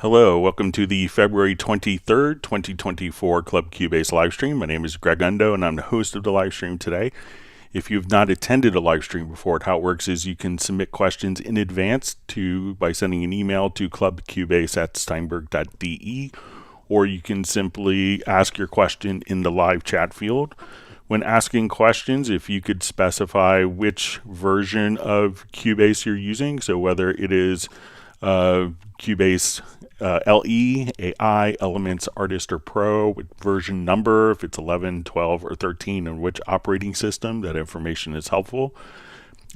Hello, welcome to the February 23rd, 2024 Club Cubase livestream. My name is Greg Undo, and I'm the host of the livestream today. If you've not attended a livestream before, how it works is you can submit questions in advance by sending an email to clubcubase@steinberg.de, or you can simply ask your question in the live chat field. When asking questions, if you could specify which version of Cubase you're using, so whether it is Cubase LE, AI, Elements, Artist, or Pro, with version number, if it's 11, 12, or 13, and which operating system, that information is helpful.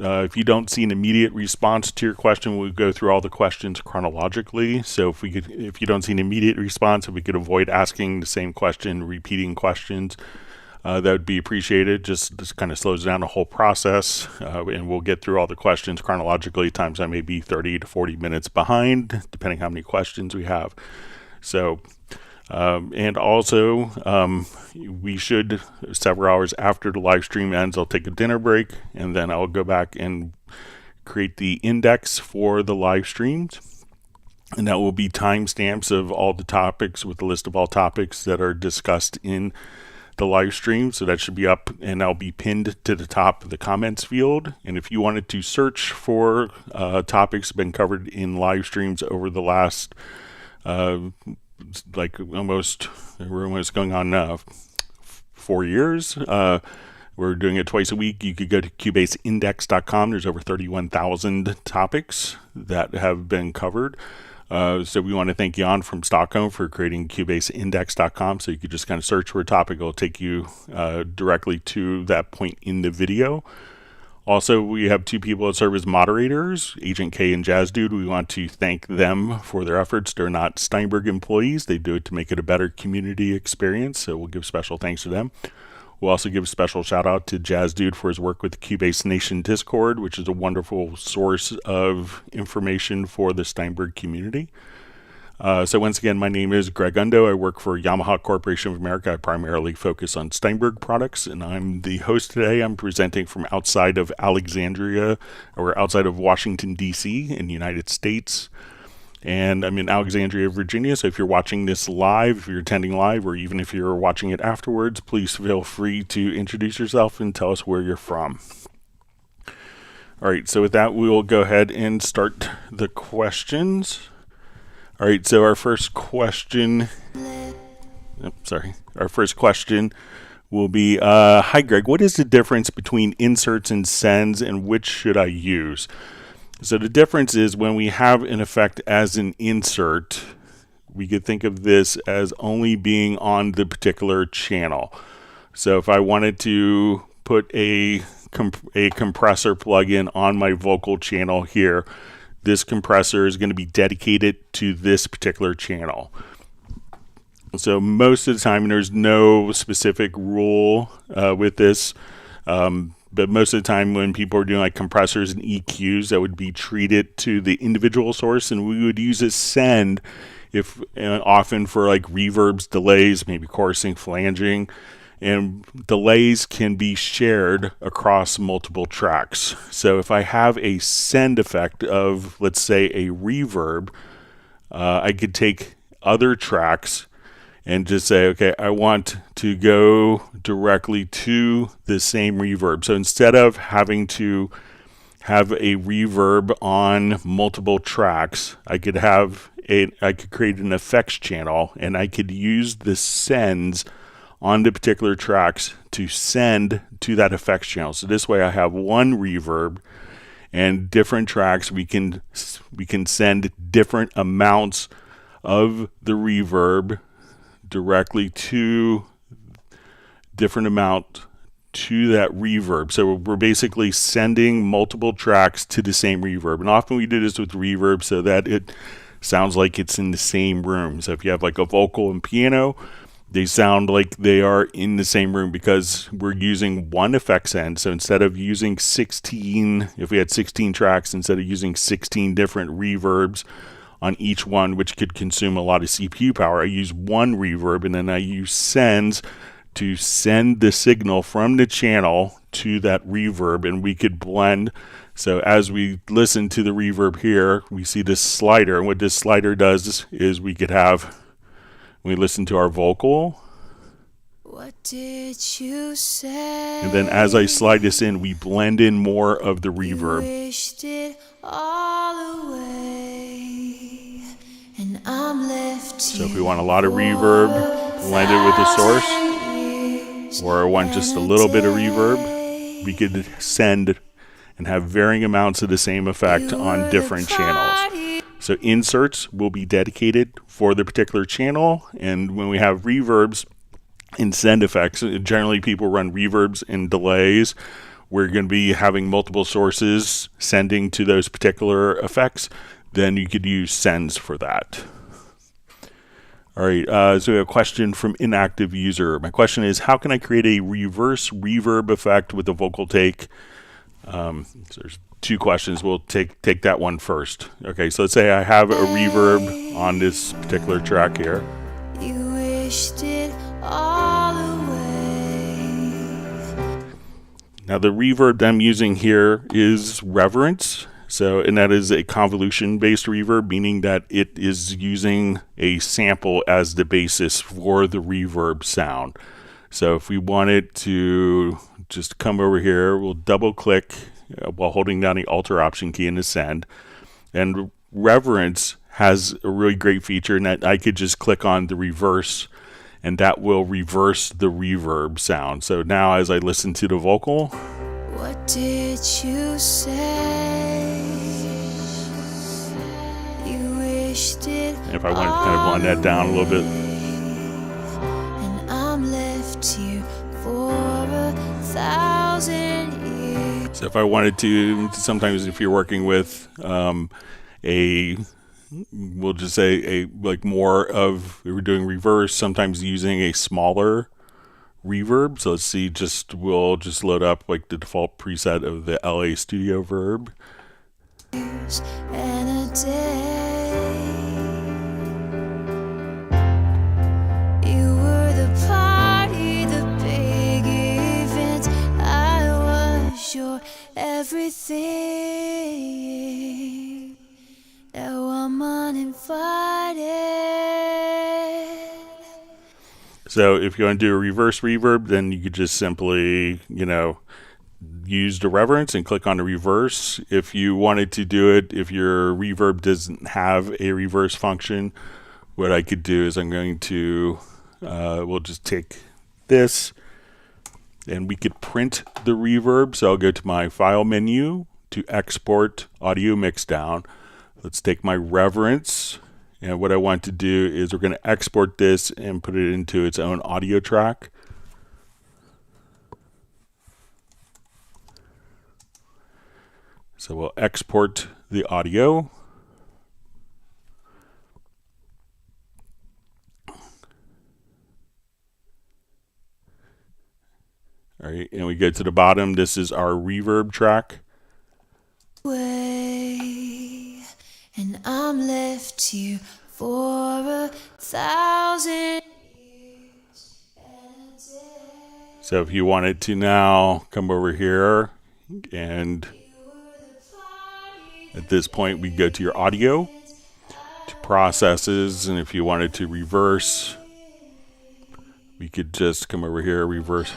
If you don't see an immediate response to your question, we'll go through all the questions chronologically. So if you don't see an immediate response, if we could avoid asking the same question, repeating questions, that would be appreciated. This kind of slows down the whole process, and we'll get through all the questions chronologically. At times I may be 30 to 40 minutes behind, depending how many questions we have. So, and also, we should, several hours after the live stream ends, I'll take a dinner break, and then I'll go back and create the index for the live streams. And that will be timestamps of all the topics with a list of all topics that are discussed in the live stream. So that should be up, and that'll be pinned to the top of the comments field. And if you wanted to search for topics been covered in live streams over the last we're almost going on 4 years. We're doing it twice a week. You could go to cubaseindex.com. There's over 31,000 topics that have been covered. So we want to thank Jan from Stockholm for creating cubaseindex.com. So you could just kind of search for a topic. It'll take you directly to that point in the video. Also, we have two people that serve as moderators, Agent K and Jazz Dude. We want to thank them for their efforts. They're not Steinberg employees. They do it to make it a better community experience. So we'll give special thanks to them. We'll also give a special shout out to Jazz Dude for his work with the Cubase Nation Discord, which is a wonderful source of information for the Steinberg community. So once again, my name is Greg Undo. I work for Yamaha Corporation of America. I primarily focus on Steinberg products, and I'm the host today. I'm presenting from outside of Alexandria, or outside of Washington, D.C. in the United States. And I'm in Alexandria, Virginia, so if you're watching this live, if you're attending live, or even if you're watching it afterwards, please feel free to introduce yourself and tell us where you're from. All right, so with that, we will go ahead and start the questions. All right, so our first question will be, hi Greg, what is the difference between inserts and sends, and which should I use? So the difference is when we have an effect as an insert, we could think of this as only being on the particular channel. So if I wanted to put a compressor plugin on my vocal channel here, this compressor is going to be dedicated to this particular channel. So most of the time, there's no specific rule with this. But most of the time when people are doing like compressors and EQs, that would be treated to the individual source, and we would use a send often for like reverbs, delays, maybe chorusing, flanging, and delays can be shared across multiple tracks. So if I have a send effect of, let's say, a reverb, I could take other tracks and just say, okay, I want to go directly to the same reverb. So instead of having to have a reverb on multiple tracks, I could create an effects channel, and I could use the sends on the particular tracks to send to that effects channel. So this way I have one reverb, and different tracks we can send different amounts of the reverb directly to different amount to that reverb. So we're basically sending multiple tracks to the same reverb. And often we do this with reverb so that it sounds like it's in the same room. So if you have like a vocal and piano, they sound like they are in the same room because we're using one effects end. So instead of using 16, if we had 16 tracks, instead of using 16 different reverbs on each one, which could consume a lot of CPU power, I use one reverb, and then I use sends to send the signal from the channel to that reverb, and we could blend So as we listen to the reverb here, we see this slider. And what this slider does is we could have, when we listen to our vocal, what did you say? And then as I slide this in, we blend in more of the reverb. You wished it all away, and I'm left So if we want a lot of reverb, blend it with the source, or I want just a little bit of reverb, we could send and have varying amounts of the same effect on different channels. So inserts will be dedicated for the particular channel, and when we have reverbs and send effects, generally people run reverbs and delays. We're going to be having multiple sources sending to those particular effects. Then you could use sends for that. All right, so we have a question from inactive user. My question is, how can I create a reverse reverb effect with a vocal take? So there's two questions. We'll take that one first. Okay, so let's say I have a reverb on this particular track here. You wished it all away. Now the reverb I'm using here is reverence. And that is a convolution-based reverb, meaning that it is using a sample as the basis for the reverb sound. So if we wanted to just come over here, we'll double-click while holding down the Alt or Option key in the send. And reverence has a really great feature in that I could just click on the reverse, and that will reverse the reverb sound. So now as I listen to the vocal, what did you say? You wished it. And if I wanted to kind of blend that down a little bit, and I'm left here for 1,000 years. so if I wanted to, sometimes if you're working with we'll just say like more of, we're doing reverse, sometimes using a smaller reverb. So let's see, we'll just load up like the default preset of the LA Studio verb. And a day, you were the party, the big event. I was your everything. Now I'm uninvited. So if you want to do a reverse reverb, then you could just simply, use the reverence and click on the reverse. If you wanted to do it, if your reverb doesn't have a reverse function, what I could do is I'm going to, we'll just take this and we could print the reverb. So I'll go to my file menu to export audio mixdown. Let's take my reverence, and what I want to do is we're going to export this and put it into its own audio track. So we'll export the audio. All right, and we go to the bottom. This is our reverb track. And I'm left here for 1,000 years. So if you wanted to now come over here, and at this point we go to your audio, to processes, and if you wanted to reverse, we could just come over here, reverse.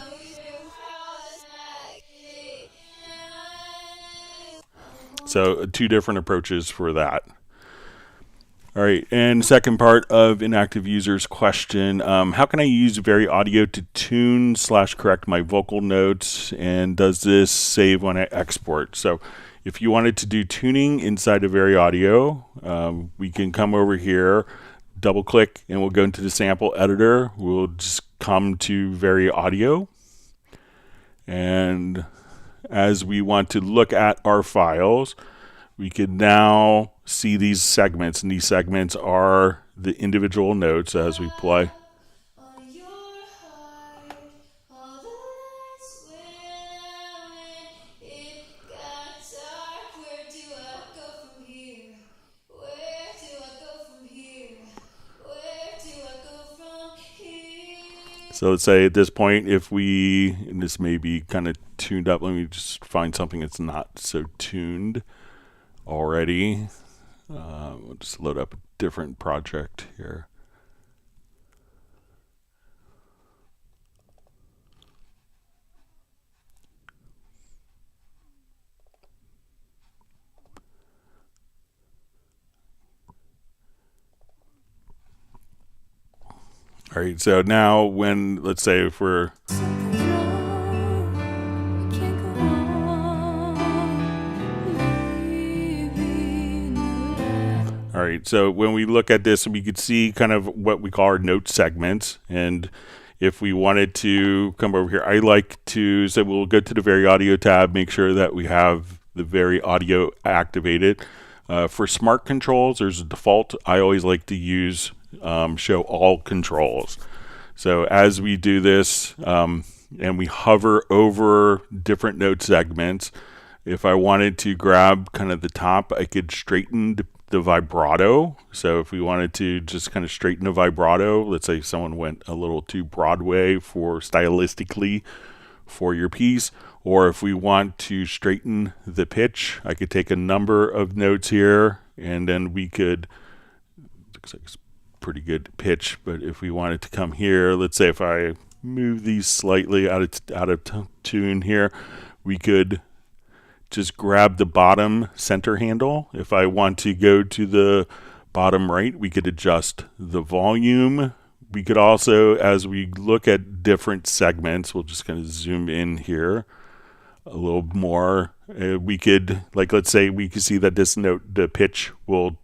So two different approaches for that. All right, and second part of inactive user's question, how can I use Vari Audio to tune / correct my vocal notes, and does this save when I export? So if you wanted to do tuning inside of Vari Audio, we can come over here, double click, and we'll go into the sample editor. We'll just come to Vari Audio, and as we want to look at our files, we can now see these segments, and these segments are the individual notes as we play. So let's say at this point, if we, and this may be kind of tuned up. Let me just find something that's not so tuned already. We'll just load up a different project here. All right, so now when, let's say if we're all right, so when we look at this, we could see kind of what we call our note segments. And if we wanted to come over here, I like to say we'll go to the Very Audio tab, make sure that we have the Very Audio activated. For smart controls, there's a default. I always like to use show all controls. So as we do this and we hover over different note segments, if I wanted to grab kind of the top, I could straighten the vibrato. So if we wanted to just kind of straighten the vibrato, let's say someone went a little too Broadway for stylistically for your piece, or if we want to straighten the pitch, I could take a number of notes here and then we could, looks like it's pretty good pitch, but if we wanted to come here, let's say if I move these slightly out of tune here, we could just grab the bottom center handle. If I want to go to the bottom right, we could adjust the volume. We could also, as we look at different segments, we'll just kind of zoom in here a little more. We could, like, let's say we could see that this note, the pitch will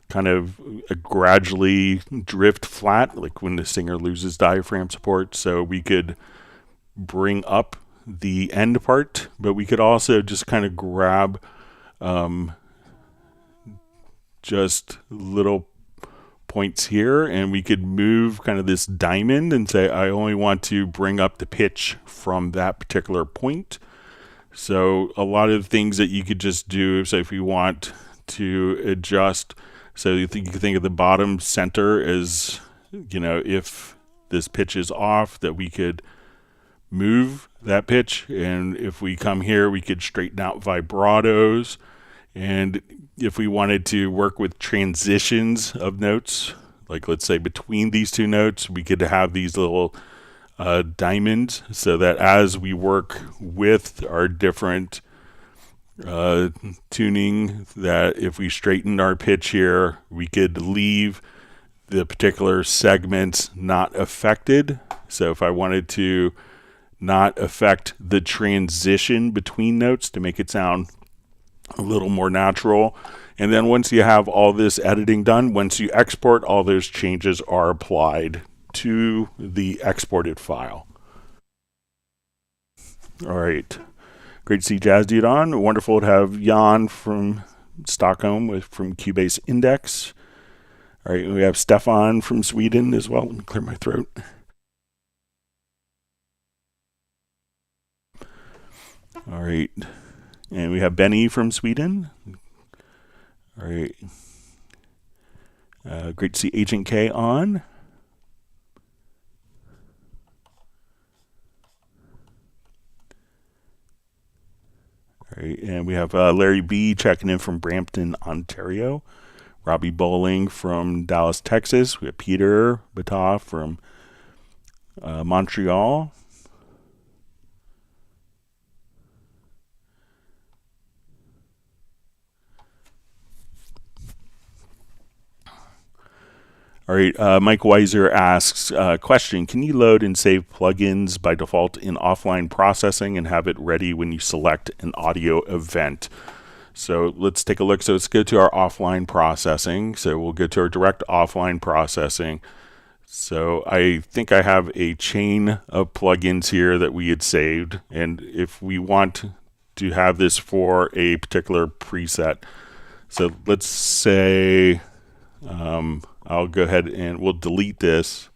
kind of gradually drift flat, like when the singer loses diaphragm support. So we could bring up the end part, but we could also just kind of grab just little points here, and we could move kind of this diamond and say I only want to bring up the pitch from that particular point. So a lot of things that you could just do, so if you want to adjust, so you can think of the bottom center as, you know, if this pitch is off, that we could move that pitch, and if we come here we could straighten out vibratos. And if we wanted to work with transitions of notes, like let's say between these two notes, we could have these little diamonds, so that as we work with our different tuning, that if we straightened our pitch here, we could leave the particular segments not affected. So if I wanted to not affect the transition between notes to make it sound a little more natural. And then once you have all this editing done, once you export, all those changes are applied to the exported file. All right. Great to see Jazz Dude on. Wonderful to have Jan from Stockholm from Cubase Index. All right. We have Stefan from Sweden as well. Let me clear my throat. All right. And we have Benny from Sweden. All right. Great to see Agent K on. All right. And we have Larry B checking in from Brampton, Ontario. Robbie Bowling from Dallas, Texas. We have Peter Bata from Montreal. All right, Mike Weiser asks, question, can you load and save plugins by default in offline processing and have it ready when you select an audio event? So let's take a look. So let's go to our offline processing. So we'll go to our direct offline processing. So I think I have a chain of plugins here that we had saved. And if we want to have this for a particular preset, so let's say, I'll go ahead and we'll delete this,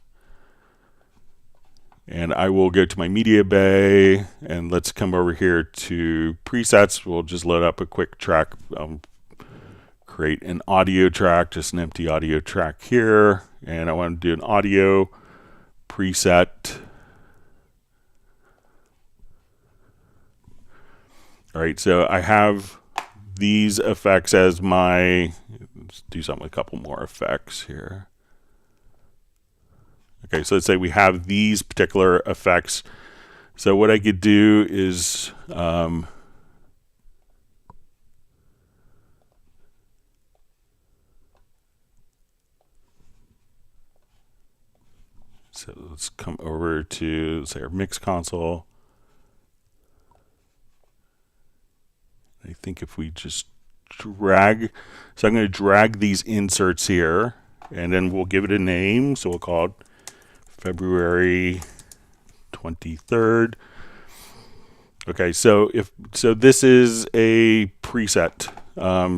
and I will go to my media bay, and let's come over here to presets. We'll just load up a quick track, create an audio track, just an empty audio track here, and I want to do an audio preset. All right, so I have these effects as my, let's do something with a couple more effects here. Okay, so let's say we have these particular effects. So what I could do is so let's come over to, let's say, our mix console. I think if we just drag, so I'm going to drag these inserts here, and then we'll give it a name. So we'll call it February 23rd. Okay, so this is a preset.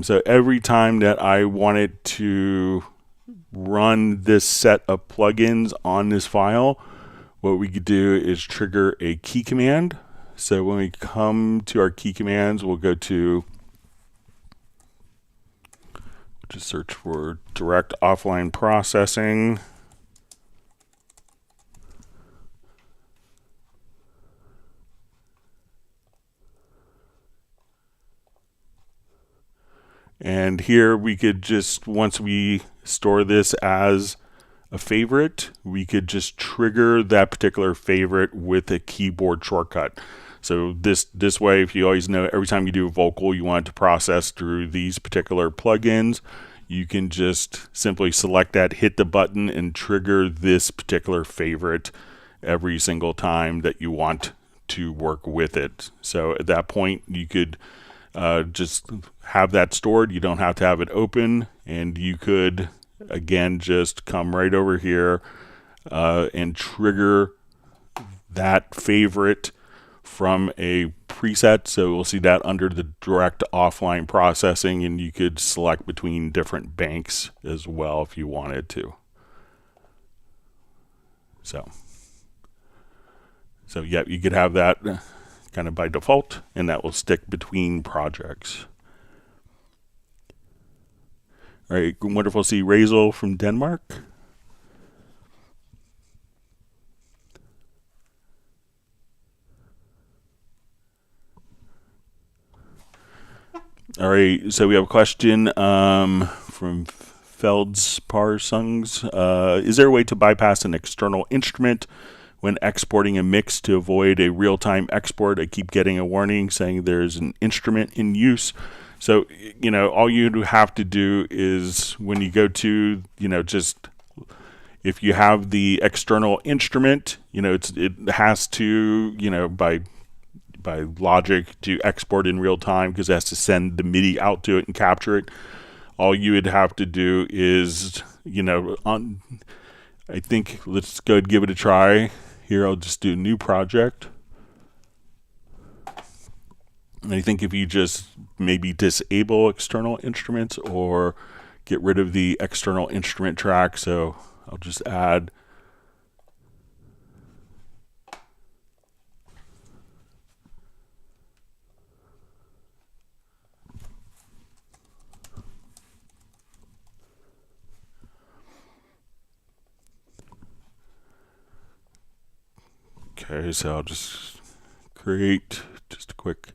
So every time that I wanted to run this set of plugins on this file, what we could do is trigger a key command. So when we come to our key commands, we'll go to, just search for direct offline processing. And here we could just, once we store this as a favorite, we could just trigger that particular favorite with a keyboard shortcut. So this way, if you always know, every time you do a vocal, you want it to process through these particular plugins, you can just simply select that, hit the button, and trigger this particular favorite every single time that you want to work with it. So at that point, you could just have that stored. You don't have to have it open, and you could, again, just come right over here and trigger that favorite from a preset. So we'll see that under the direct offline processing, and you could select between different banks as well if you wanted to. So yeah, you could have that kind of by default, and that will stick between projects. All right, wonderful to see Razel from Denmark. All right, so we have a question from Feldsparsungs. Is there a way to bypass an external instrument when exporting a mix to avoid a real-time export? I keep getting a warning saying there's an instrument in use. So, all you have to do is when you go to, just if you have the external instrument, it has to, by logic, to export in real time because it has to send the MIDI out to it and capture it. All you would have to do is, I think, let's go and give it a try. Here, I'll just do a new project. And I think if you just maybe disable external instruments or get rid of the external instrument track, so I'll just add okay, so I'll just create just a quick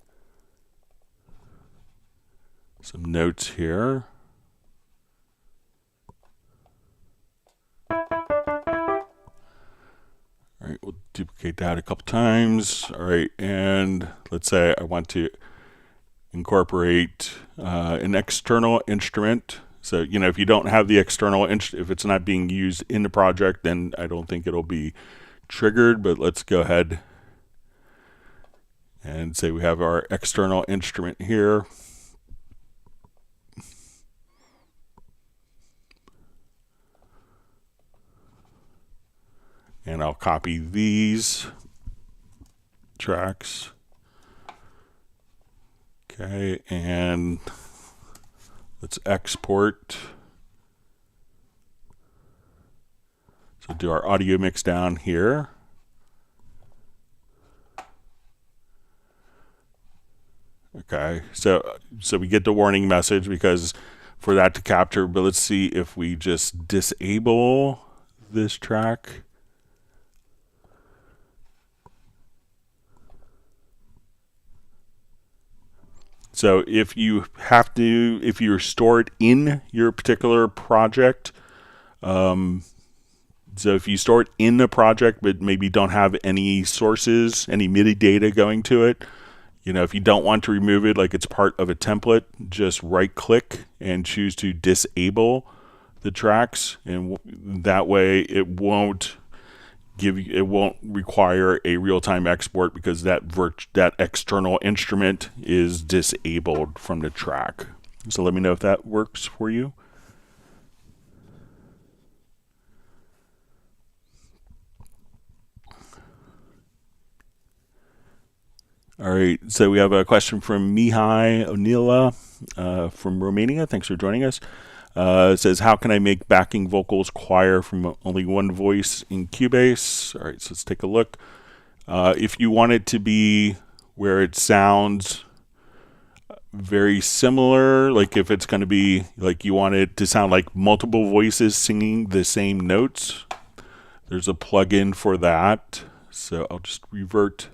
some notes here. All right, we'll duplicate that a couple times. All right, and let's say I want to incorporate an external instrument. So, if you don't have the external if it's not being used in the project, then I don't think it'll be triggered, but let's go ahead and say we have our external instrument here. And I'll copy these tracks. Okay, and let's export. So do our audio mix down here. Okay, so we get the warning message because for that to capture, but let's see if we just disable this track. So if you're stored in your particular project, so if you store it in the project but maybe don't have any sources, any MIDI data going to it, if you don't want to remove it like it's part of a template, just right click and choose to disable the tracks, and that way it won't require a real-time export because that external instrument is disabled from the track. So let me know if that works for you. All right, so we have a question from Mihai Onila from Romania. Thanks for joining us. It says, how can I make backing vocals choir from only one voice in Cubase? All right, so let's take a look. If you want it to be where it sounds very similar, like if it's going to be like you want it to sound like multiple voices singing the same notes, there's a plugin for that. So I'll just revert.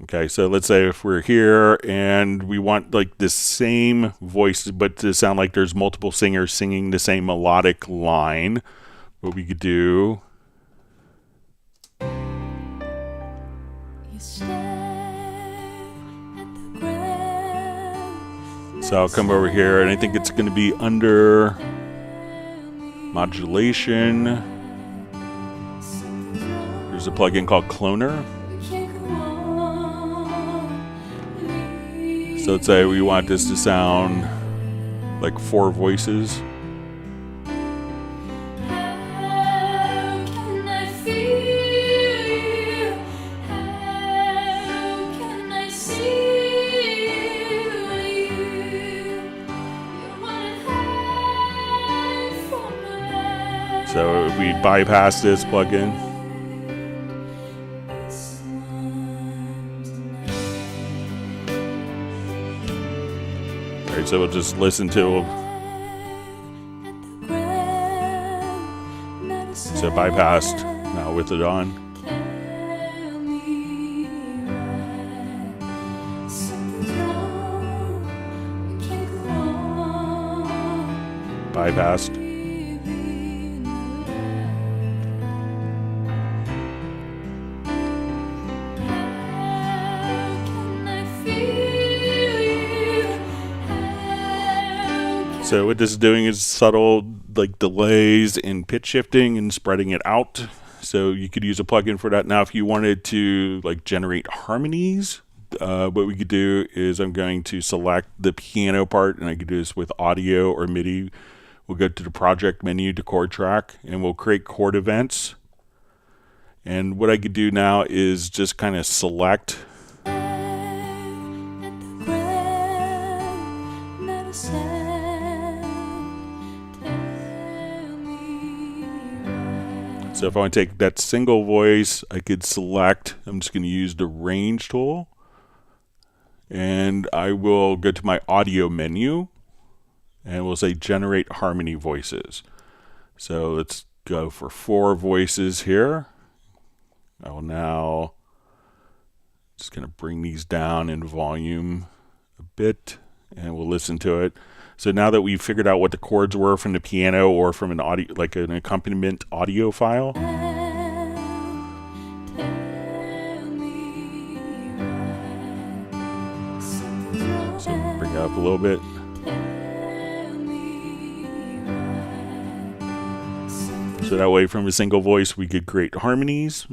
Okay, so let's say if we're here and we want like the same voice, but to sound like there's multiple singers singing the same melodic line, what we could do. So I'll come over here and I think it's going to be under modulation. There's a plugin called Cloner. So let's say we want this to sound like 4 voices. So if we bypass this plugin, so we'll just listen to so bypassed now with it on. Bypassed. So what this is doing is subtle like delays and pitch shifting and spreading it out. So you could use a plugin for that. Now, if you wanted to like generate harmonies, what we could do is I'm going to select the piano part, and I could do this with audio or MIDI. We'll go to the project menu to chord track, and we'll create chord events. And what I could do now is just kind of select So if I want to take that single voice, I could select, I'm just going to use the range tool, and I will go to my audio menu and we'll say generate harmony voices. So let's go for 4 voices here. I will now just going to bring these down in volume a bit and we'll listen to it. So now that we've figured out what the chords were from the piano or from an audio, like an accompaniment audio file, so bring it up a little bit. So that way from a single voice we could create harmonies.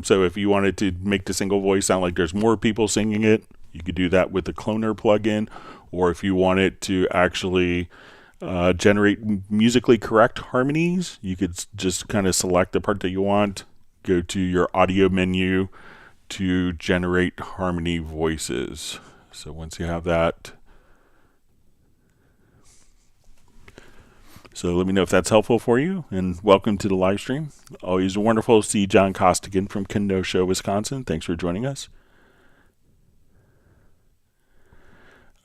So if you wanted to make the single voice sound like there's more people singing it, you could do that with the Cloner plugin. Or if you want it to actually generate musically correct harmonies, you could just kind of select the part that you want, go to your audio menu to generate harmony voices. So once you have that, so let me know if that's helpful for you, and welcome to the live stream. Always wonderful to see John Costigan from Kenosha, Wisconsin. Thanks for joining us.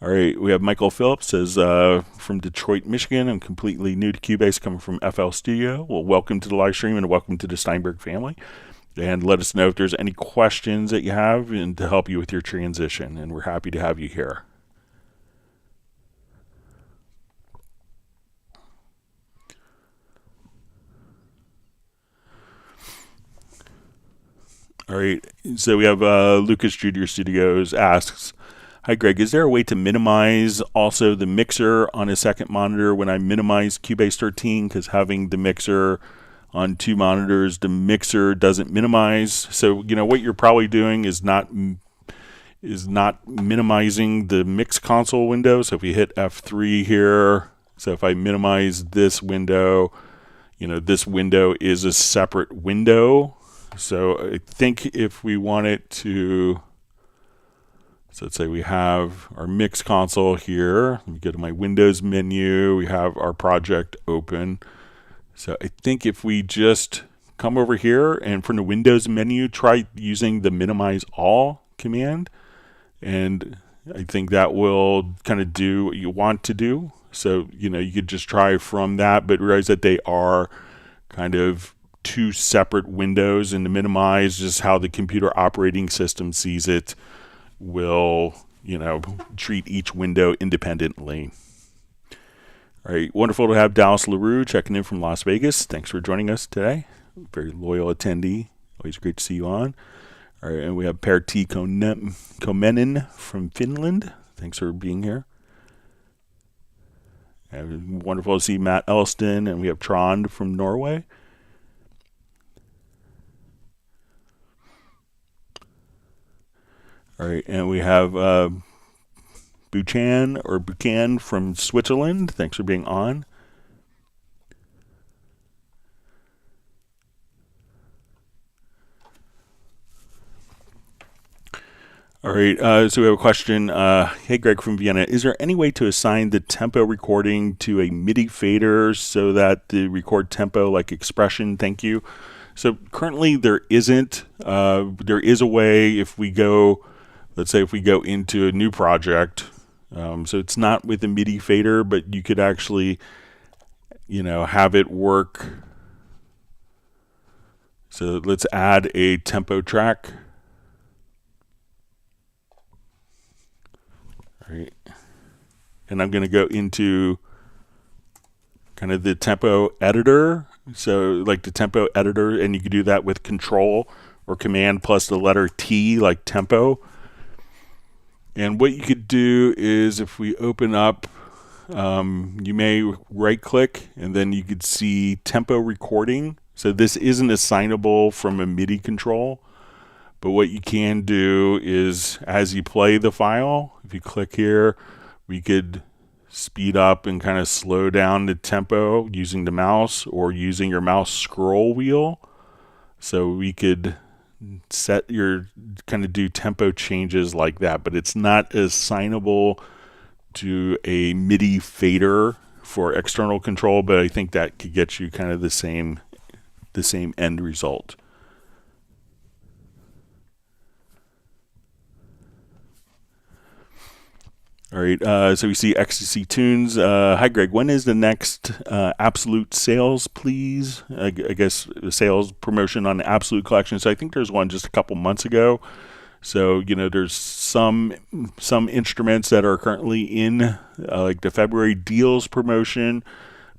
All right, we have Michael Phillips says, from Detroit, Michigan. I'm completely new to Cubase, coming from FL Studio. Well, welcome to the live stream and welcome to the Steinberg family. and let us know if there's any questions that you have and to help you with your transition. And we're happy to have you here. All right, so we have Lucas Junior Studios asks, hi Greg, is there a way to minimize also the mixer on a second monitor when I minimize Cubase 13? Because having the mixer on two monitors, the mixer doesn't minimize. So what you're probably doing is not minimizing the mix console window. So if we hit F3 here, so if I minimize this window, this window is a separate window. So I think if we want it to, so let's say we have our mix console here. Let me go to my Windows menu. We have our project open. So I think if we just come over here and from the Windows menu, try using the minimize all command. And I think that will kind of do what you want to do. So, you could just try from that, but realize that they are kind of two separate windows, and to minimize just how the computer operating system sees it will, treat each window independently. All right, wonderful to have Dallas LaRue checking in from Las Vegas. Thanks for joining us today. Very loyal attendee. Always great to see you on. All right, and we have Pertti Komenen from Finland. Thanks for being here. And wonderful to see Matt Elston, and we have Trond from Norway. All right, and we have Buchan from Switzerland. Thanks for being on. All right, so we have a question. Hey, Greg from Vienna. Is there any way to assign the tempo recording to a MIDI fader so that the record tempo like expression? Thank you. So currently there isn't. There is a way if we go, let's say if we go into a new project, so it's not with a MIDI fader, but you could actually, have it work. So let's add a tempo track. All right. And I'm going to go into kind of the tempo editor. So like the tempo editor, and you can do that with Control or Command plus the letter T, like tempo. And what you could do is if we open up, you may right click and then you could see tempo recording. So this isn't assignable from a MIDI control, but what you can do is as you play the file, if you click here, we could speed up and kind of slow down the tempo using the mouse or using your mouse scroll wheel. So we could set your kind of do tempo changes like that, but it's not assignable to a MIDI fader for external control, but I think that could get you kind of the same end result. All right, so we see Ecstasy Tunes. Hi, Greg. When is the next Absolute sales, please? I guess the sales promotion on the Absolute collection. So I think there's one just a couple months ago. So, there's some instruments that are currently in like the February deals promotion.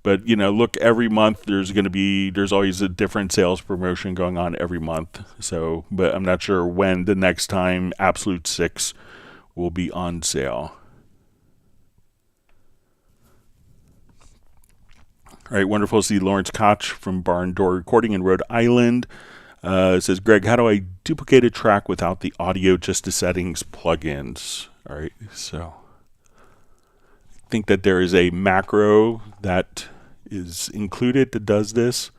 But, look, every month there's always a different sales promotion going on every month. So, but I'm not sure when the next time Absolute 6 will be on sale. All right, wonderful to see Lawrence Koch from Barn Door Recording in Rhode Island. It says, Greg, how do I duplicate a track without the audio just to settings plugins? All right, so I think that there is a macro that is included that does this.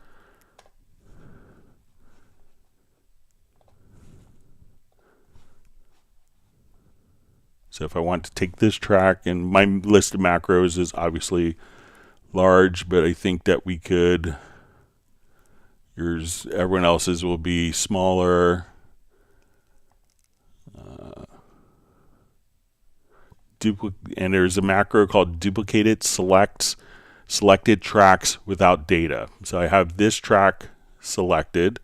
So if I want to take this track, and my list of macros is obviously large, but I think that we could, everyone else's will be smaller. And there's a macro called duplicated selected tracks without data. So I have this track selected.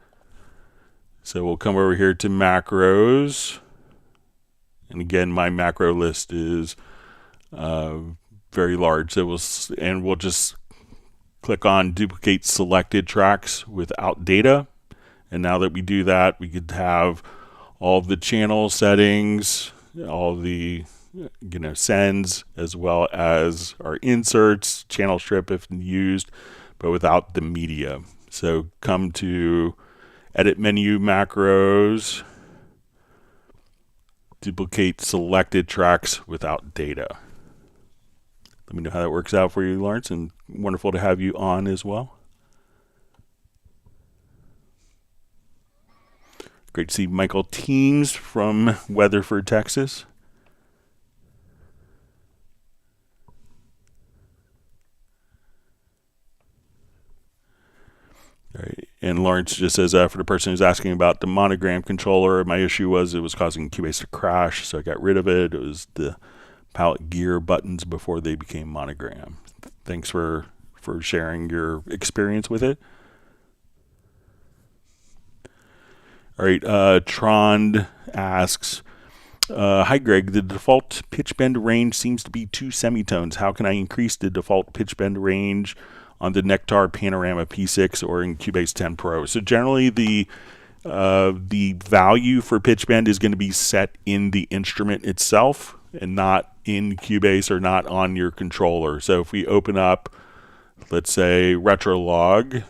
So we'll come over here to macros. And again, my macro list is very large. So we'll just click on duplicate selected tracks without data. And now that we do that, we could have all the channel settings, all the sends, as well as our inserts, channel strip if used, but without the media. So come to edit menu, macros, duplicate selected tracks without data. Let me know how that works out for you, Lawrence, and wonderful to have you on as well. Great to see Michael Teams from Weatherford, Texas. All right. And Lawrence just says, for the person who's asking about the monogram controller, my issue was it was causing Cubase to crash, so I got rid of it. It was the palette gear buttons before they became monogram. Thanks for sharing your experience with it. All right, Trond asks, hi Greg, the default pitch bend range seems to be 2 semitones. How can I increase the default pitch bend range on the Nectar Panorama P6 or in Cubase 10 Pro? So generally the value for pitch bend is going to be set in the instrument itself and not in Cubase or not on your controller. So if we open up, let's say Retrolog,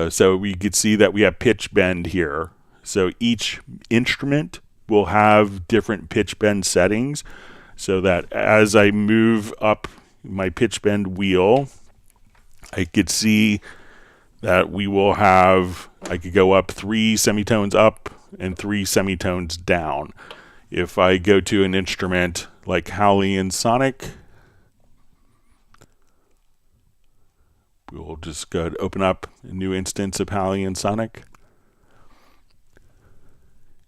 so we could see that we have pitch bend here. So each instrument will have different pitch bend settings, so that as I move up my pitch bend wheel, I could see that I could go up 3 semitones up and 3 semitones down. If I go to an instrument like Howley & Sonic, we'll just go to open up a new instance of Howley & Sonic.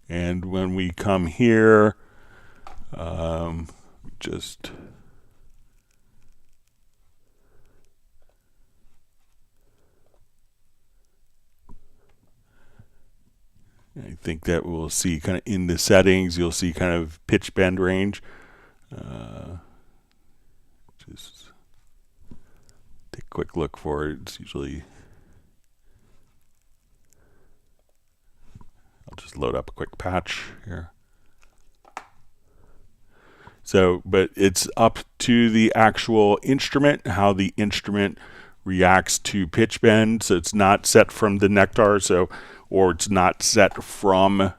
And when we come here, I think that we'll see kind of in the settings, you'll see kind of pitch bend range. Just take a quick look for it. It's usually, I'll just load up a quick patch here. So, but it's up to the actual instrument, how the instrument reacts to pitch bend. So it's not set from the Nectar, or it's not set from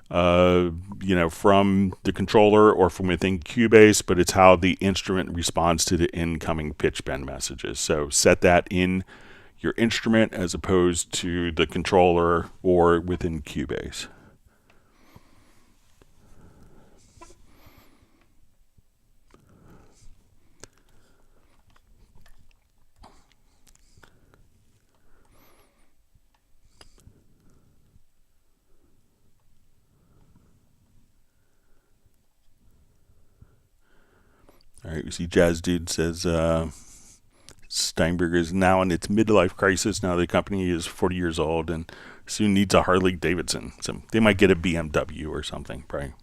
from the controller or from within Cubase, but it's how the instrument responds to the incoming pitch bend messages. So set that in your instrument as opposed to the controller or within Cubase. All right, we see Jazz Dude says Steinberg is now in its midlife crisis. Now the company is 40 years old and soon needs a Harley Davidson. So they might get a BMW or something, probably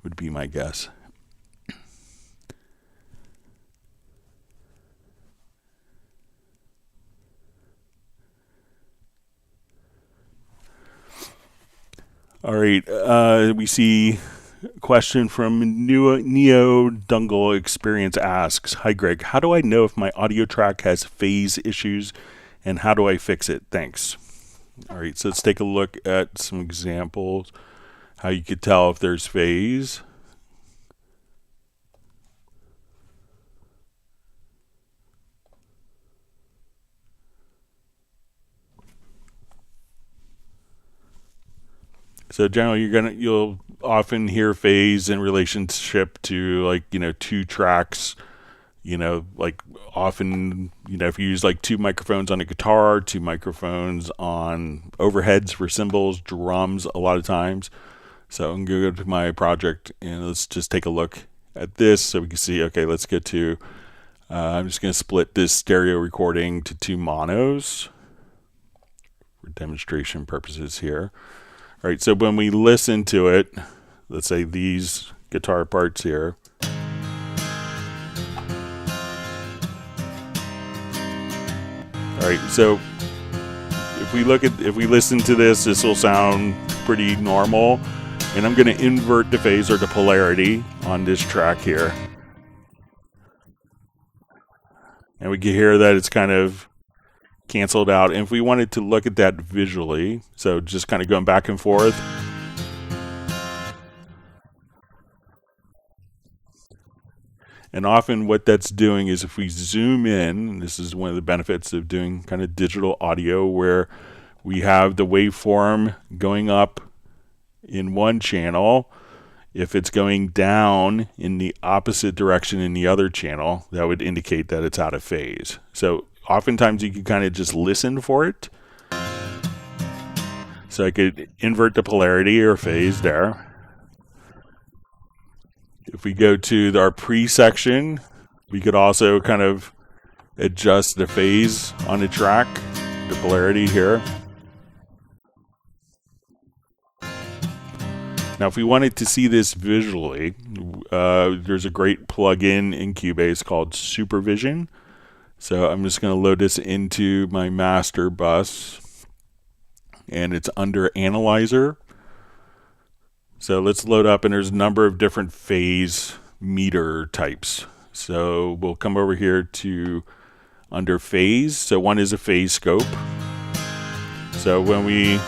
would be my guess. All right, we see question from Neo Dungle Experience asks, hi Greg, how do I know if my audio track has phase issues and how do I fix it? Thanks. All right, so let's take a look at some examples, how you could tell if there's phase. So generally you'll often hear phase in relationship to 2 tracks, like often, if you use like 2 microphones on a guitar, 2 microphones on overheads for cymbals, drums a lot of times. So I'm going to go to my project and let's just take a look at this so we can see, okay, let's get to, I'm just going to split this stereo recording to 2 monos for demonstration purposes here. All right, so when we listen to it, let's say these guitar parts here. All right, so if we listen to this, this will sound pretty normal. And I'm going to invert the phase or the polarity on this track here. And we can hear that it's kind of canceled out. And if we wanted to look at that visually, so just kind of going back and forth. And often what that's doing is if we zoom in, and this is one of the benefits of doing kind of digital audio where we have the waveform going up in one channel. If it's going down in the opposite direction in the other channel, that would indicate that it's out of phase. So oftentimes you can kind of just listen for it. So I could invert the polarity or phase there. If we go to our pre-section, we could also kind of adjust the phase on the track, the polarity here. Now, if we wanted to see this visually, there's a great plugin in Cubase called Supervision. So I'm just going to load this into my master bus, and it's under Analyzer. So let's load up, and there's a number of different phase meter types. So we'll come over here to under phase. So one is a phase scope. So when we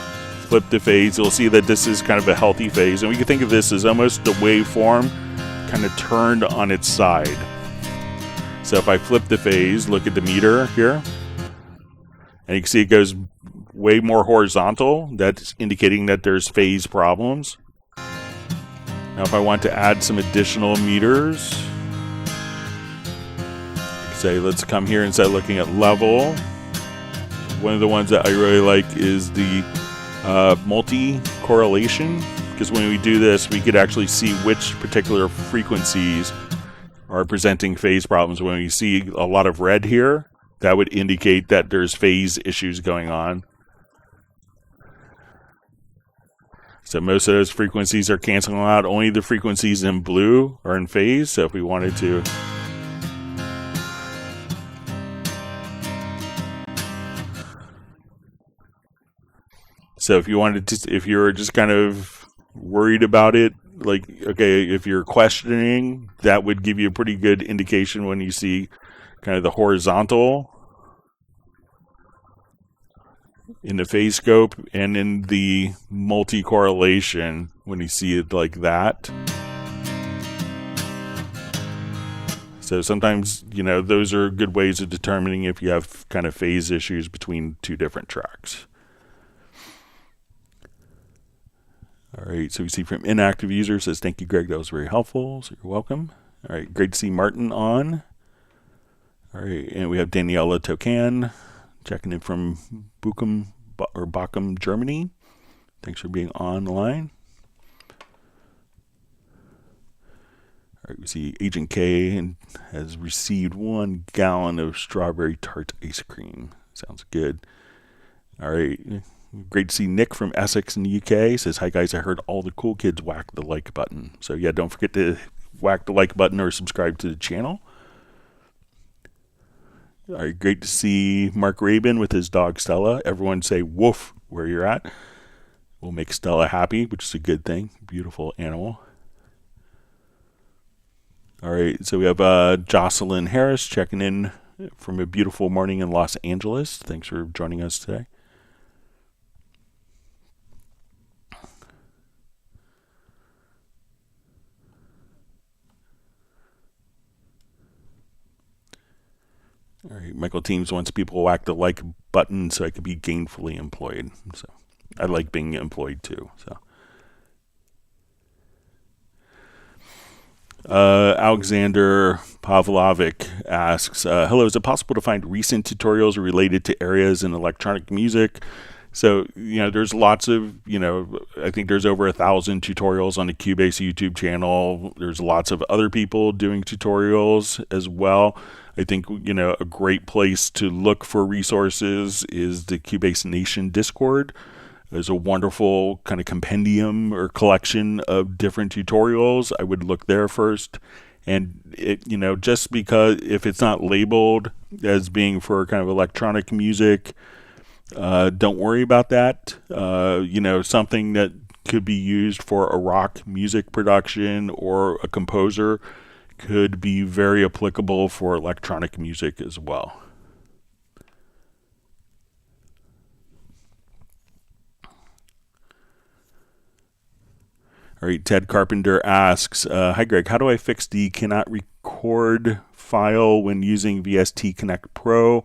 flip the phase, you'll see that this is kind of a healthy phase. And we can think of this as almost the waveform kind of turned on its side. So if I flip the phase, look at the meter here. And you can see it goes way more horizontal. That's indicating that there's phase problems. Now if I want to add some additional meters, say let's come here and start looking at level. One of the ones that I really like is the multi-correlation, because when we do this, we could actually see which particular frequencies are presenting phase problems. When we see a lot of red here, that would indicate that there's phase issues going on. So most of those frequencies are canceling out. Only the frequencies in blue are in phase. So if we wanted to if you were just kind of worried about it, like, okay, if you're questioning, that would give you a pretty good indication when you see kind of the horizontal in the phase scope and in the multi-correlation when you see it like that. So sometimes, those are good ways of determining if you have kind of phase issues between two different tracks. All right, so we see from inactive user says, thank you, Greg, that was very helpful, so you're welcome. All right, great to see Martin on. All right, and we have Daniela Tokan checking in from Bochum, Germany. Thanks for being on the line. All right, we see Agent K and has received 1 gallon of strawberry tart ice cream. Sounds good. All right. Great to see Nick from Essex in the UK. Says, hi guys, I heard all the cool kids whack the like button. So yeah, don't forget to whack the like button or subscribe to the channel. All right, great to see Mark Rabin with his dog Stella. Everyone say woof where you're at. We'll make Stella happy, which is a good thing. Beautiful animal. All right, so we have Jocelyn Harris checking in from a beautiful morning in Los Angeles. Thanks for joining us today. All right, Michael Teams wants people to whack the like button so I could be gainfully employed. So I like being employed too. So Alexander Pavlovic asks, hello, is it possible to find recent tutorials related to areas in electronic music? So, there's lots of, I think there's over 1,000 tutorials on the Cubase YouTube channel. There's lots of other people doing tutorials as well. I think, a great place to look for resources is the Cubase Nation Discord. There's a wonderful kind of compendium or collection of different tutorials. I would look there first. And just because if it's not labeled as being for kind of electronic music, don't worry about that. Something that could be used for a rock music production or a composer could be very applicable for electronic music as well. All right, Ted Carpenter asks, hi Greg, how do I fix the cannot record file when using VST Connect Pro?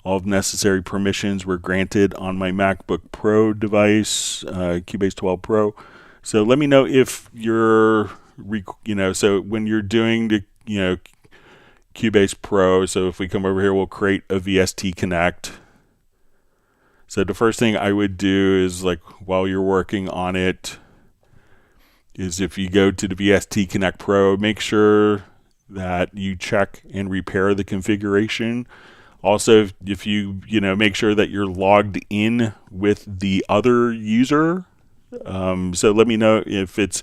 All of necessary permissions were granted on my MacBook Pro device, Cubase 12 Pro. So let me know if you're, so when you're doing the, Cubase Pro, so if we come over here, we'll create a VST Connect. So the first thing I would do is, like, while you're working on it, is if you go to the VST Connect Pro, make sure that you check and repair the configuration. Also, if you make sure that you're logged in with the other user. So let me know if it's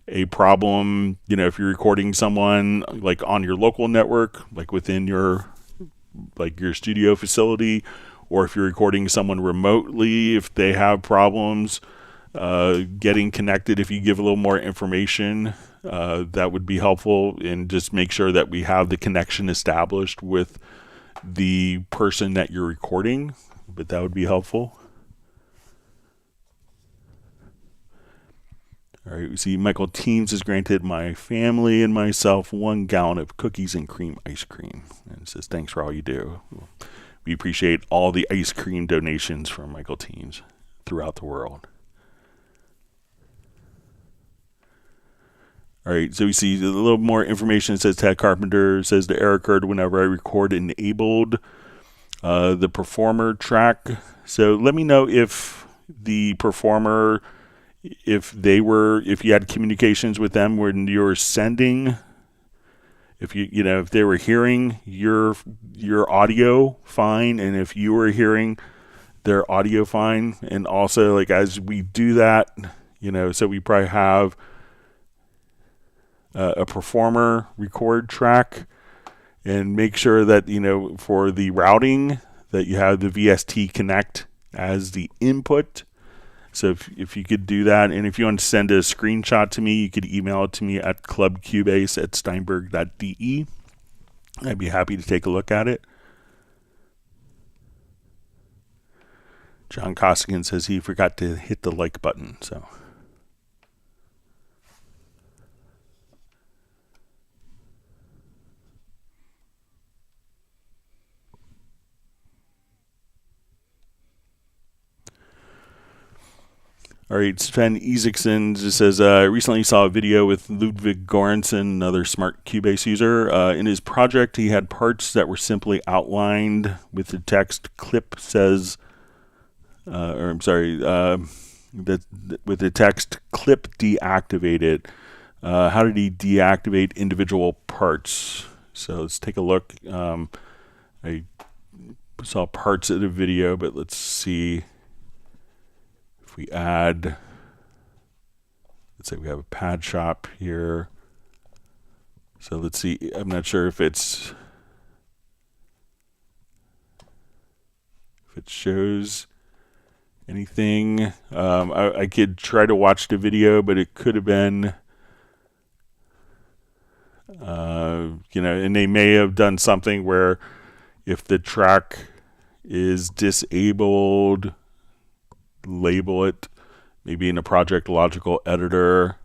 a problem, if you're recording someone like on your local network, like within your studio facility, or if you're recording someone remotely, if they have problems getting connected. If you give a little more information, that would be helpful, and just make sure that we have the connection established with the person that you're recording, but that would be helpful. All right, we see Michael Teams has granted my family and myself 1 gallon of cookies and cream ice cream, and says thanks for all you do. We appreciate all the ice cream donations from Michael Teams throughout the world. All right, so we see a little more information. It says Ted Carpenter says the error occurred whenever I record enabled the performer track. So let me know if the performer, if you had communications with them when you were sending, if if they were hearing your audio fine, and if you were hearing their audio fine. And also, like, as we do that, so we probably have a performer record track, and make sure that for the routing that you have the VST Connect as the input. So if you could do that, and if you want to send a screenshot to me, you could email it to me at clubcubase@steinberg.de. I'd be happy to take a look at it. John Costigan says he forgot to hit the like button, so. All right, Sven Isaacson just says, I recently saw a video with Ludwig Göransson, another smart Cubase user. In his project, he had parts that were simply outlined with the text clip says, with the text clip deactivated. How did he deactivate individual parts? So let's take a look. I saw parts of the video, but let's see. We add, let's say we have a pad shop here. So let's see, I'm not sure if it shows anything. I could try to watch the video, but it could have been, and they may have done something where if the track is disabled, label it maybe in a project logical editor.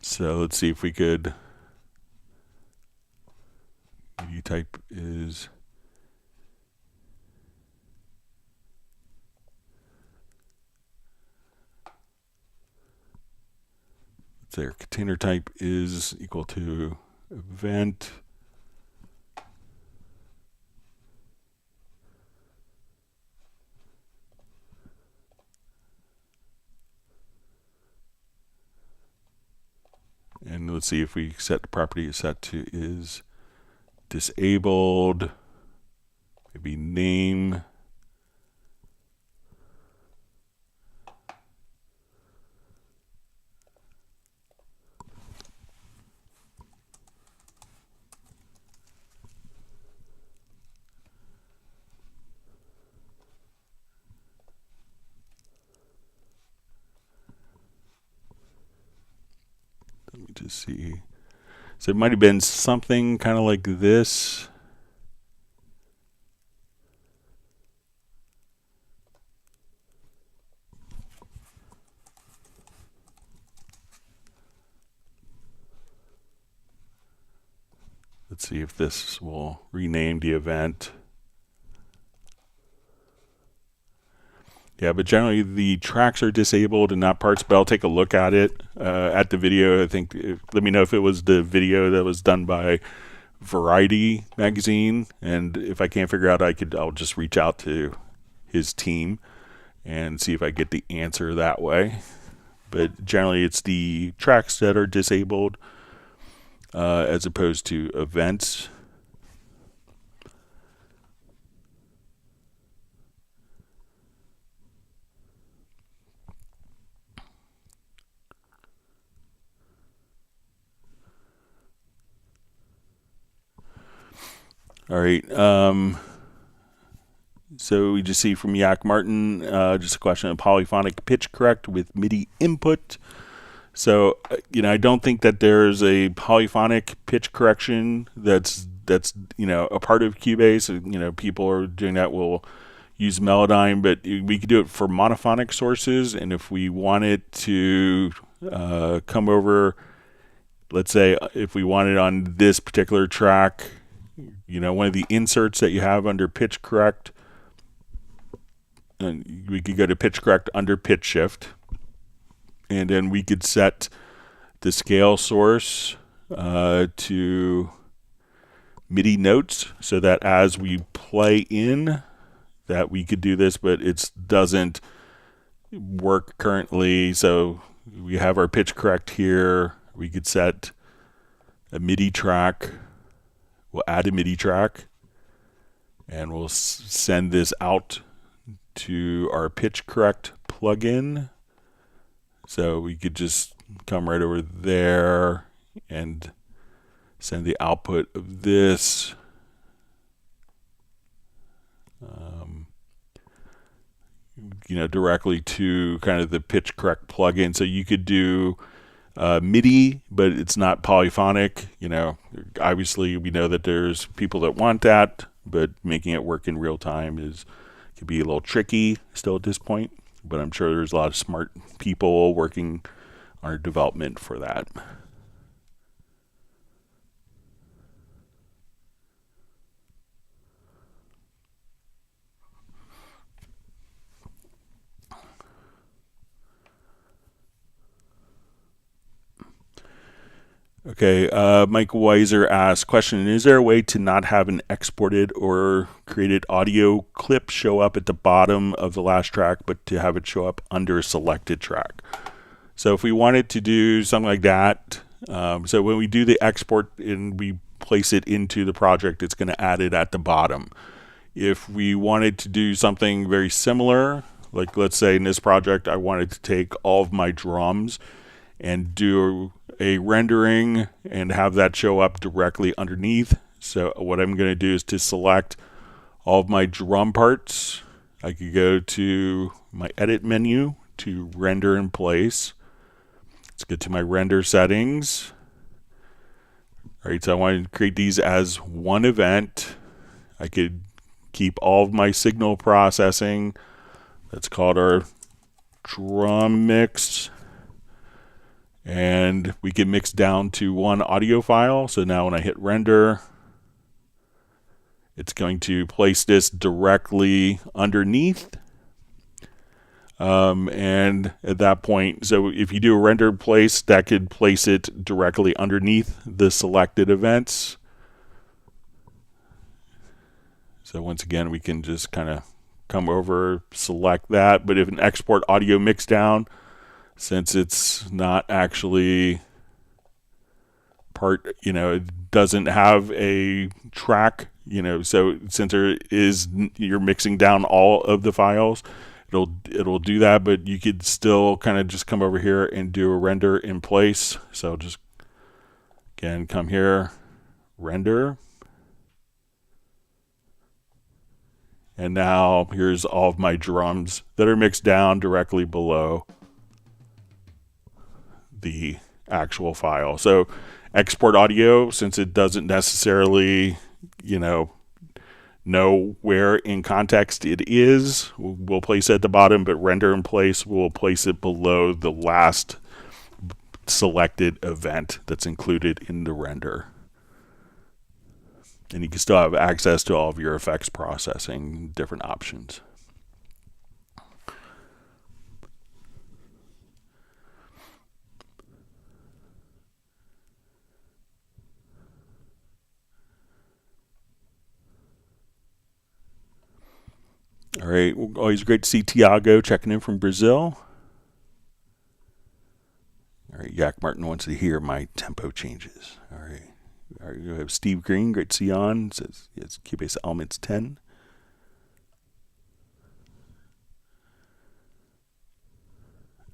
So let's see if we could, MIDI type is, let's say our container type is equal to event. And let's see if we set the property is set to is disabled, maybe name. Let me just see. So it might have been something kind of like this. Let's see if this will rename the event. Yeah, but generally the tracks are disabled and not parts, but I'll take a look at it, at the video. I think, let me know if it was the video that was done by Variety magazine, and if I can't figure out, I'll just reach out to his team and see if I get the answer that way. But generally it's the tracks that are disabled as opposed to events. All right. So we just see from Yak Martin, just a question of polyphonic pitch correct with MIDI input. So, I don't think that there's a polyphonic pitch correction that's a part of Cubase. People are doing that will use Melodyne, but we could do it for monophonic sources. And if we wanted to come over, let's say if we wanted on this particular track, one of the inserts that you have under pitch correct, and we could go to pitch correct under pitch shift, and then we could set the scale source to MIDI notes, so that as we play in, that we could do this, but it doesn't work currently. So we have our pitch correct here. We could set a MIDI track. We'll add a MIDI track, and we'll send this out to our pitch correct plugin. So we could just come right over there and send the output of this directly to kind of the pitch correct plugin. So you could do MIDI, but it's not polyphonic. Obviously we know that there's people that want that, but making it work in real time could be a little tricky still at this point. But I'm sure there's a lot of smart people working on development for that. Okay, Mike Weiser asks, question, is there a way to not have an exported or created audio clip show up at the bottom of the last track, but to have it show up under a selected track? So if we wanted to do something like that, so when we do the export and we place it into the project, it's going to add it at the bottom. If we wanted to do something very similar, like let's say in this project, I wanted to take all of my drums and do a rendering and have that show up directly underneath. So what I'm going to do is to select all of my drum parts. I could go to my edit menu to render in place. Let's get to my render settings. All right, so I want to create these as one event. I could keep all of my signal processing. That's called our drum mix. And we can mix down to one audio file. So now when I hit render, it's going to place this directly underneath. And at that point, so if you do a render place, that could place it directly underneath the selected events. So once again, we can just kind of come over, select that. But if an export audio mix down, since it's not actually part, it doesn't have a track, so since you're mixing down all of the files, it'll do that, but you could still kind of just come over here and do a render in place. So just again, come here, render. And now here's all of my drums that are mixed down directly below the actual file. So export audio, since it doesn't necessarily, know where in context it is, we'll place it at the bottom, but render in place, we'll place it below the last selected event that's included in the render. And you can still have access to all of your effects processing, different options. All right, always great to see Tiago checking in from Brazil. All right, Yak Martin wants to hear my tempo changes. All right. All right, we have Steve Green, great to see you on. Says it's Cubase Elements 10.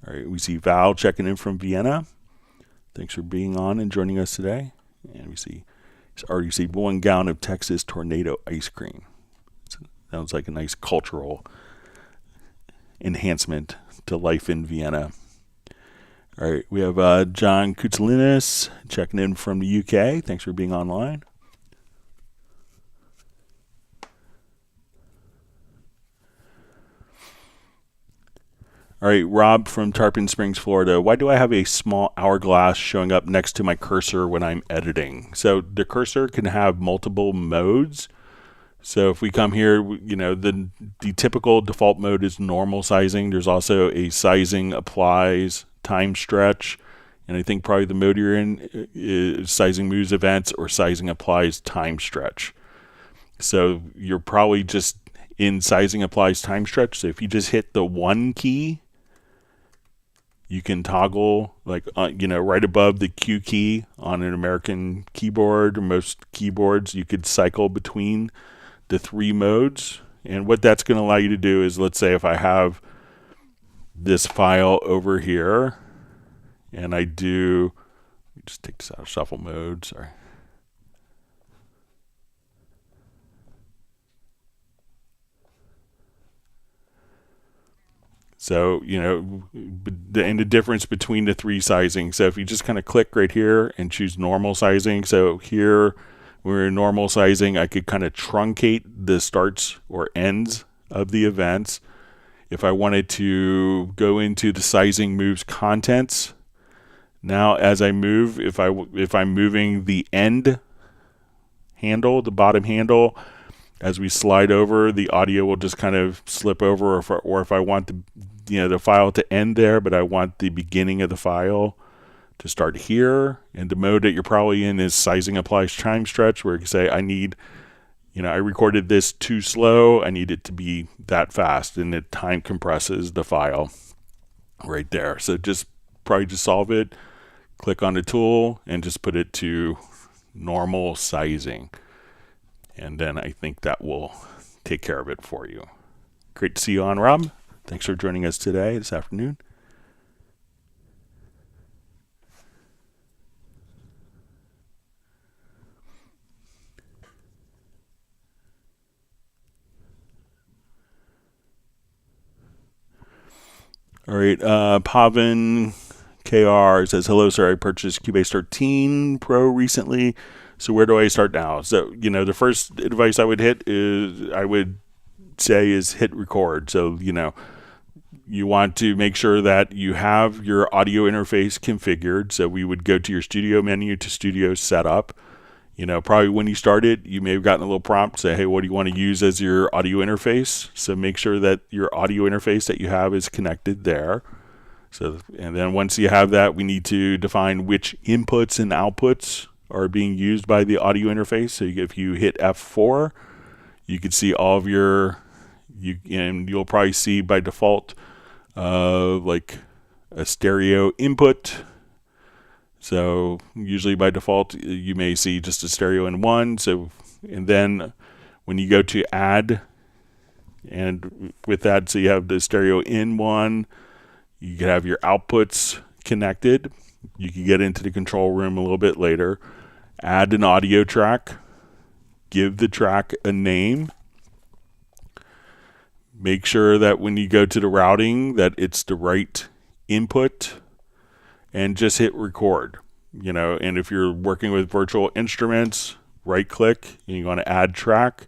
All right, we see Val checking in from Vienna. Thanks for being on and joining us today. And we see it's already received 1 gallon of Texas Tornado ice cream. Sounds like a nice cultural enhancement to life in Vienna. All right, we have John Koutsalinas checking in from the UK. Thanks for being online. All right, Rob from Tarpon Springs, Florida. Why do I have a small hourglass showing up next to my cursor when I'm editing? So the cursor can have multiple modes. So if we come here, the typical default mode is normal sizing. There's also a sizing applies time stretch. And I think probably the mode you're in is sizing moves events or sizing applies time stretch. So you're probably just in sizing applies time stretch. So if you just hit the 1 key, you can toggle right above the Q key on an American keyboard or most keyboards. You could cycle between the 3 modes. And what that's going to allow you to do is, let's say if I have this file over here and I do, just take this out of shuffle mode, sorry. So, the difference between the 3 sizing. So if you just kind of click right here and choose normal sizing. So here we're in normal sizing. I could kind of truncate the starts or ends of the events. If I wanted to go into the sizing moves contents, now as I move, if I'm moving the end handle, the bottom handle, as we slide over, the audio will just kind of slip over, or if I want the file to end there, but I want the beginning of the file to start here. And the mode that you're probably in is sizing applies time stretch, where you say I need, I recorded this too slow, I need it to be that fast, and it time compresses the file right there. So just solve it, click on the tool, and just put it to normal sizing. And then I think that will take care of it for you. Great to see you on, Rob. Thanks for joining us today, this afternoon. All right, Pavan KR says, hello, sir. I purchased Cubase 13 Pro recently. So where do I start now? So, the first advice I would say is hit record. So, you want to make sure that you have your audio interface configured. So we would go to your studio menu to studio setup. Probably when you started, you may have gotten a little prompt say, hey, what do you want to use as your audio interface? So make sure that your audio interface that you have is connected there. So, and then once you have that, we need to define which inputs and outputs are being used by the audio interface. So if you hit F4, you can see all of and you'll probably see by default like a stereo input, So usually by default, you may see just a stereo in one. So, and then when you go to add, and with that, so you have the stereo in one, you can have your outputs connected. You can get into the control room a little bit later, add an audio track, give the track a name, make sure that when you go to the routing that it's the right input, and just hit record. And if you're working with virtual instruments, right click and you want to add track,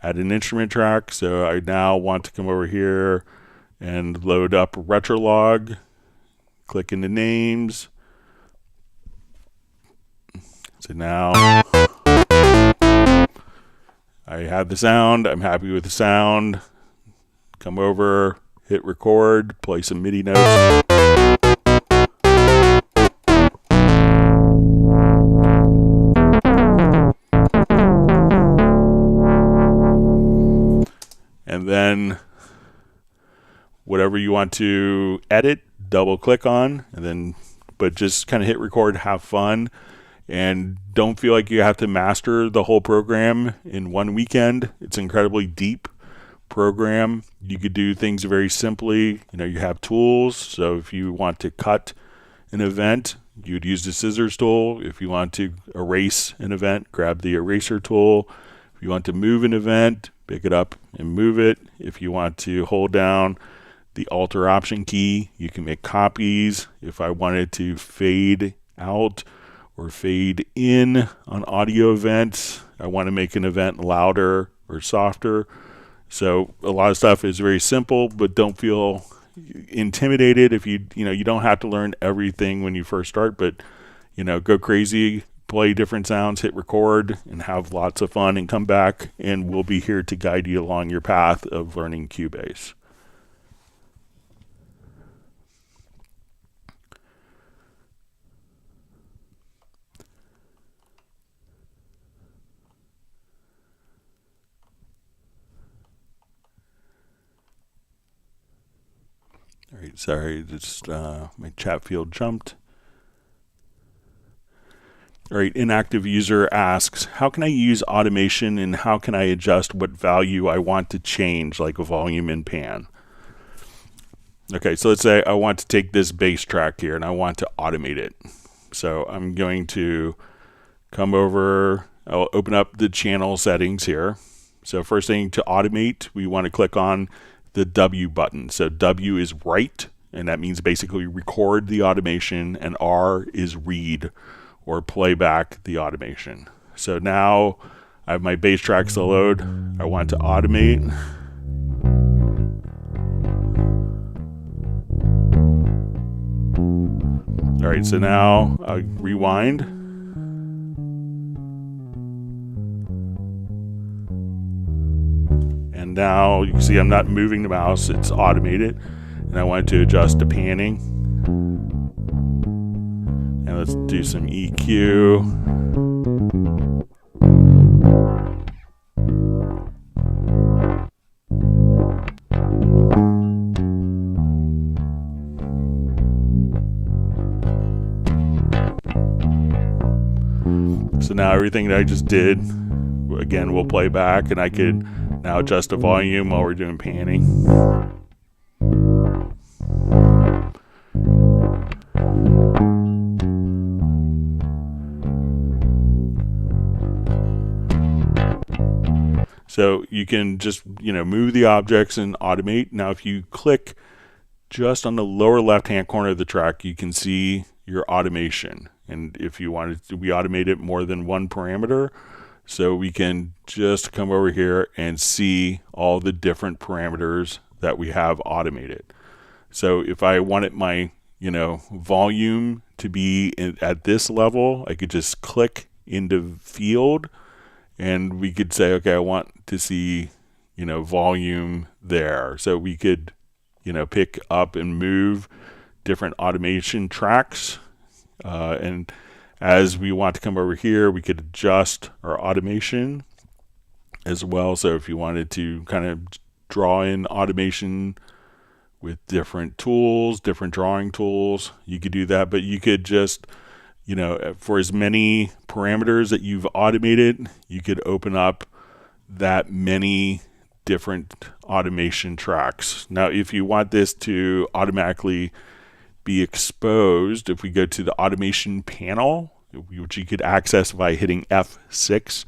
add an instrument track. So I now want to come over here and load up Retrolog, click into names. So now I have the sound, I'm happy with the sound. Come over, hit record, play some MIDI notes. And then whatever you want to edit, double click on, but just kind of hit record, have fun, and don't feel like you have to master the whole program in one weekend. It's an incredibly deep program. You could do things very simply. You have tools. So if you want to cut an event, you'd use the scissors tool. If you want to erase an event, grab the eraser tool. If you want to move an event, pick it up and move it. If you want to hold down the Alt or Option key, you can make copies. If I wanted to fade out or fade in on audio events, I want to make an event louder or softer. So a lot of stuff is very simple, but don't feel intimidated if you don't have to learn everything when you first start, but go crazy, play different sounds, hit record, and have lots of fun, and come back, and we'll be here to guide you along your path of learning Cubase. All right, sorry, just my chat field jumped. All right, inactive user asks, how can I use automation and how can I adjust what value I want to change, like a volume and pan? Okay, so let's say I want to take this bass track here and I want to automate it. So I'm going to come over, I'll open up the channel settings here. So first thing, to automate, we want to click on the W button. So W is write, and that means basically record the automation, and R is read or play back the automation. So now I have my bass tracks to load. I want to automate. All right, so now I rewind. And now you can see I'm not moving the mouse, it's automated. And I want to adjust the panning. And let's do some EQ. So now everything that I just did, again, will play back, and I could now adjust the volume while we're doing panning. So you can just, move the objects and automate. Now, if you click just on the lower left-hand corner of the track, you can see your automation. And if you wanted to, we automate it more than one parameter. So we can just come over here and see all the different parameters that we have automated. So if I wanted my, volume to be at this level, I could just click into field, and we could say, okay, I want to see, volume there. So we could, pick up and move different automation tracks. And as we want to come over here, we could adjust our automation as well. So if you wanted to kind of draw in automation with different tools, different drawing tools, you could do that. But you could just, for as many parameters that you've automated, you could open up that many different automation tracks. Now, if you want this to automatically be exposed, if we go to the automation panel, which you could access by hitting F6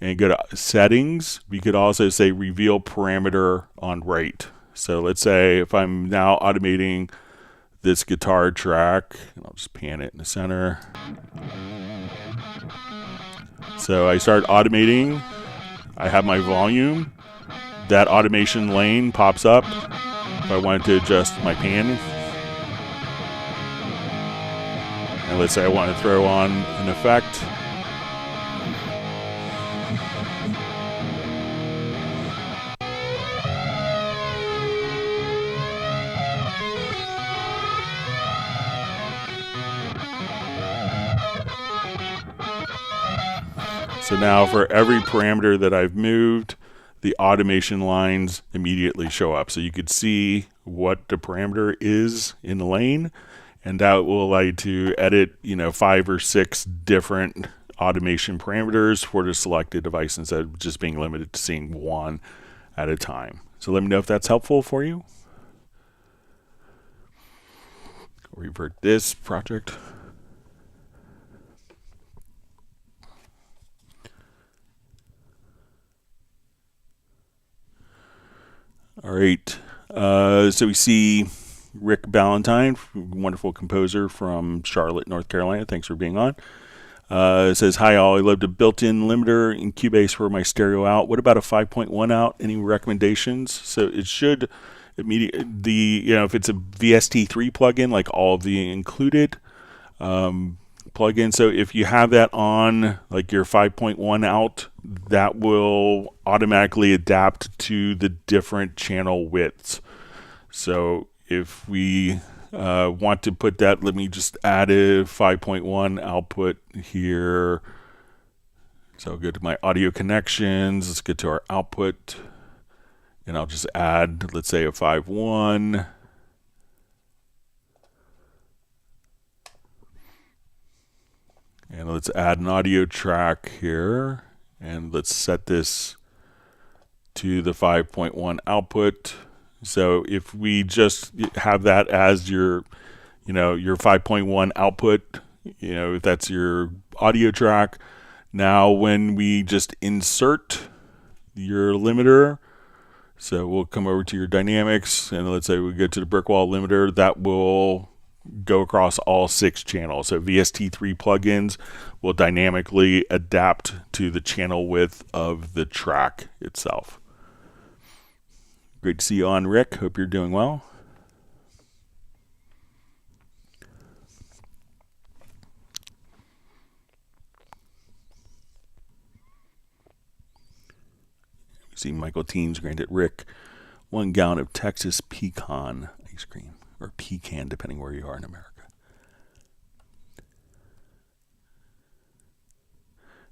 and go to settings, we could also say reveal parameter on right. So let's say if I'm now automating this guitar track, and I'll just pan it in the center. So I start automating. I have my volume. That automation lane pops up. If I wanted to adjust my pan, and let's say I want to throw on an effect. So now for every parameter that I've moved, the automation lines immediately show up. So you could see what the parameter is in the lane, and that will allow you to edit, 5 or 6 different automation parameters for the selected device instead of just being limited to seeing one at a time. So let me know if that's helpful for you. I'll revert this project. All right, so we see Rick Ballantyne, wonderful composer from Charlotte, North Carolina. Thanks for being on. It says, hi all, I loved a built-in limiter in Cubase for my stereo out. What about a 5.1 out? Any recommendations? So it should immediately, if it's a VST3 plugin, like all of the included plugin. So if you have that on, like your 5.1 out, that will automatically adapt to the different channel widths. So if we want to put that, let me just add a 5.1 output here. So I'll go to my audio connections. Let's get to our output. And I'll just add, let's say, a 5.1. And let's add an audio track here. And let's set this to the 5.1 output. So if we just have that as your 5.1 output, if that's your audio track, now when we just insert your limiter, so we'll come over to your dynamics, and let's say we go to the brick wall limiter, that will go across all 6 channels. So VST3 plugins will dynamically adapt to the channel width of the track itself. Great to see you on, Rick. Hope you're doing well. We see Michael Teens granted Rick 1 gallon of Texas pecan ice cream, or pecan, depending where you are in America.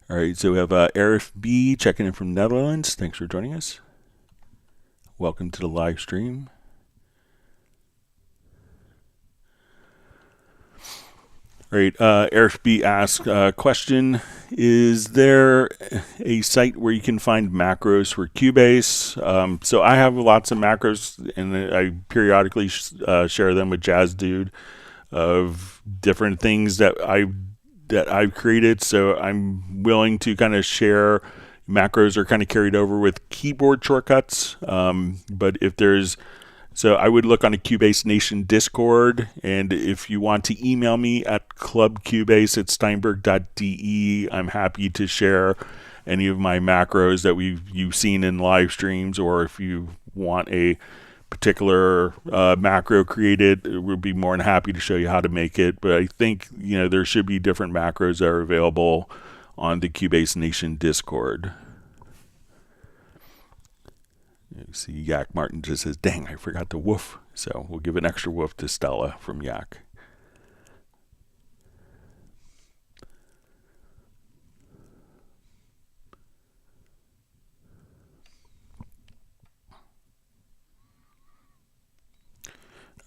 All right, so we have Arif B checking in from Netherlands. Thanks for joining us. Welcome to the live stream. All right, Arif B asks, question, is there a site where you can find macros for Cubase? So I have lots of macros, and I periodically share them with Jazz Dude of different things that I've created. So I'm willing to kind of share. Macros are kind of carried over with keyboard shortcuts, but if there's, so I would look on a Cubase Nation Discord, and if you want to email me at clubcubase@steinberg.de, I'm happy to share any of my macros that you've seen in live streams, or if you want a particular macro created, we'll be more than happy to show you how to make it. But I think there should be different macros that are available on the Cubase Nation Discord. You see Yak Martin just says, dang, I forgot to woof. So we'll give an extra woof to Stella from Yak.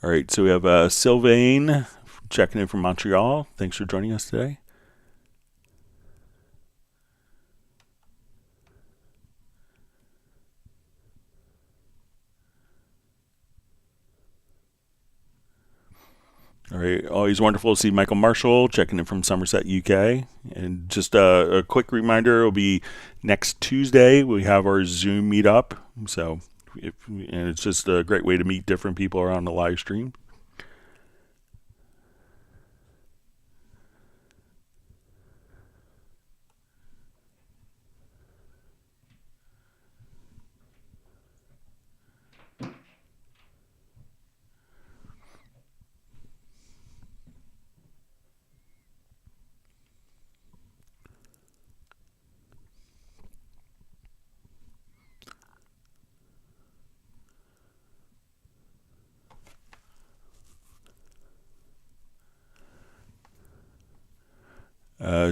All right, so we have Sylvain checking in from Montreal. Thanks for joining us today. All right, always wonderful to see Michael Marshall checking in from Somerset, UK. And just a quick reminder, it'll be next Tuesday. We have our Zoom meetup. So, and it's just a great way to meet different people around the live stream.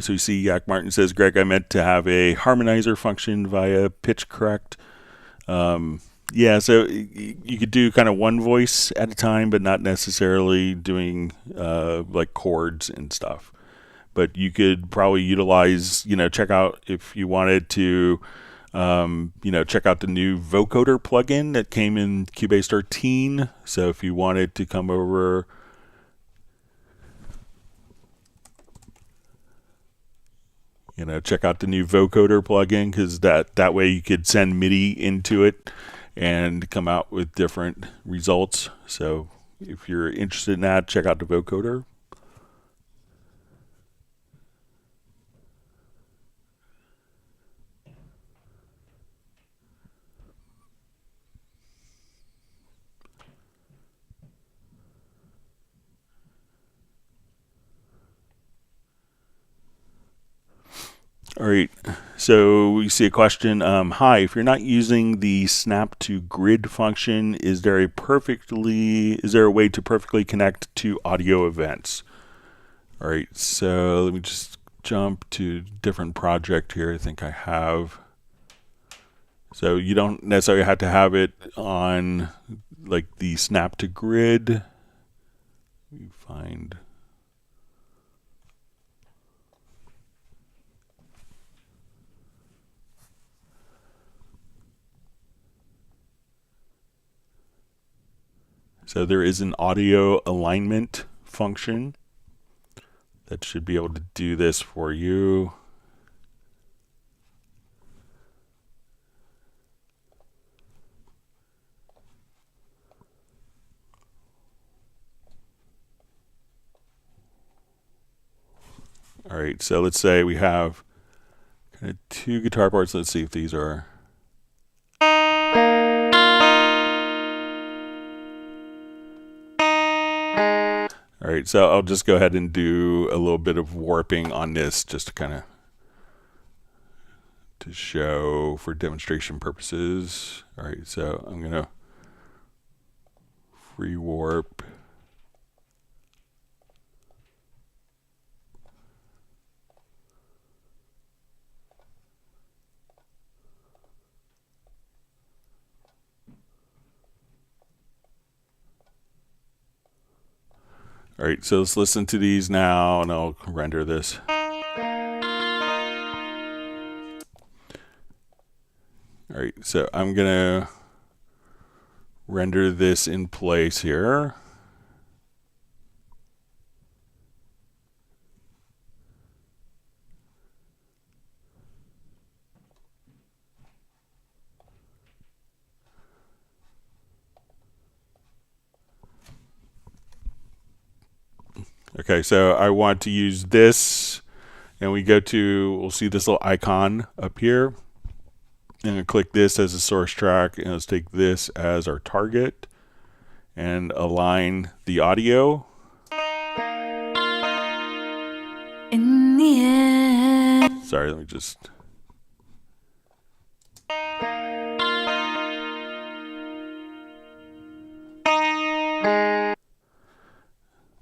So you see Yak Martin says, Greg, I meant to have a harmonizer function via pitch correct. Yeah, so you could do kind of one voice at a time, but not necessarily doing like chords and stuff. But you could probably utilize, check out if you wanted to, check out the new vocoder plugin that came in Cubase 13. So if you wanted to come over, check out the new vocoder plugin, because that way you could send MIDI into it and come out with different results. So if you're interested in that, check out the vocoder. All right, so we see a question. Hi, if you're not using the snap to grid function, is there a way to perfectly connect to audio events? All right, so let me just jump to different project here. I think I have. So you don't necessarily have to have it on like the snap to grid. We find. So there is an audio alignment function that should be able to do this for you. All right, so let's say we have kind of two guitar parts. Let's see if these are. All right, so I'll just go ahead and do a little bit of warping on this just to kind of to show for demonstration purposes. All right, so I'm going to free warp. All right, so let's listen to these now, and I'll render this. All right, so I'm going to render this in place here. Okay, so I want to use this, and we'll see this little icon up here. And I click this as a source track, and let's take this as our target and align the audio. In the end. Sorry, let me just.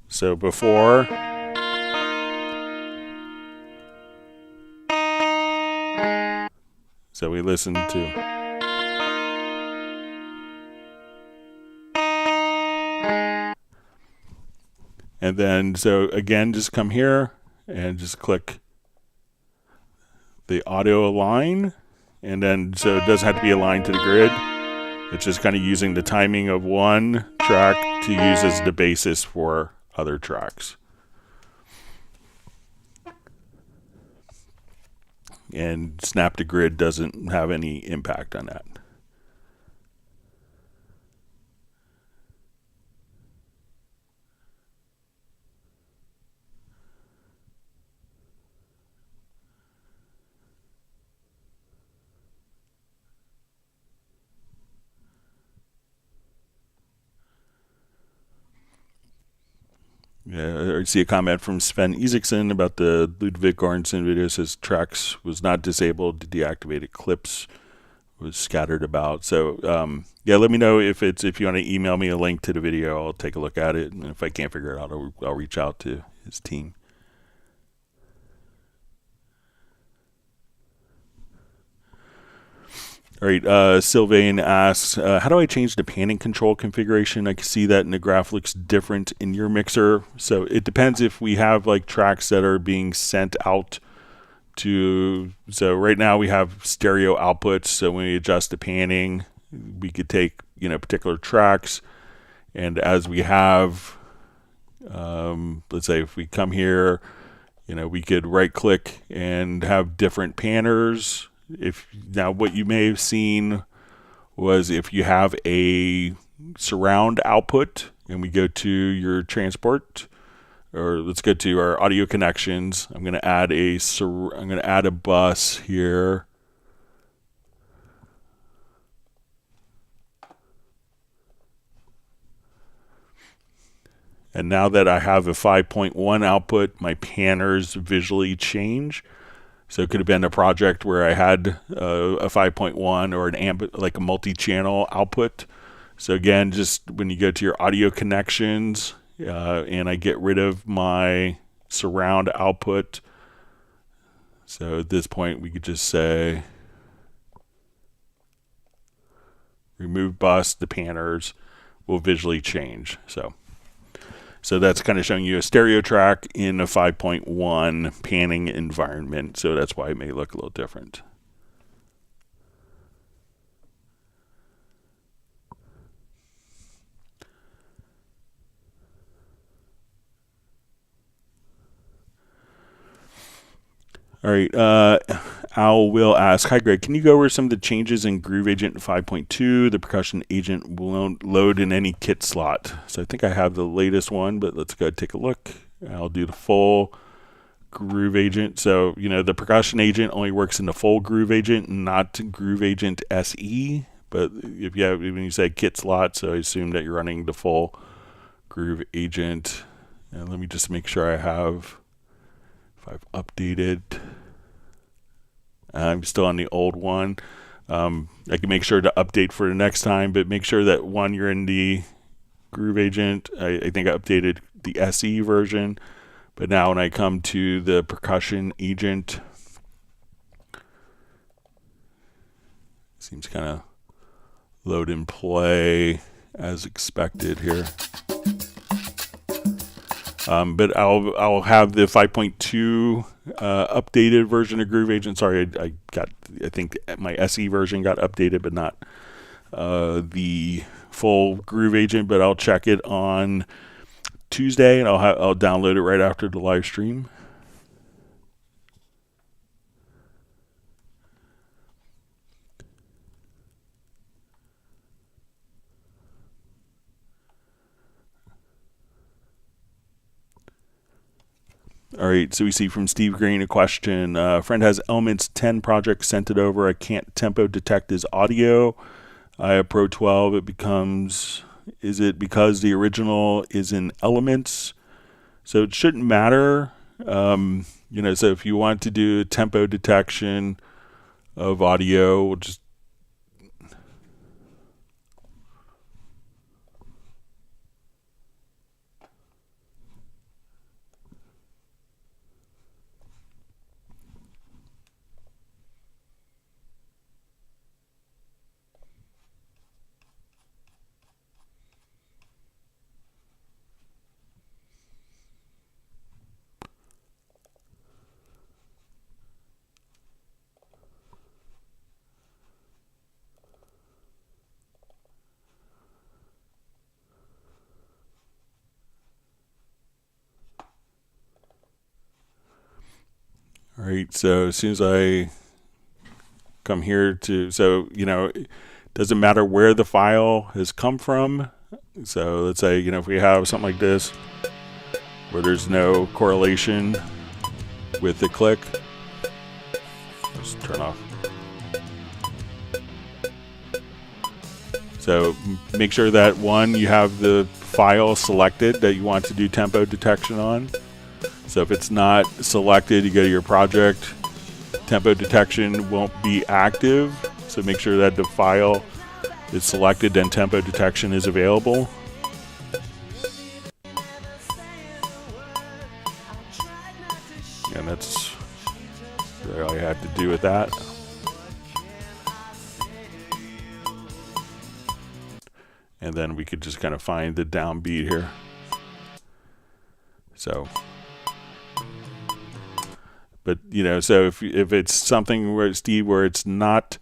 So before. So we listen to. And then, so again, just come here and just click the audio align. And then, so it doesn't have to be aligned to the grid. It's just kind of using the timing of one track to use as the basis for other tracks. And snap to grid doesn't have any impact on that. Yeah, I see a comment from Sven Isaacson about the Ludwig Göransson video. Says tracks was not disabled, the deactivated clips was scattered about. So yeah, let me know if you want to email me a link to the video. I'll take a look at it, and if I can't figure it out, I'll reach out to his team. All right, Sylvain asks, how do I change the panning control configuration? I can see that and the graph looks different in your mixer. So it depends if we have like tracks that are being sent out to, so right now we have stereo outputs. So when we adjust the panning, we could take, particular tracks. And as we have, let's say if we come here, we could right click and have different panners. Now what you may have seen was if you have a surround output and we go to your transport, or let's go to our audio connections. I'm going to add a bus here. And now that I have a 5.1 output, my panners visually change. So it could have been a project where I had a 5.1 or an like a multi-channel output. So again, just when you go to your audio connections and I get rid of my surround output. So at this point, we could just say remove bus, the panners will visually change. So that's kind of showing you a stereo track in a 5.1 panning environment. So that's why it may look a little different. All right, Al will ask, hi Greg, can you go over some of the changes in Groove Agent 5.2? The percussion agent won't load in any kit slot. So I think I have the latest one, but let's go take a look. I'll do the full Groove Agent. So, the percussion agent only works in the full Groove Agent, not Groove Agent SE. But when you say kit slot, so I assume that you're running the full Groove Agent. And let me just make sure if I've updated. I'm still on the old one. I can make sure to update for the next time, but make sure that you're in the Groove Agent. I think I updated the SE version, but now when I come to the percussion agent, seems kind of load and play as expected here. But I'll have the 5.2 updated version of Groove Agent. Sorry, I think my SE version got updated, but not the full Groove Agent. But I'll check it on Tuesday, and I'll download it right after the live stream. All right, so we see from Steve Green a question. A friend has Elements 10 project, sent it over. I can't tempo detect his audio. I have Pro 12. Is it because the original is in Elements? So it shouldn't matter. So if you want to do tempo detection of audio, we'll just All right, so as soon as I come here to, so, it doesn't matter where the file has come from. So let's say, if we have something like this, where there's no correlation with the click, just turn off. So make sure that one, you have the file selected that you want to do tempo detection on. So if it's not selected, you go to your project, tempo detection won't be active. So make sure that the file is selected, then tempo detection is available. And that's all I had to do with that. And then we could just kind of find the downbeat here. So, but so if it's something where Steve, where it's not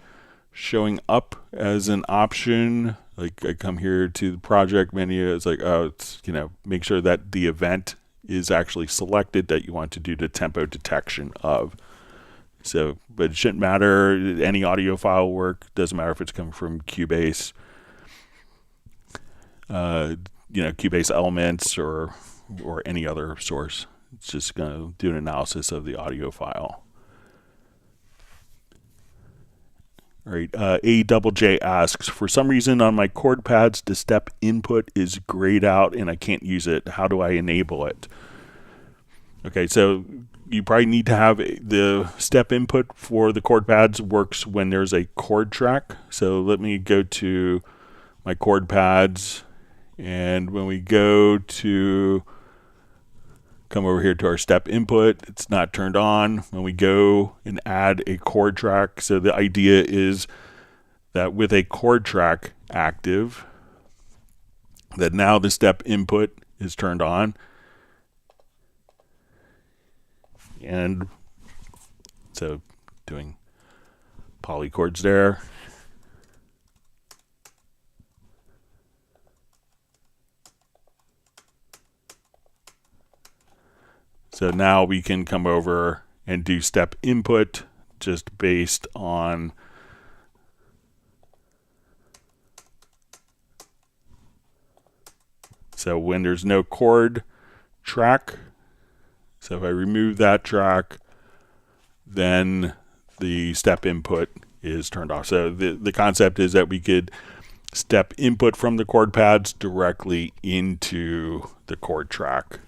showing up as an option, like I come here to the project menu, it's like, oh, it's, make sure that the event is actually selected that you want to do the tempo detection of. So, but it shouldn't matter. Any audio file work, doesn't matter if it's coming from Cubase, Cubase Elements or any other source. It's just going to do an analysis of the audio file. All right, A double J asks, for some reason on my chord pads, the step input is grayed out and I can't use it. How do I enable it? Okay, so you probably need to have the step input for the chord pads works when there's a chord track. So let me go to my chord pads, and when we go to come over here to our step input, it's not turned on. When we go and add a chord track, so the idea is that with a chord track active, that now the step input is turned on. And so doing polychords there. So now we can come over and do step input just based on so when there's no chord track. So if I remove that track, then the step input is turned off. So the concept is that we could step input from the chord pads directly into the chord track.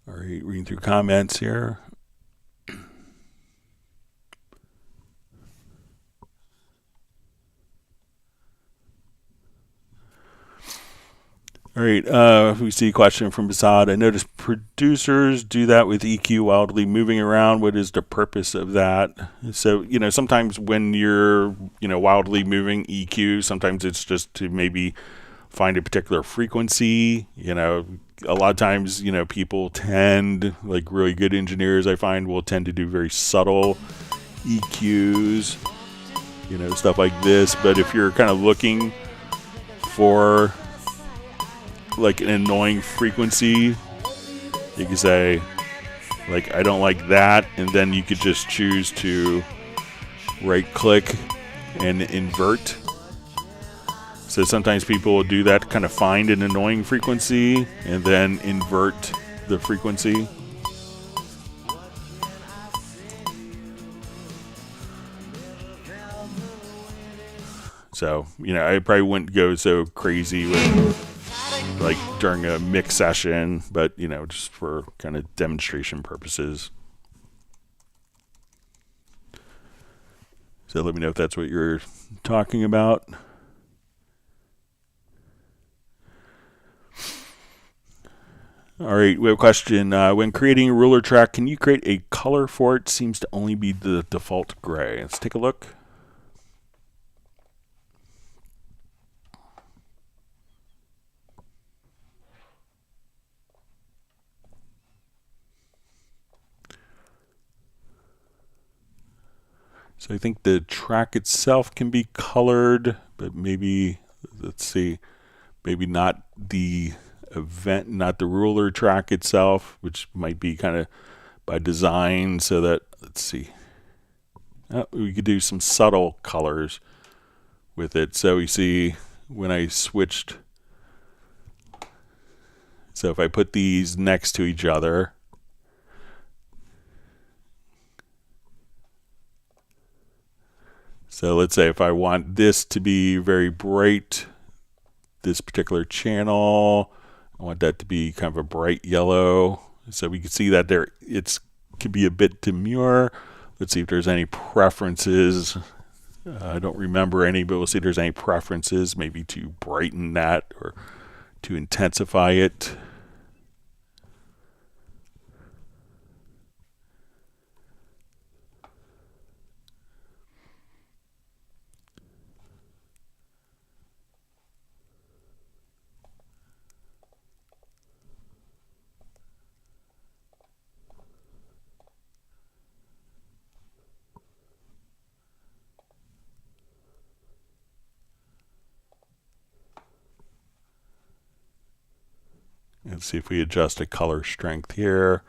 All right, reading through comments here. All right, we see a question from Basad. I noticed producers do that with EQ wildly moving around. What is the purpose of that? So, sometimes when you're, wildly moving EQ, sometimes it's just to maybe find a particular frequency. A lot of times, people tend, like really good engineers, I find, will tend to do very subtle EQs, stuff like this. But if you're kind of looking for like an annoying frequency, you can say, like, I don't like that, and then you could just choose to right click and invert. So sometimes people will do that to kind of find an annoying frequency and then invert the frequency. So, I probably wouldn't go so crazy with like during a mix session, but just for kind of demonstration purposes. So let me know if that's what you're talking about. All right, we have a question. When creating a ruler track, can you create a color for it? Seems to only be the default gray. Let's take a look. So I think the track itself can be colored, but maybe, let's see, maybe not the event, not the ruler track itself, which might be kind of by design, so that, let's see, we could do some subtle colors with it. So we see when I switched, so if I put these next to each other, so let's say if I want this to be very bright, this particular channel, I want that to be kind of a bright yellow. So we can see that there, it could be a bit demure. Let's see if there's any preferences. I don't remember any, but we'll see if there's any preferences, maybe to brighten that or to intensify it. Let's see if we adjust a color strength here.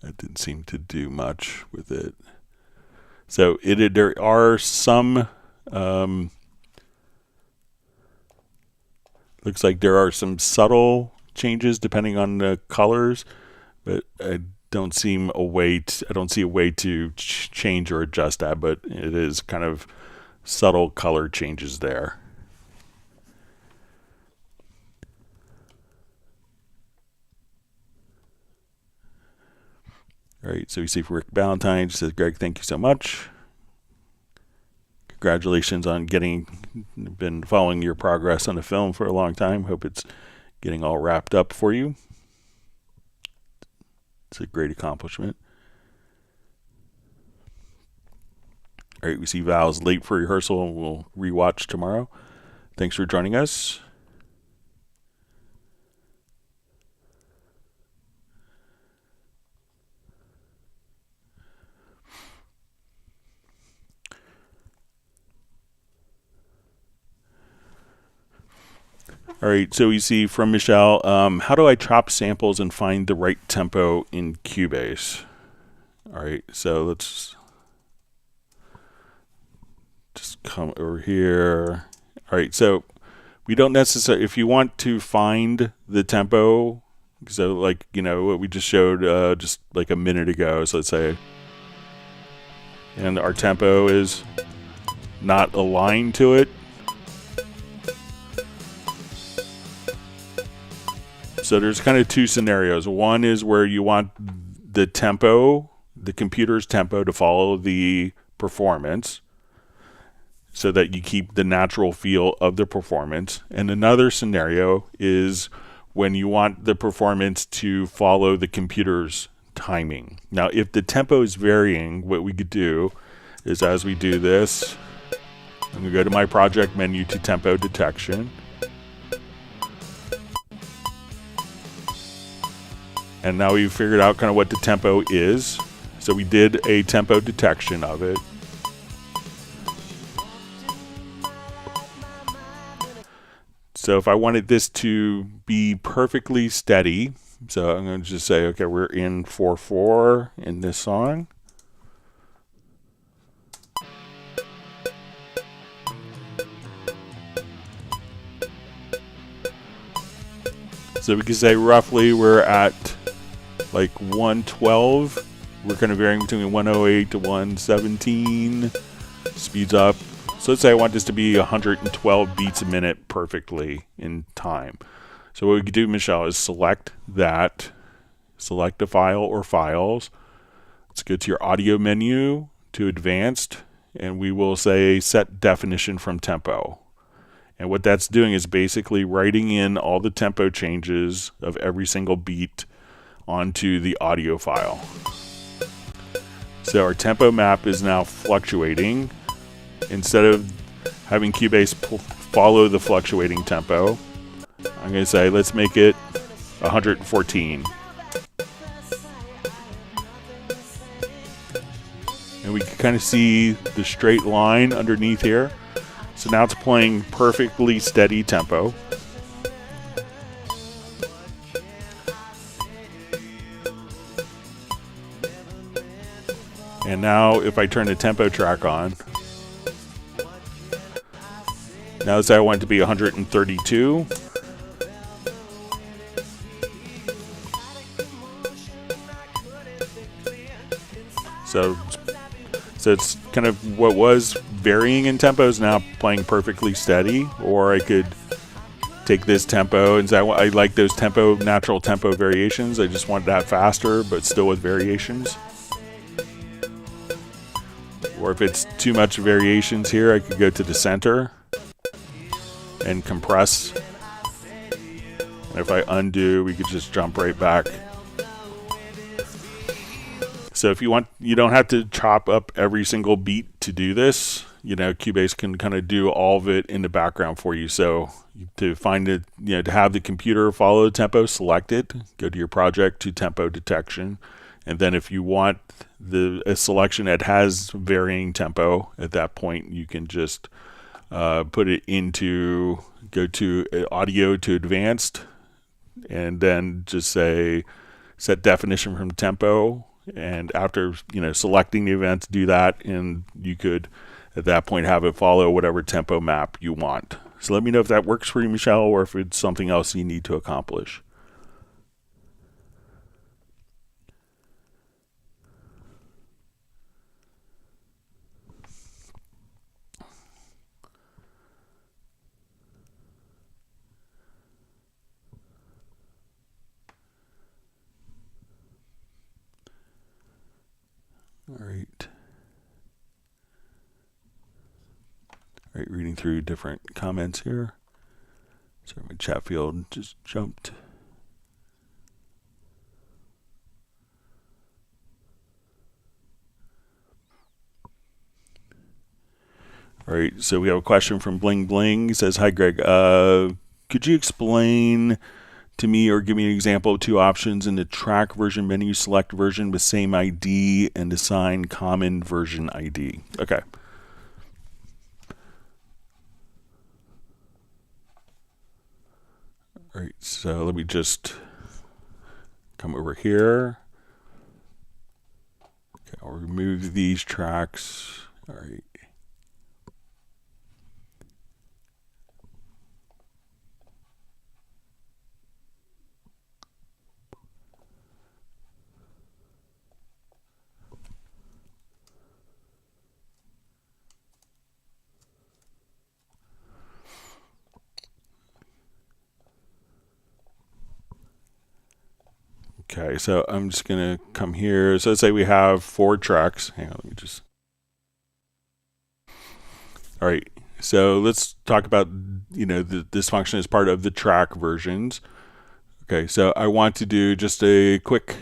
That didn't seem to do much with it. So there are some, looks like there are some subtle changes depending on the colors, but I don't see a way to change or adjust that, but it is kind of subtle color changes there. All right, so we see Rick Ballantyne says, Greg, thank you so much. Congratulations on been following your progress on the film for a long time. Hope it's getting all wrapped up for you. It's a great accomplishment. All right, we see Val's late for rehearsal and we'll rewatch tomorrow. Thanks for joining us. All right, so we see from Michelle, how do I chop samples and find the right tempo in Cubase? All right, so let's just come over here. All right, so we don't necessarily, if you want to find the tempo, so like, you know, what we just showed just like a minute ago, so let's say, and our tempo is not aligned to it. So there's kind of two scenarios. One is where you want the tempo, the computer's tempo, to follow the performance so that you keep the natural feel of the performance. And another scenario is when you want the performance to follow the computer's timing. Now, if the tempo is varying, what we could do is, as we do this, I'm going to go to my project menu to tempo detection. And now we've figured out kind of what the tempo is. So we did a tempo detection of it. So if I wanted this to be perfectly steady, so I'm going to just say, okay, we're in 4/4 in this song. So we can say roughly we're at like 112. We're kind of varying between 108 to 117. Speeds up. So let's say I want this to be 112 beats a minute perfectly in time. So what we could do, Michelle, is select that. Select a file or files. Let's go to your audio menu to advanced, and we will say set definition from tempo. And what that's doing is basically writing in all the tempo changes of every single beat onto the audio file. So our tempo map is now fluctuating. Instead of having Cubase follow the fluctuating tempo, I'm going to say let's make it 114. and we can kind of see the straight line underneath here. So now it's playing perfectly steady tempo. And now if I turn the tempo track on, now say I want it to be 132. So it's kind of what was varying in tempo is now playing perfectly steady. Or I could take this tempo and say I like those natural tempo variations. I just wanted that faster, but still with variations. Or if it's too much variations here, I could go to the center and compress. And if I undo, we could just jump right back. So if you want, you don't have to chop up every single beat to do this. You know, Cubase can kind of do all of it in the background for you. So to find it, you know, to have the computer follow the tempo, select it, go to your project to tempo detection. And then if you want a selection that has varying tempo, at that point you can just put it into, go to audio to advanced, and then just say set definition from tempo. And after, you know, selecting the events, do that, and you could at that point have it follow whatever tempo map you want. So let me know if that works for you, Michelle, or if it's something else you need to accomplish. All right, reading through different comments here. Sorry, my chat field just jumped. All right, so we have a question from Bling Bling. It says, hi, Greg. Could you explain to me or give me an example of two options in the track version menu, select version with same ID and assign common version ID? Okay. All right, so let me just come over here. Okay, I'll remove these tracks. All right. Okay, so I'm just going to come here. So let's say we have 4 tracks. Hang on, let me just... All right, so let's talk about, you know, this function is part of the track versions. Okay, so I want to do just a quick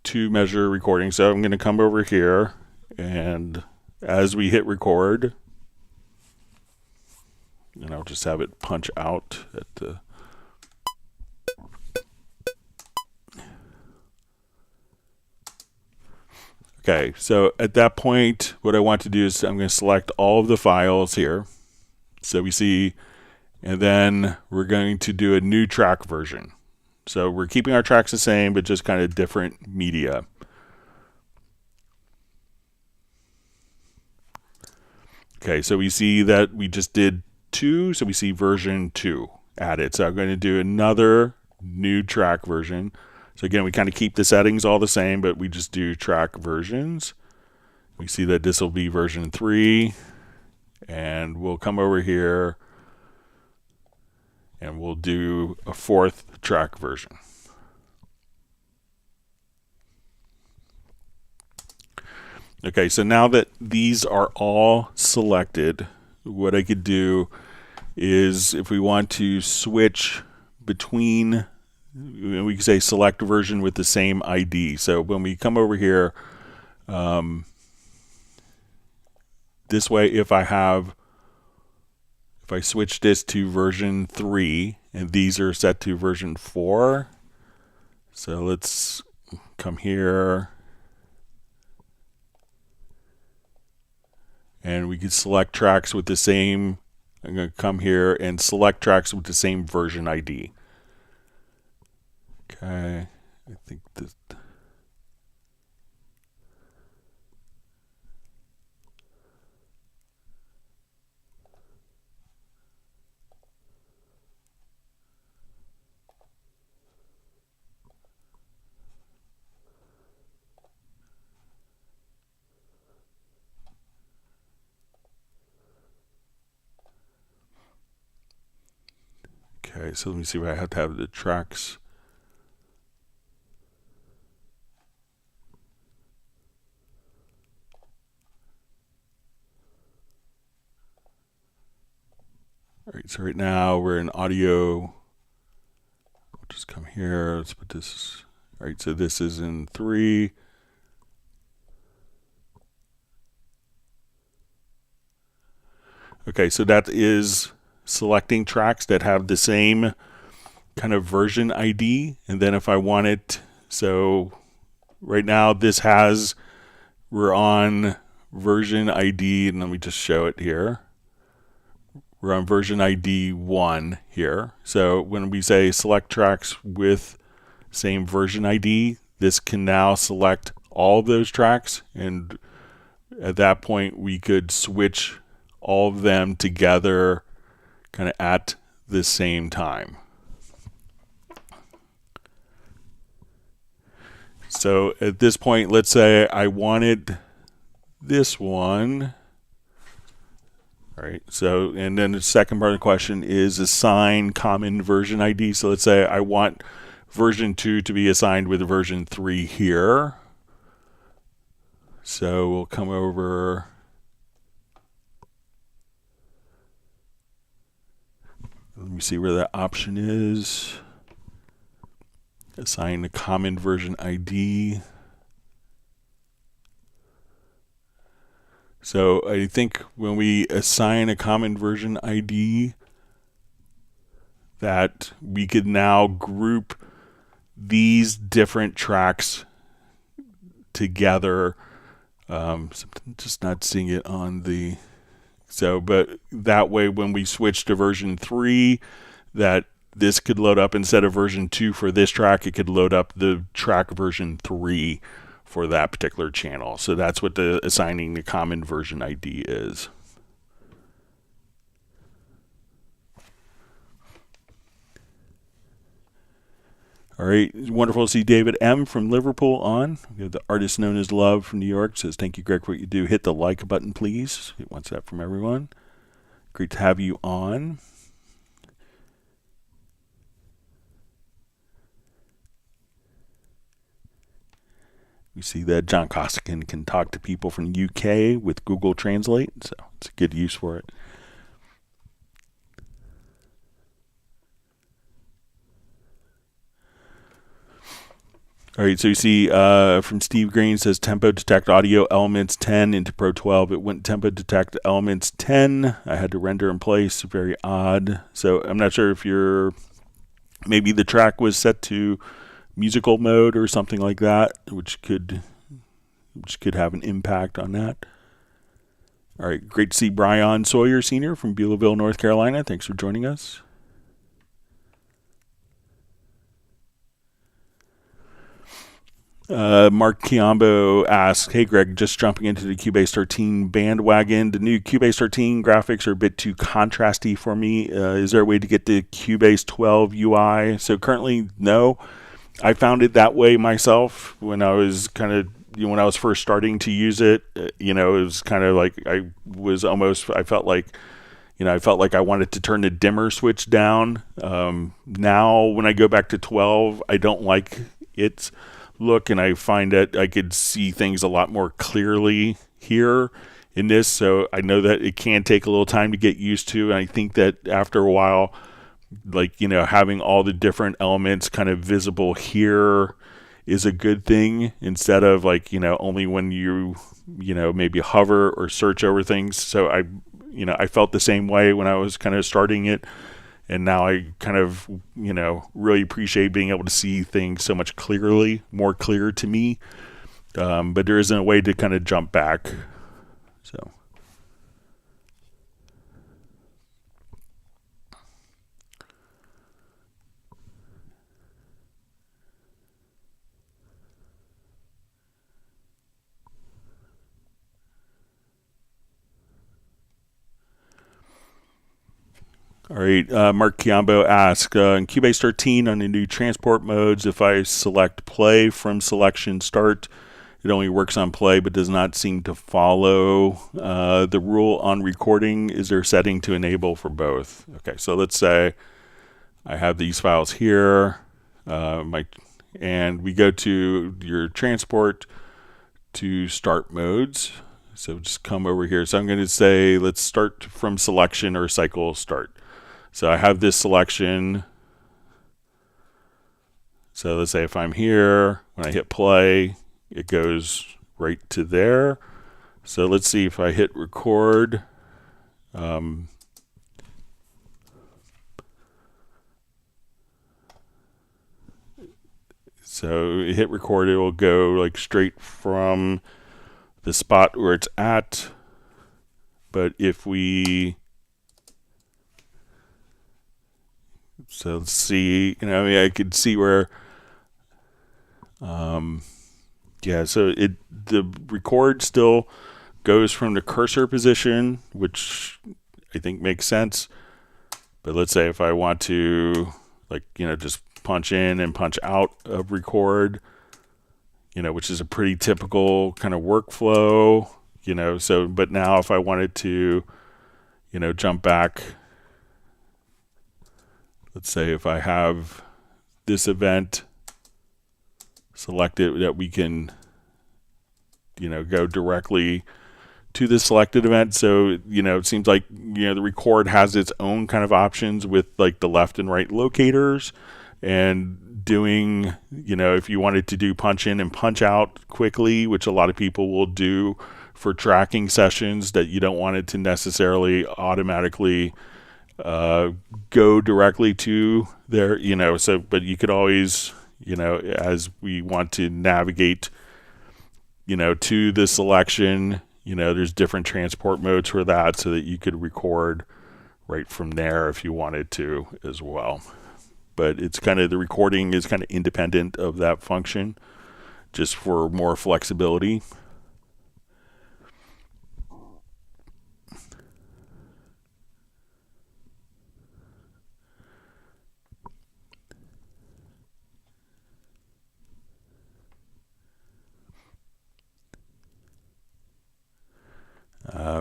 2-measure recording. So I'm going to come over here, and as we hit record, and I'll just have it punch out at the... Okay, so at that point, what I want to do is I'm going to select all of the files here. So we see, and then we're going to do a new track version. So we're keeping our tracks the same, but just kind of different media. Okay, so we see that we just did 2, so we see version 2 added. So I'm going to do another new track version. So again, we kind of keep the settings all the same, but we just do track versions. We see that this will be version 3, and we'll come over here and we'll do a 4th track version. Okay, so now that these are all selected, what I could do is if we want to switch between, we can say select version with the same ID. So when we come over here, this way, if I switch this to version 3 and these are set to version 4, so let's come here And we could select tracks with the same, I'm going to come here and select tracks with the same version ID. Okay, I think this. Okay, so let me see if I have to have the tracks. All right, so right now we're in audio. I'll just come here. Let's put this. All right, so this is in 3. Okay, so that is selecting tracks that have the same kind of version ID. And then if I want it, so right now we're on version ID, and let me just show it here. We're on version ID 1 here. So when we say select tracks with same version ID, this can now select all of those tracks. And at that point, we could switch all of them together kind of at the same time. So at this point, let's say I wanted this one. All right, so, and then the second part of the question is assign common version ID. So let's say I want version 2 to be assigned with version 3 here. So we'll come over. Let me see where that option is. Assign a common version ID. So I think when we assign a common version ID, that we could now group these different tracks together. Just not seeing it on the. So, but that way when we switch to version 3, that this could load up instead of version 2 for this track, it could load up the track version 3 for that particular channel. So that's what the assigning the common version ID is. All right, wonderful to see David M. from Liverpool on. We have the artist known as Love from New York. Says, thank you, Greg, for what you do. Hit the like button, please. He wants that from everyone. Great to have you on. We see that John Costigan can talk to people from the UK with Google Translate, so it's a good use for it. All right, so you see from Steve Green says tempo detect audio elements 10 into Pro 12. It went tempo detect elements 10. I had to render in place. Very odd. So I'm not sure if maybe the track was set to musical mode or something like that, which could have an impact on that. All right, great to see Brian Sawyer Sr. from Beulahville, North Carolina. Thanks for joining us. Mark Chiambo asks, hey Greg, just jumping into the Cubase 13 bandwagon. The new Cubase 13 graphics are a bit too contrasty for me. Is there a way to get the Cubase 12 UI? So currently, no. I found it that way myself when I was when I was first starting to use it. It was kind of like I felt like I wanted to turn the dimmer switch down. Now when I go back to 12, I don't like its look, and I find that I could see things a lot more clearly here in this. So I know that it can take a little time to get used to, and I think that after a while, having all the different elements kind of visible here is a good thing, instead of only when you maybe hover or search over things. So I felt the same way when I was kind of starting it. And now I kind of, really appreciate being able to see things so much more clear to me. But there isn't a way to kind of jump back. So, All right, Mark Chiambo asks, in Cubase 13 on the new transport modes, if I select play from selection start, it only works on play but does not seem to follow the rule on recording. Is there a setting to enable for both? Okay, so let's say I have these files here, and we go to your transport to start modes. So just come over here. So I'm going to say, let's start from selection or cycle start. So I have this selection. So let's say if I'm here, when I hit play, it goes right to there. So let's see if I hit record. So hit record, it will go like straight from the spot where it's at. But if we, so let's see, I could see where, yeah, so the record still goes from the cursor position, which I think makes sense. But let's say if I want to, just punch in and punch out of record, which is a pretty typical kind of workflow, so, but now if I wanted to, jump back, let's say if I have this event selected, that we can, go directly to the selected event. So, it seems like, the record has its own kind of options with like the left and right locators, and doing, if you wanted to do punch in and punch out quickly, which a lot of people will do for tracking sessions, that you don't want it to necessarily automatically go directly to there, so, but you could always, as we want to navigate, to the selection, there's different transport modes for that, so that you could record right from there if you wanted to as well. But it's kind of, the recording is kind of independent of that function, just for more flexibility.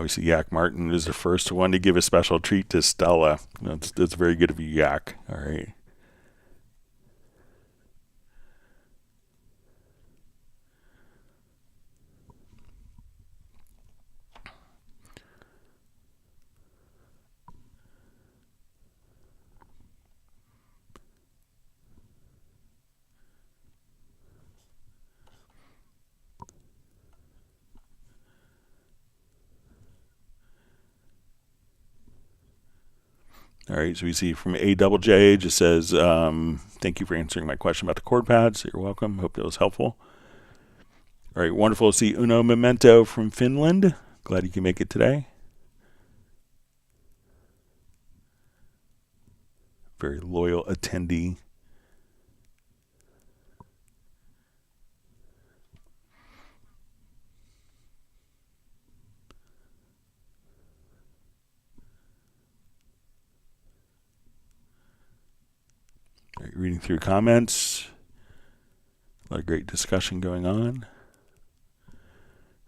We see Yak Martin is the first one to give a special treat to Stella. That's very good of you, Yak. All right. All right, so we see from AJJ, just says, thank you for answering my question about the chord pads. You're welcome. Hope that was helpful. All right, wonderful to see Uno Memento from Finland. Glad you can make it today. Very loyal attendee. All right, reading through comments. A lot of great discussion going on.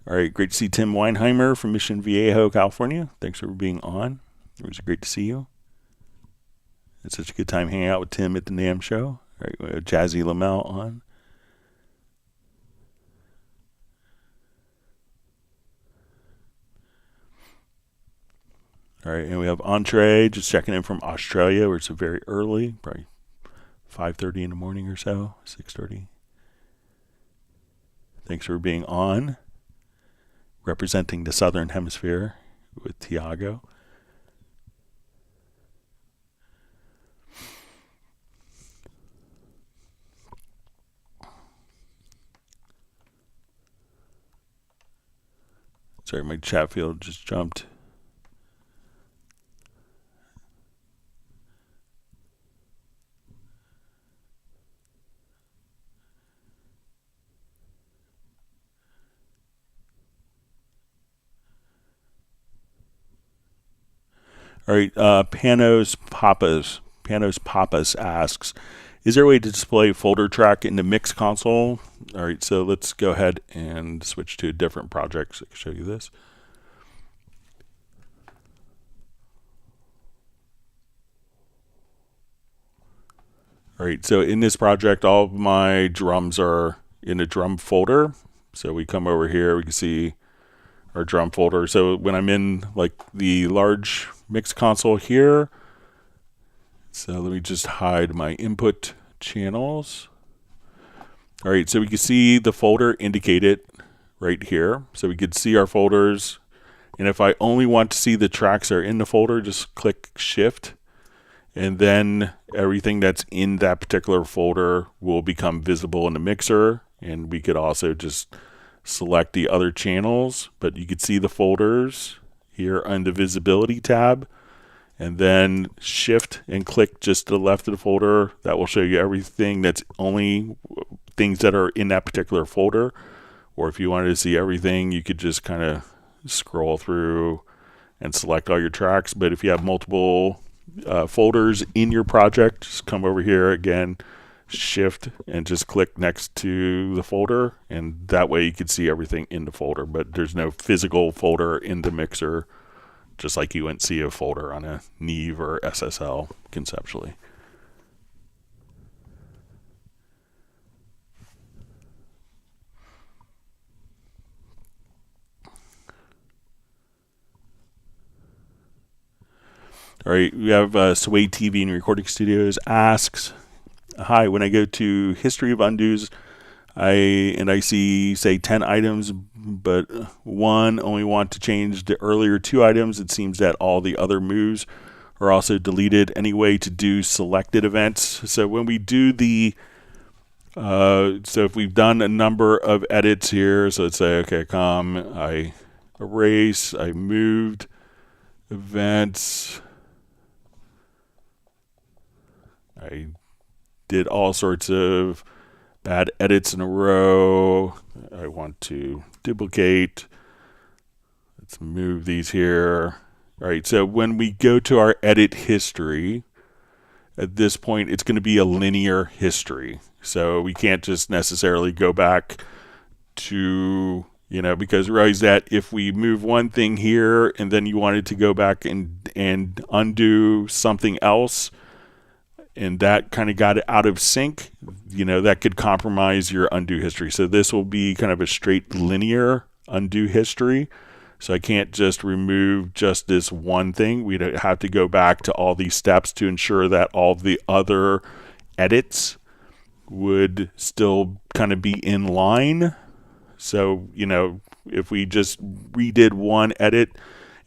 All right, great to see Tim Weinheimer from Mission Viejo, California. Thanks for being on. It was great to see you. It's such a good time hanging out with Tim at the NAMM show. All right, we have Jazzy Lamel on. All right, and we have Entree just checking in from Australia, where it's very early, probably 5:30 in the morning or so, 6:30. Thanks for being on, representing the Southern Hemisphere with Tiago. Sorry, my chat field just jumped. All right, Panos Papas asks, is there a way to display folder track in the mix console? All right, so let's go ahead and switch to a different project so I can show you this. All right, so in this project, all of my drums are in a drum folder. So we come over here, we can see our drum folder. So when I'm in like the large mix console here, so let me just hide my input channels. All right, so we can see the folder indicated right here. So we could see our folders. And if I only want to see the tracks that are in the folder, just click Shift. And then everything that's in that particular folder will become visible in the mixer. And we could also just select the other channels, but you could see the folders here on the visibility tab. And then Shift and click just to the left of the folder. That will show you everything that's only things that are in that particular folder. Or if you wanted to see everything, you could just kind of scroll through and select all your tracks. But if you have multiple folders in your project, just come over here again, Shift, and just click next to the folder, and that way you can see everything in the folder. But there's no physical folder in the mixer, just like you wouldn't see a folder on a Neve or SSL conceptually. All right, we have Sway TV and Recording Studios asks, hi, when I go to History of Undos, I see, say, 10 items, but one only want to change the earlier 2 items. It seems that all the other moves are also deleted. Any way to do selected events? So when we do the, so if we've done a number of edits here, so let's say, okay, I erase, I moved events, I did all sorts of bad edits in a row. I want to duplicate. Let's move these here. All right, so when we go to our edit history, at this point, it's going to be a linear history. So we can't just necessarily go back to, because realize that if we move one thing here and then you wanted to go back and undo something else, and that kind of got it out of sync, that could compromise your undo history. So this will be kind of a straight linear undo history. So I can't just remove just this one thing. We'd have to go back to all these steps to ensure that all the other edits would still kind of be in line. So, if we just redid one edit,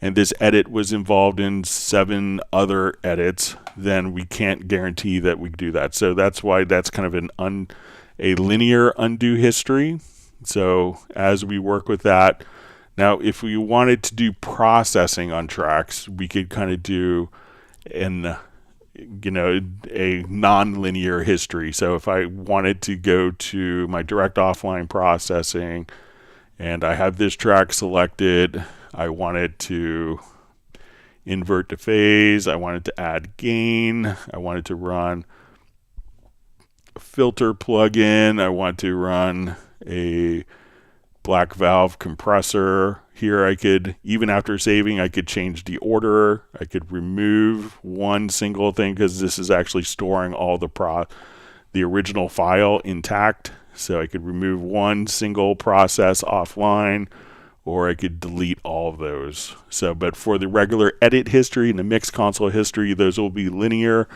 and this edit was involved in 7 other edits, then we can't guarantee that we do that. So that's why that's kind of a linear undo history. So as we work with that, now if we wanted to do processing on tracks, we could kind of do a non-linear history. So if I wanted to go to my direct offline processing and I have this track selected, I wanted to invert the phase, I wanted to add gain, I wanted to run a filter plugin, I want to run a black valve compressor. Here I could, even after saving, I could change the order. I could remove one single thing because this is actually storing all the original file intact. So I could remove one single process offline, or I could delete all of those. So, but for the regular edit history and the mix console history, those will be linear.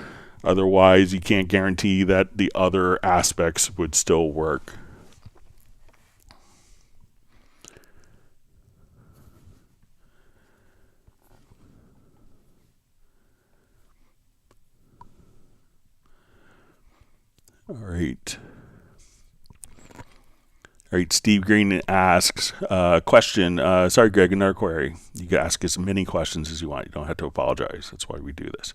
Otherwise, you can't guarantee that the other aspects would still work. All right. All right, Steve Green asks, question. Sorry, Greg, another query. You can ask as many questions as you want. You don't have to apologize. That's why we do this.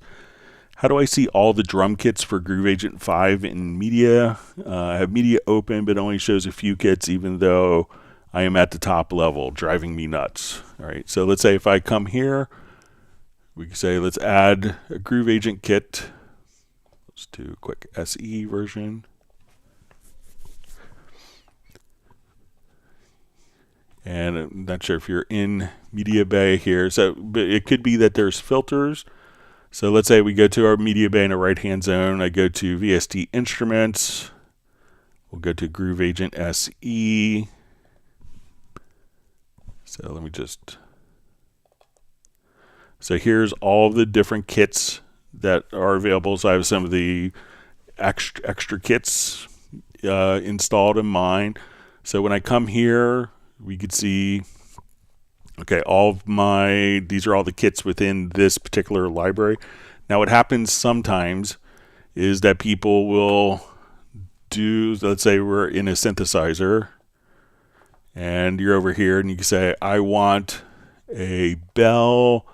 How do I see all the drum kits for Groove Agent 5 in media? I have media open, but only shows a few kits, even though I am at the top level, driving me nuts. All right, so let's say if I come here, We can say let's add a Groove Agent kit. Let's do a quick SE version. And I'm not sure if you're in Media Bay here. So but it could be that there's filters. So let's say we go to our Media Bay in the right-hand zone. I go to VST Instruments. We'll go to Groove Agent SE. So let me just... So here's all the different kits that are available. So I have some of the extra kits installed in mine. So when I come here, we could see, okay, these are all the kits within this particular library. Now what happens sometimes is that people will do, let's say we're in a synthesizer and you're over here and you can say, I want a bell,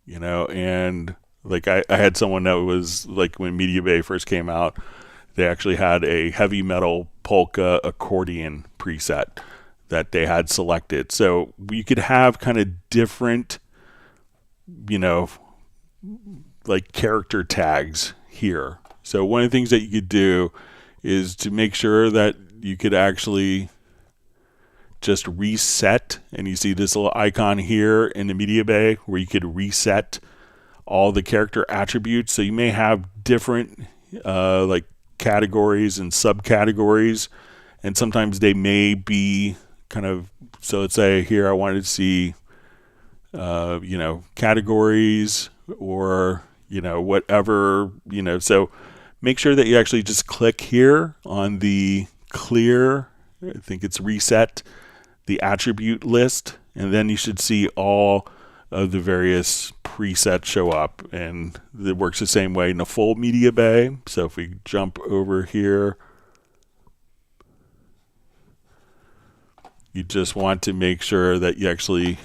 you know, and like I had someone that was like when Media Bay first came out, they actually had a heavy metal polka accordion preset that they had selected. So you could have kind of different, you know, like character tags here. So one of the things that you could do is to make sure that you could actually just reset, and you see this little icon here in the Media Bay where you could reset all the character attributes. So you may have different like categories and subcategories, and sometimes they may be kind of, so let's say here I wanted to see you know, categories or, you know, whatever, you know. So make sure that you actually just click here on the clear, I think it's reset the attribute list, and then you should see all of the various presets show up, and it works the same way in the full Media Bay. So if we jump over here, you just want to make sure that you actually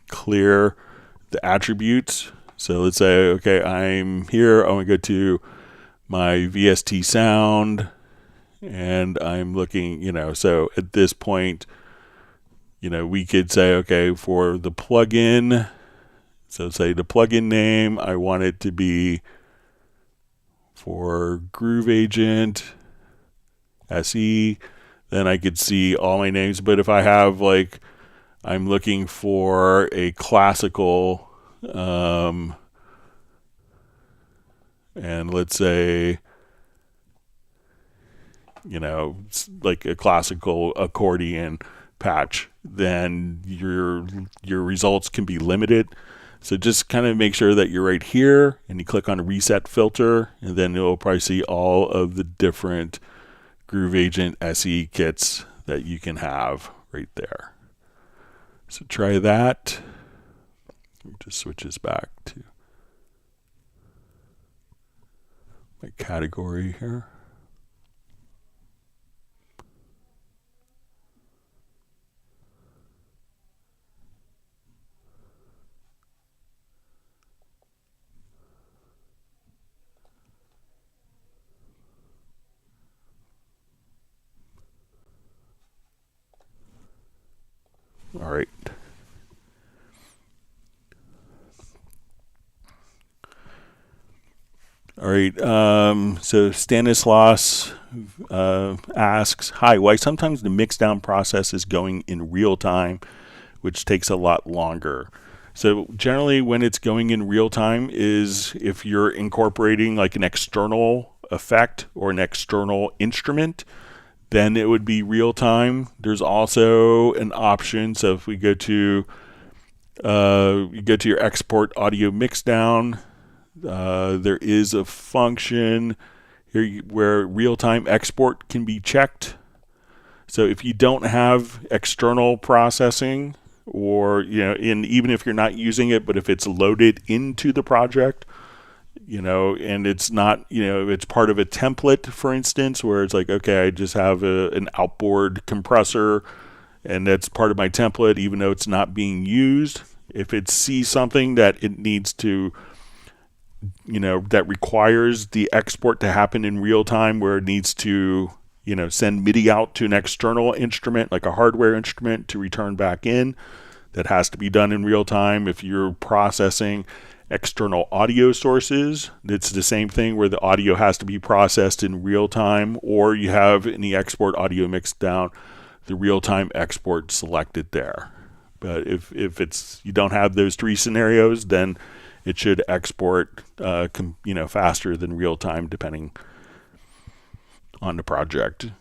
clear the attributes. So let's say, okay, I'm here, I want to go to my VST sound, and I'm looking, you know, so at this point, you know, we could say, okay, for the plugin, so say the plugin name, I want it to be for Groove Agent SE. Then I could see all my names. But if I have like, I'm looking for a classical, and let's say, you know, like a classical accordion patch, then your results can be limited. So just kind of make sure that you're right here and you click on reset filter, and then you'll probably see all of the different Groove Agent SE kits that you can have right there. So try that. It just switches back to my category here. All right. All right. So Stanislaus asks, hi, why sometimes the mix down process is going in real time, which takes a lot longer. So generally when it's going in real time is if you're incorporating like an external effect or an external instrument, then it would be real time. There's also an option. So if we go to you go to your export audio mixdown, there is a function here where real time export can be checked. So if you don't have external processing, or you know, even if you're not using it, but if it's loaded into the project, you know, and it's not, you know, it's part of a template, for instance, where it's like, okay, I just have an outboard compressor and that's part of my template, even though it's not being used. If it sees something that it needs to, you know, that requires the export to happen in real time, where it needs to, you know, send MIDI out to an external instrument, like a hardware instrument, to return back in, that has to be done in real time. If you're processing external audio sources, it's the same thing where the audio has to be processed in real time, or you have in the export audio mix down, the real-time export selected there. But if you don't have those three scenarios, then it should export faster than real time depending on the project.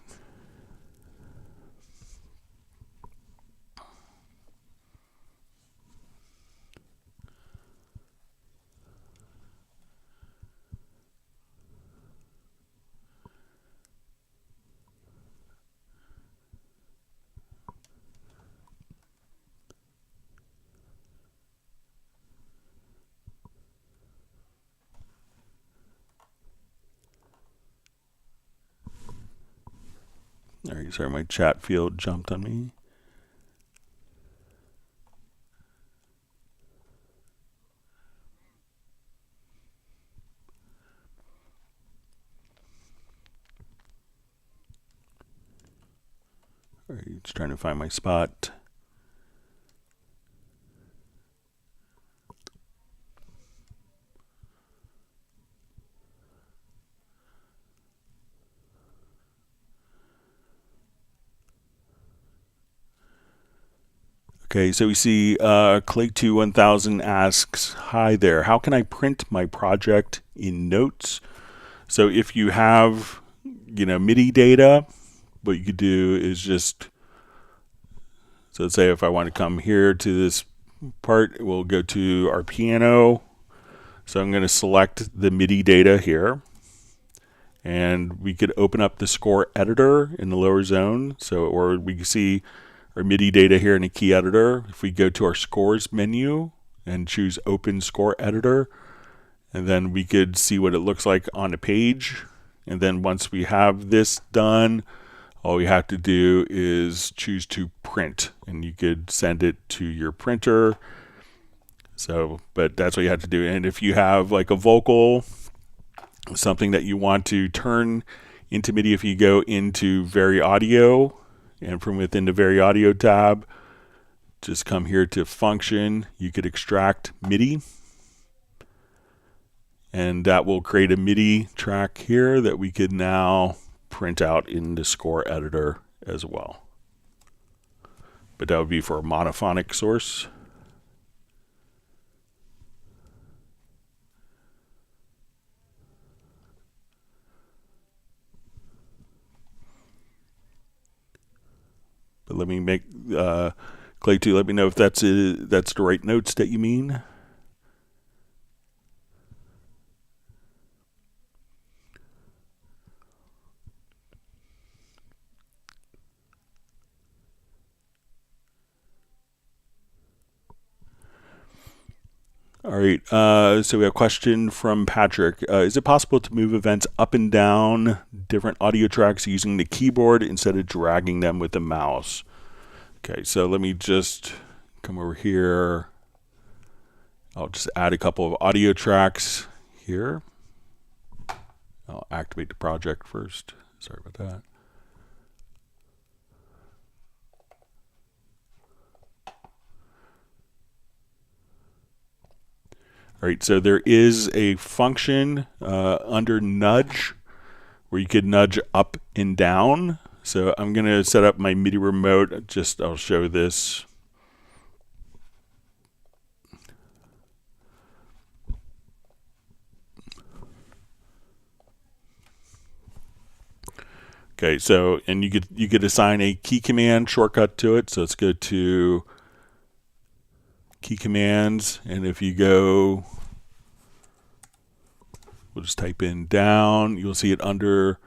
All right, sorry, my chat field jumped on me. All right, just trying to find my spot. Okay, so we see Clay21000 asks, "Hi there, how can I print my project in Notes?" So if you have, MIDI data, what you could do is just, so let's say if I want to come here to this part, we'll go to our piano. So I'm going to select the MIDI data here, and we could open up the score editor in the lower zone. So, or we can see our MIDI data here in the key editor. If we go to our scores menu and choose open score editor, and then we could see what it looks like on the page. And then once we have this done, all we have to do is choose to print, and you could send it to your printer. So, but that's what you have to do. And if you have like a vocal, something that you want to turn into MIDI, if you go into Very Audio, and from within the Very Audio tab, just come here to Function. You could extract MIDI, and that will create a MIDI track here that we could now print out in the score editor as well. But that would be for a monophonic source. But let me make Clay2, let me know if that's the right notes that you mean. All right, so we have a question from Patrick. Is it possible to move events up and down different audio tracks using the keyboard instead of dragging them with the mouse? Okay, so let me just come over here. I'll just add a couple of audio tracks here. I'll activate the project first. Sorry about that. All right, so there is a function under nudge where you could nudge up and down. So I'm going to set up my MIDI remote. I'll show this. Okay, so and you could assign a key command shortcut to it. So let's go to key commands, and if you go, we'll just type in down, you'll see it under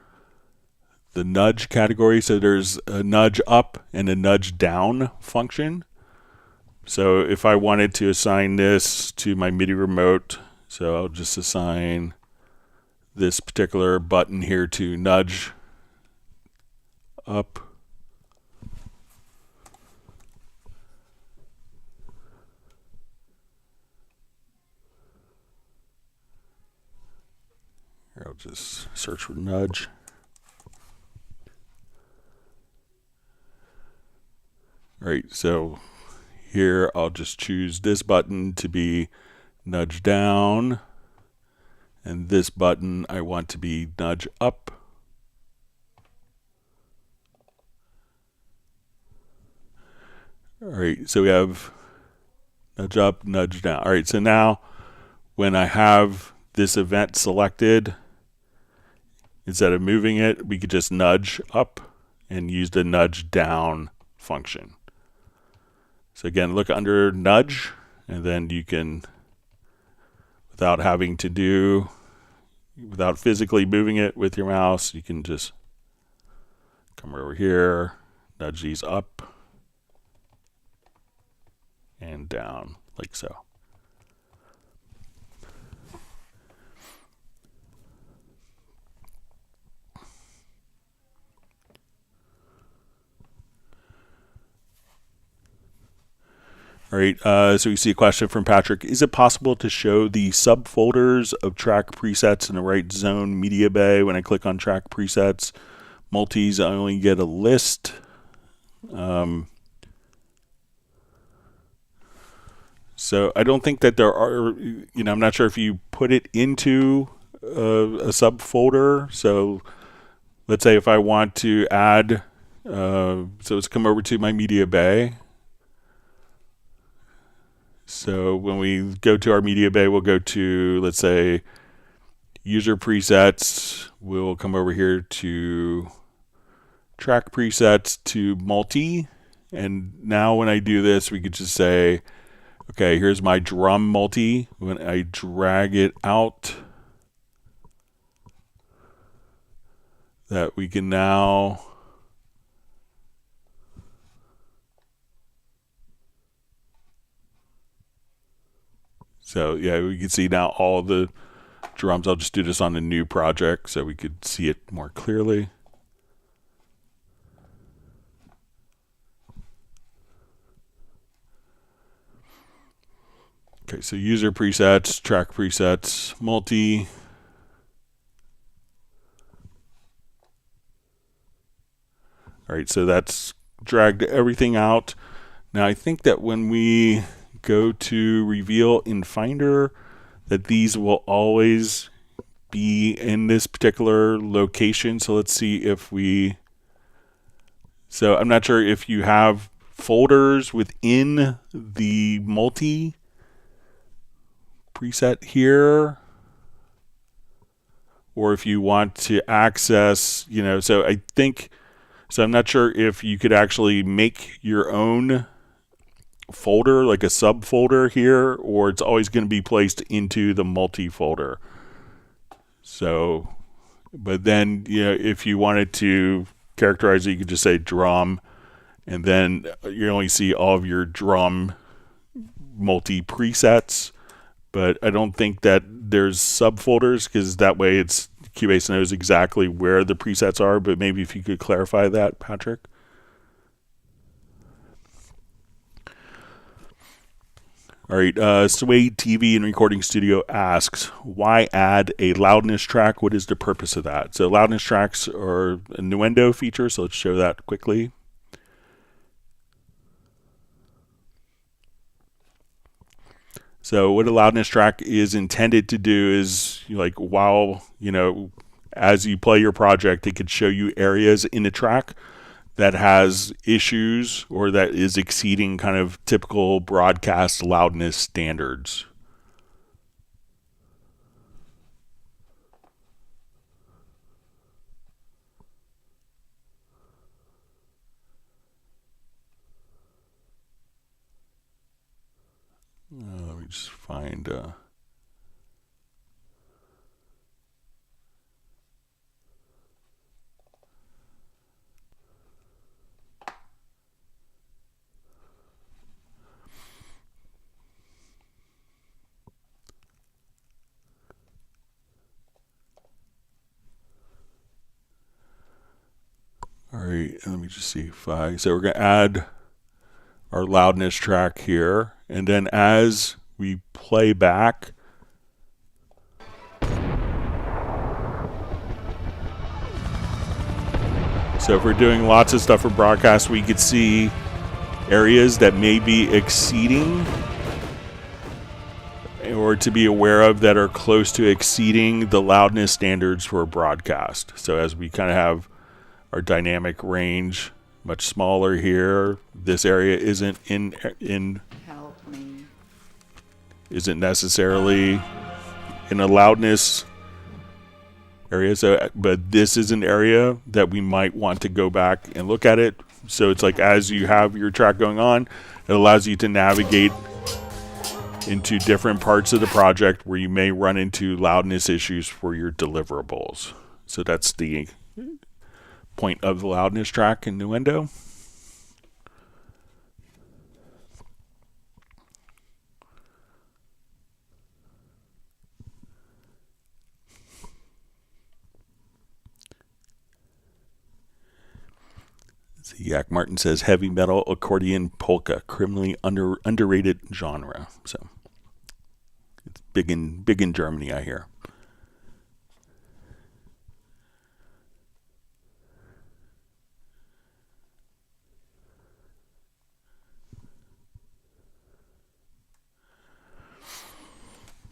the nudge category. So there's a nudge up and a nudge down function. So if I wanted to assign this to my MIDI remote, so I'll just assign this particular button here to nudge up. I'll just search for nudge. All right, so here, I'll just choose this button to be nudge down, and this button I want to be nudge up. All right, so we have nudge up, nudge down. All right, so now when I have this event selected, instead of moving it, we could just nudge up and use the nudge down function. So again, look under nudge, and then you can, without physically moving it with your mouse, you can just come over here, nudge these up and down, like so. All right, so we see a question from Patrick. Is it possible to show the subfolders of track presets in the right zone media bay when I click on track presets? Multis, I only get a list. So I don't think that there are, I'm not sure if you put it into a subfolder. So let's say if I want to add, so let's come over to my media bay. So when we go to our media bay, we'll go to, let's say, user presets. We'll come over here to track presets to multi. And now when I do this, we could just say, okay, here's my drum multi. When I drag it out, that we can now yeah, we can see now all the drums. I'll just do this on a new project so we could see it more clearly. Okay, so user presets, track presets, multi. All right, so that's dragged everything out. Now I think that when we go to reveal in Finder, that these will always be in this particular location. So let's see if so I'm not sure if you have folders within the multi preset here, or if you want to access, so I'm not sure if you could actually make your own folder, like a subfolder here, or it's always going to be placed into the multi folder. So, but then, if you wanted to characterize it, you could just say drum, and then you only see all of your drum multi presets. But I don't think that there's subfolders, because that way Cubase knows exactly where the presets are. But maybe if you could clarify that, Patrick. All right, Suede TV and Recording Studio asks, why add a loudness track? What is the purpose of that? So loudness tracks are a Nuendo feature, so let's show that quickly. So what a loudness track is intended to do is, as you play your project, it could show you areas in the track that has issues or that is exceeding kind of typical broadcast loudness standards. Let me just find all right, let me just see so we're going to add our loudness track here, and then as we play back, so if we're doing lots of stuff for broadcast, we could see areas that may be exceeding or to be aware of that are close to exceeding the loudness standards for broadcast. So as we kind of have our dynamic range much smaller here, this area isn't Help me. isn't necessarily in a loudness area. So, but this is an area that we might want to go back and look at it. So it's like as you have your track going on, it allows you to navigate into different parts of the project where you may run into loudness issues for your deliverables. So that's the point of the loudness track in Nuendo. Yak Martin says heavy metal, accordion, polka, criminally underrated genre. So it's big in Germany, I hear.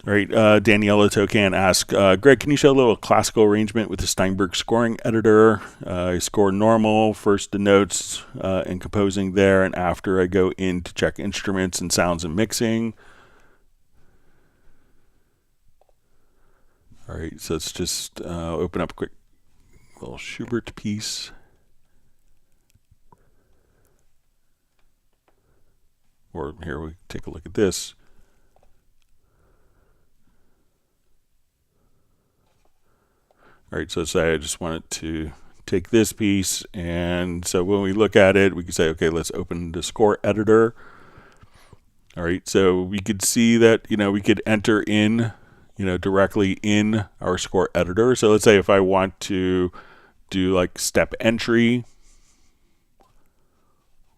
All right, Daniela Tocan asks, Greg, can you show a little classical arrangement with the Steinberg scoring editor? I score normal, first the notes and composing there, and after I go in to check instruments and sounds and mixing. All right, so let's just open up a quick little Schubert piece. Or here we take a look at this. All right, so say I just wanted to take this piece, and so when we look at it, we can say, okay, let's open the score editor. All right, so we could see that, we could enter in, directly in our score editor. So let's say if I want to do like step entry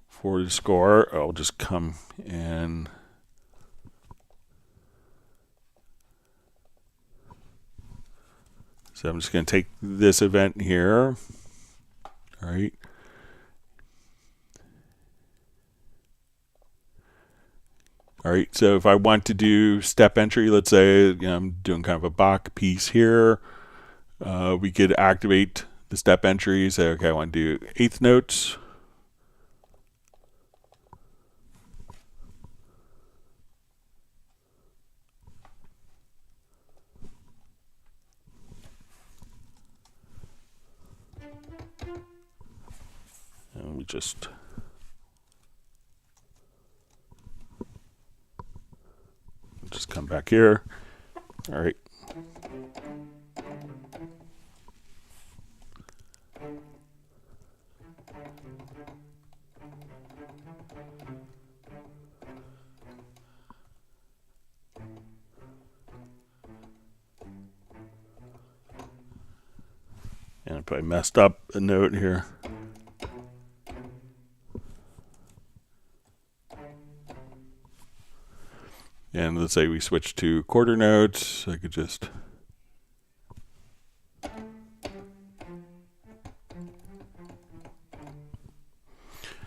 for the score, I'll just come and so I'm just going to take this event here. All right. All right, so if I want to do step entry, let's say I'm doing kind of a Bach piece here, we could activate the step entry, say, okay, I want to do eighth notes. And we just come back here. All right. And if I messed up a note here. And let's say we switch to quarter notes. I could just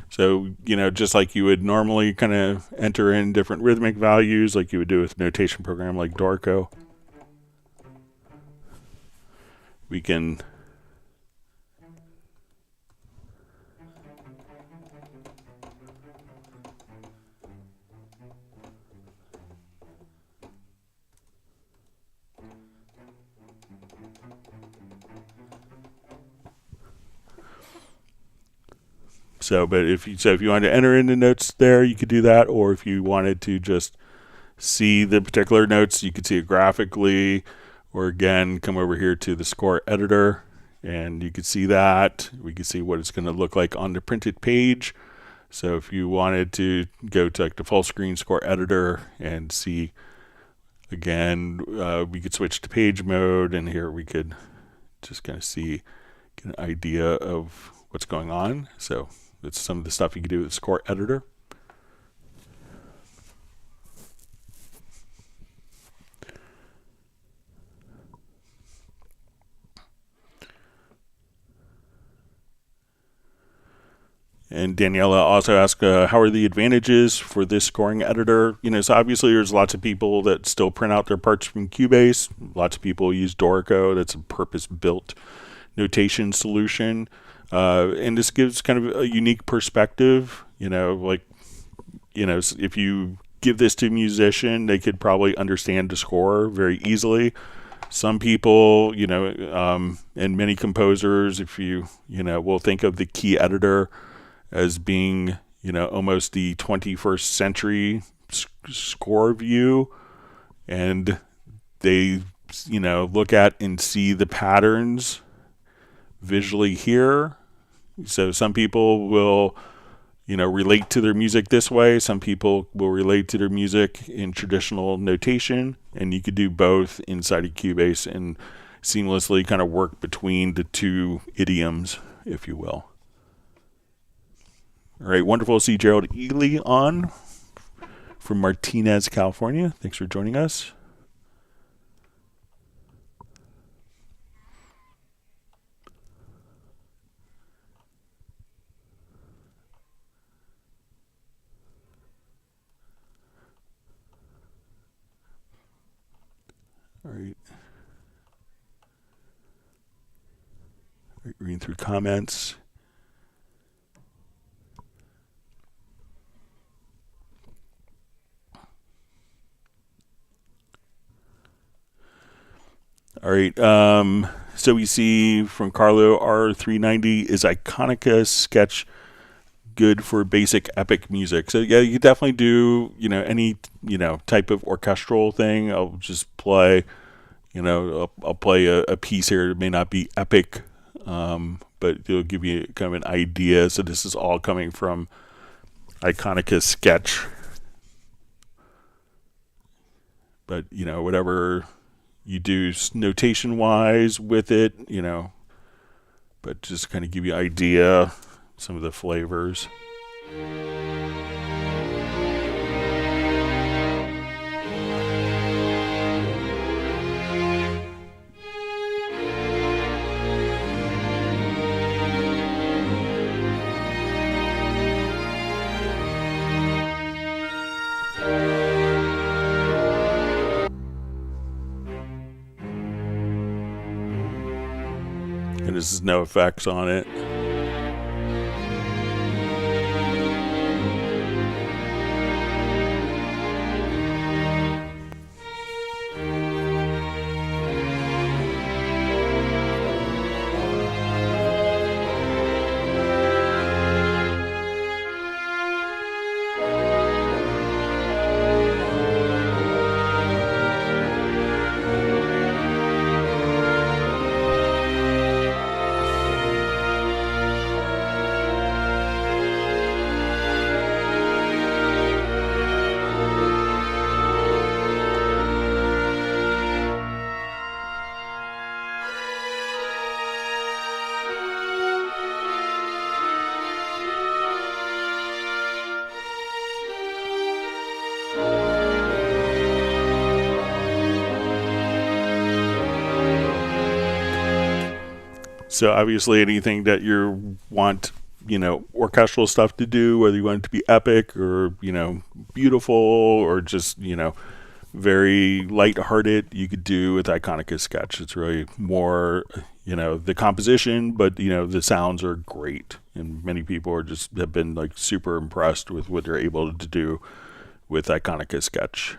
so, just like you would normally kind of enter in different rhythmic values like you would do with a notation program like Dorco, we can but if you wanted to enter in the notes there, you could do that. Or if you wanted to just see the particular notes, you could see it graphically. Or again, come over here to the score editor, and you could see that. We could see what it's going to look like on the printed page. So if you wanted to go to like the full screen score editor and see, again, we could switch to page mode, and here we could just kind of get an idea of what's going on. So that's some of the stuff you can do with the score editor. And Daniela also asked, how are the advantages for this scoring editor? So obviously there's lots of people that still print out their parts from Cubase. Lots of people use Dorico. That's a purpose-built notation solution. And this gives kind of a unique perspective, if you give this to a musician, they could probably understand the score very easily. Some people, and many composers, if you will think of the key editor as being, almost the 21st century score view, and they, look at and see the patterns visually here. So some people will, relate to their music this way. Some people will relate to their music in traditional notation, and you could do both inside of Cubase and seamlessly kind of work between the two idioms, if you will. All right, wonderful to see Gerald Ely on from Martinez, California. Thanks for joining us. All right. Reading through comments. All right. So we see from Carlo, R390, is Iconica Sketch good for basic epic music? So yeah, you could definitely do, any, type of orchestral thing. I'll just play, I'll play a piece here. It may not be epic, but it'll give you kind of an idea. So this is all coming from Iconica Sketch. But, whatever you do notation wise with it, but just kind of give you an idea, some of the flavors. And this is no effects on it. So obviously anything that you want, orchestral stuff to do, whether you want it to be epic or, beautiful or just, very lighthearted, you could do with Iconica Sketch. It's really more, the composition, but, the sounds are great. And many people have been like super impressed with what they're able to do with Iconica Sketch.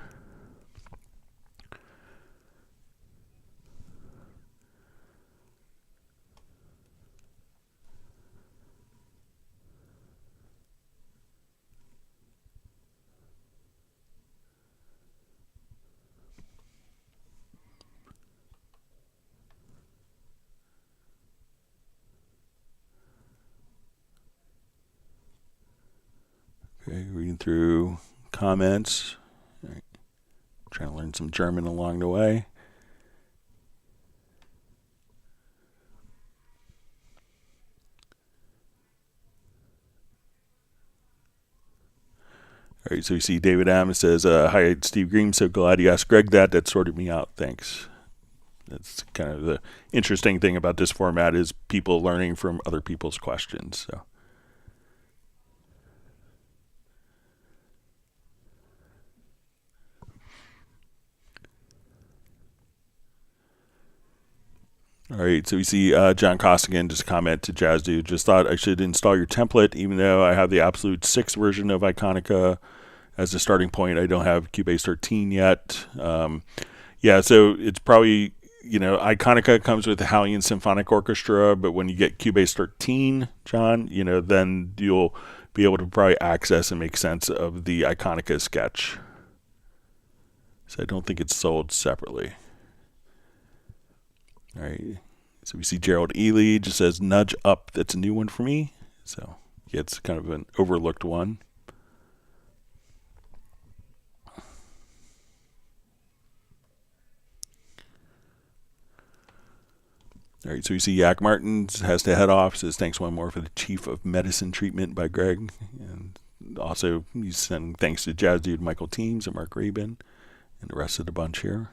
Okay, reading through comments. All right. Trying to learn some German along the way. All right, so we see David Adams says, hi, Steve Green, so glad you asked Greg that. That sorted me out. Thanks. That's kind of the interesting thing about this format is people learning from other people's questions. So. All right, so we see John Costigan just comment to Jazz Dude. Just thought I should install your template, even though I have the absolute 6th version of Iconica as a starting point. I don't have Cubase 13 yet. Yeah, so it's probably, Iconica comes with the Hallian Symphonic Orchestra, but when you get Cubase 13, John, then you'll be able to probably access and make sense of the Iconica sketch. So I don't think it's sold separately. All right, so we see Gerald Ely just says nudge up. That's a new one for me. So yeah, it's kind of an overlooked one. All right, so we see Yak Martins has to head off. Says thanks one more for the Chief of Medicine treatment by Greg, and also he's sending thanks to Jazz Dude, Michael Teams, and Mark Rabin, and the rest of the bunch here.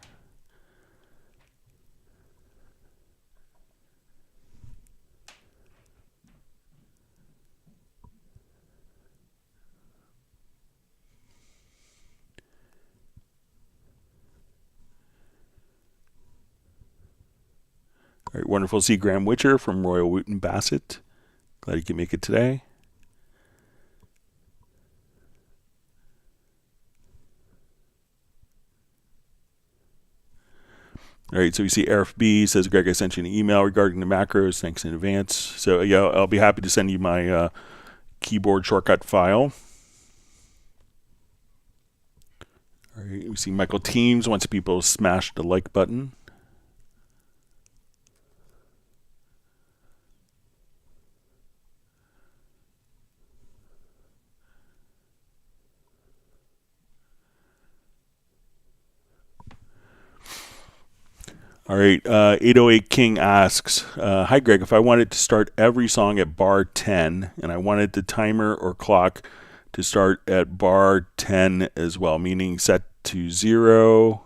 All right, wonderful to see Graham Witcher from Royal Wooten Bassett. Glad you can make it today. All right, so we see RFB says, Greg, I sent you an email regarding the macros. Thanks in advance. So yeah, I'll be happy to send you my keyboard shortcut file. All right, we see Michael Teams wants people to smash the like button. All right, 808 King asks, hi Greg, if I wanted to start every song at bar 10 and I wanted the timer or clock to start at bar 10 as well, meaning set to 0,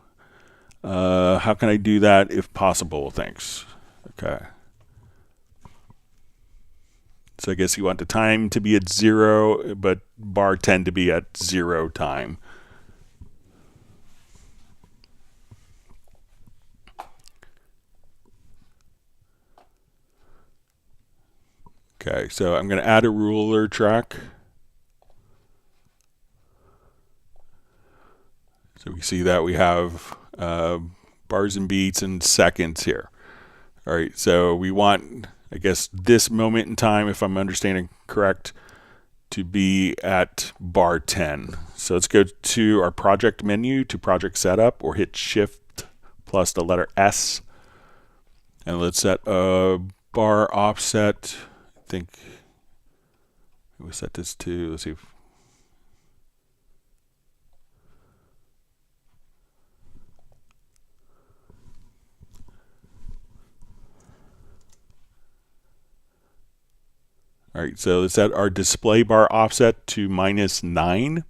how can I do that if possible? Thanks. Okay. So I guess you want the time to be at 0, but bar 10 to be at 0 time. Okay, so I'm going to add a ruler track. So we see that we have bars and beats and seconds here. All right, so we want, I guess, this moment in time, if I'm understanding correct, to be at bar 10. So let's go to our project menu to project setup, or hit Shift plus the letter S. And let's set a bar offset. I think we set this to, let's see. All right, so let's set our display bar offset to -9.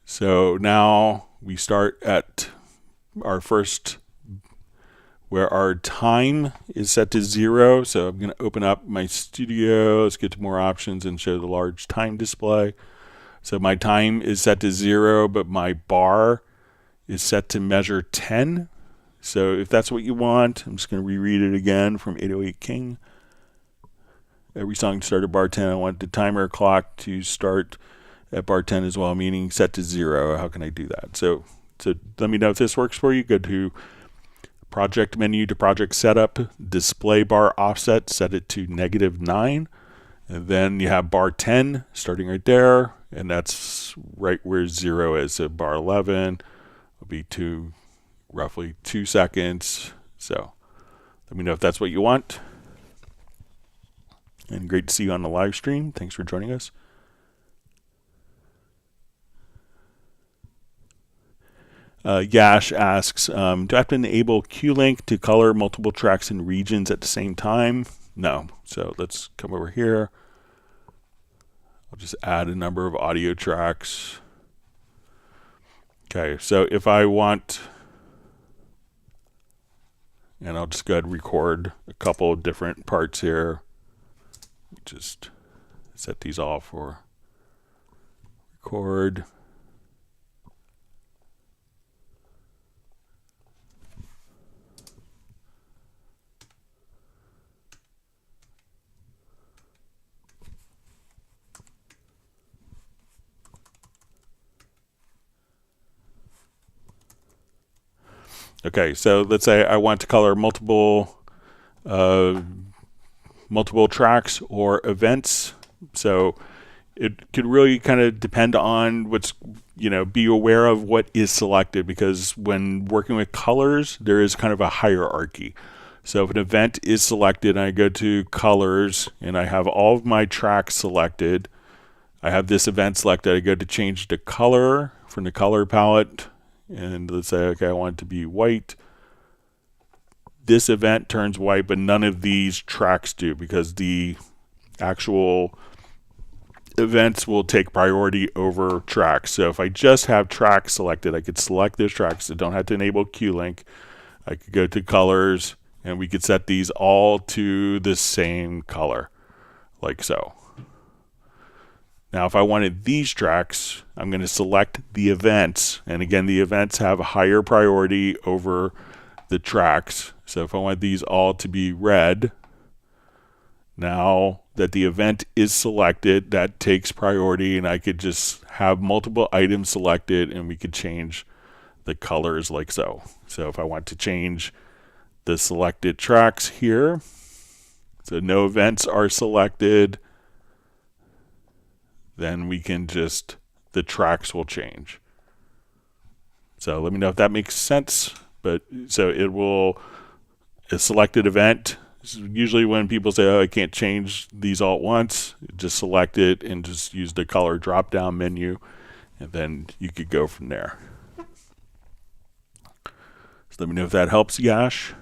So now we start at our first, where our time is set to 0. So I'm going to open up my studio. Let's get to more options and show the large time display. So my time is set to 0, but my bar is set to measure 10. So if that's what you want, I'm just going to reread it again from 808 King. Every song to start at bar 10. I want the timer clock to start at bar 10 as well, meaning set to 0. How can I do that? So let me know if this works for you. Go to project menu to project setup, display bar offset, set it to -9. And then you have bar 10 starting right there, and that's right where 0 is. So bar 11 will be roughly 2 seconds. So let me know if that's what you want. And great to see you on the live stream. Thanks for joining us. Yash asks, do I have to enable Q-Link to color multiple tracks and regions at the same time? No. So let's come over here. I'll just add a number of audio tracks. Okay, so if I want, and I'll just go ahead and record a couple of different parts here. Just set these all for record. Okay, so let's say I want to color multiple tracks or events. So it could really kind of depend on what's, be aware of what is selected, because when working with colors, there is kind of a hierarchy. So if an event is selected and I go to colors and I have all of my tracks selected, I have this event selected, I go to change the color from the color palette, and let's say, okay, I want it to be white. This event turns white, but none of these tracks do, because the actual events will take priority over tracks. So if I just have tracks selected, I could select those tracks. I don't have to enable Q-Link. I could go to colors, and we could set these all to the same color, like so. Now, if I wanted these tracks, I'm going to select the events. And again, the events have a higher priority over the tracks. So if I want these all to be red, now that the event is selected, that takes priority, and I could just have multiple items selected, and we could change the colors like so. So if I want to change the selected tracks here, so no events are selected, then we can just, the tracks will change. So let me know if that makes sense. But so it will, a selected event, usually when people say, oh, I can't change these all at once, just select it and just use the color drop down menu, and then you could go from there. So let me know if that helps, Yash.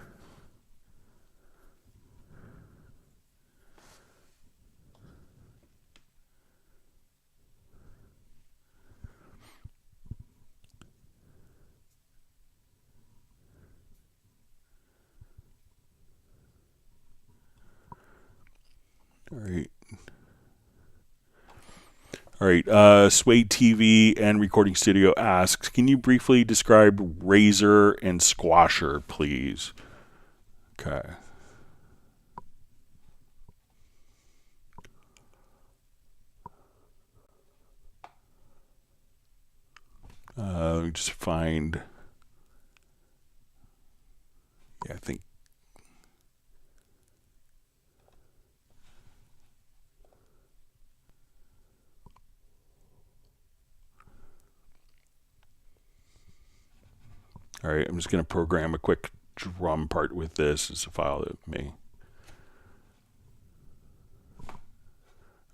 All right. Sway TV and Recording Studio asks, can you briefly describe Razor and Squasher, please? Okay. Let me just find, I think. All right, I'm just going to program a quick drum part with this. It's a file that may.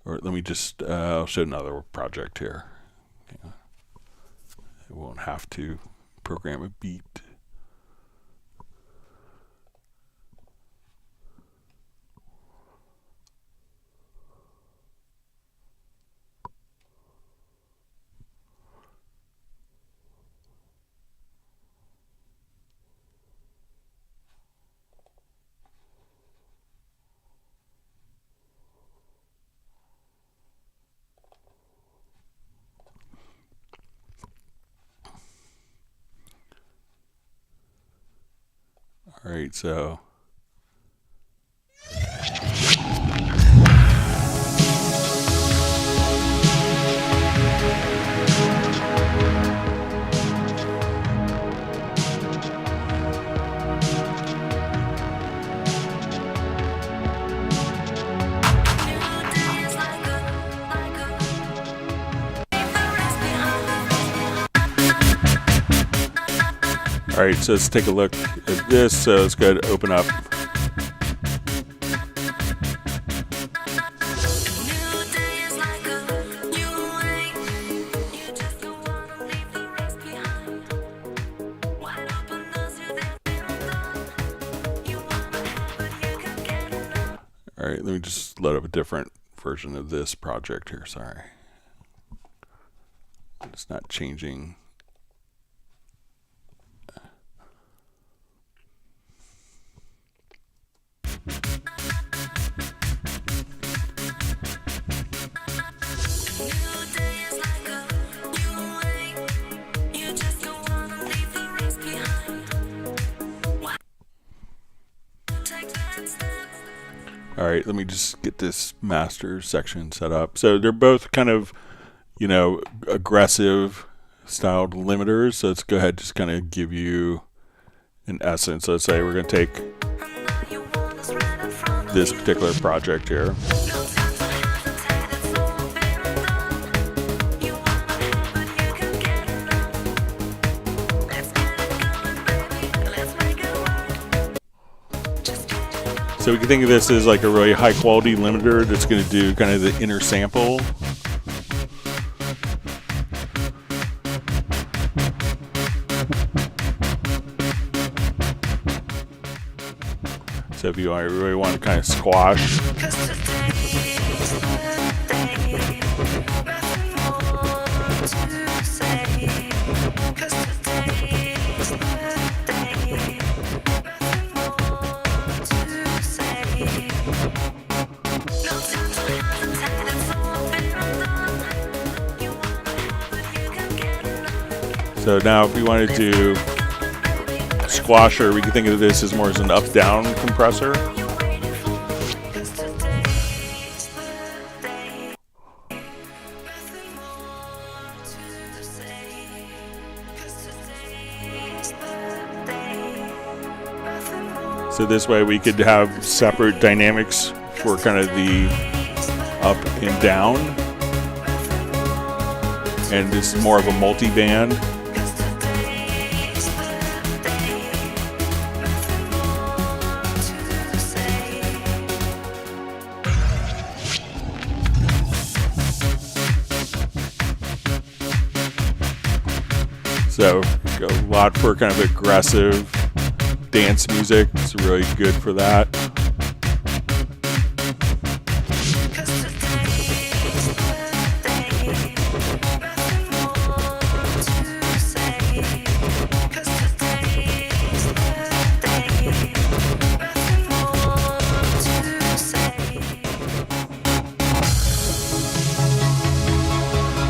Or let me just, I'll show another project here. I won't have to program a beat. All right, so. All right, so let's take a look at this. So let's go ahead and open up. All right, let me just load up a different version of this project here. Sorry. It's not changing. All right, let me just get this master section set up. So they're both kind of, aggressive styled limiters. So let's go ahead and just kind of give you in essence, let's say we're going to take this particular project here. So we can think of this as like a really high quality limiter that's going to do kind of the inner sample. So if you really want to kind of squash. So now if we wanted to squasher, we can think of this as more as an up-down compressor. So this way we could have separate dynamics for kind of the up and down. And this is more of a multi-band. So a lot for kind of aggressive dance music. It's really good for that.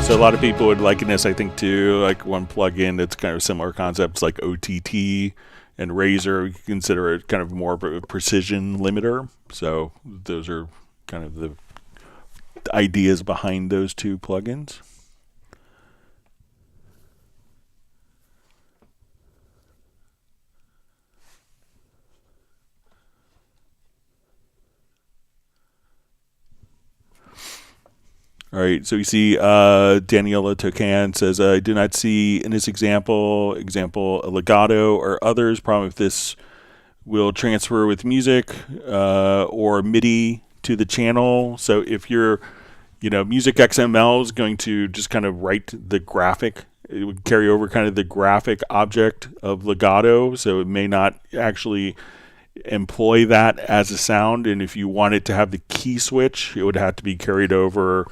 So a lot of people would liken this, I think, to like one plugin that's kind of similar concepts like OTT and Razor. You consider it kind of more of a precision limiter. So those are kind of the ideas behind those two plugins. All right, so we see Daniela Tocan says, I do not see in this example, a legato or others. Problem if this will transfer with music or MIDI to the channel. So if your Music XML is going to just kind of write the graphic, it would carry over kind of the graphic object of legato. So it may not actually employ that as a sound. And if you want it to have the key switch, it would have to be carried over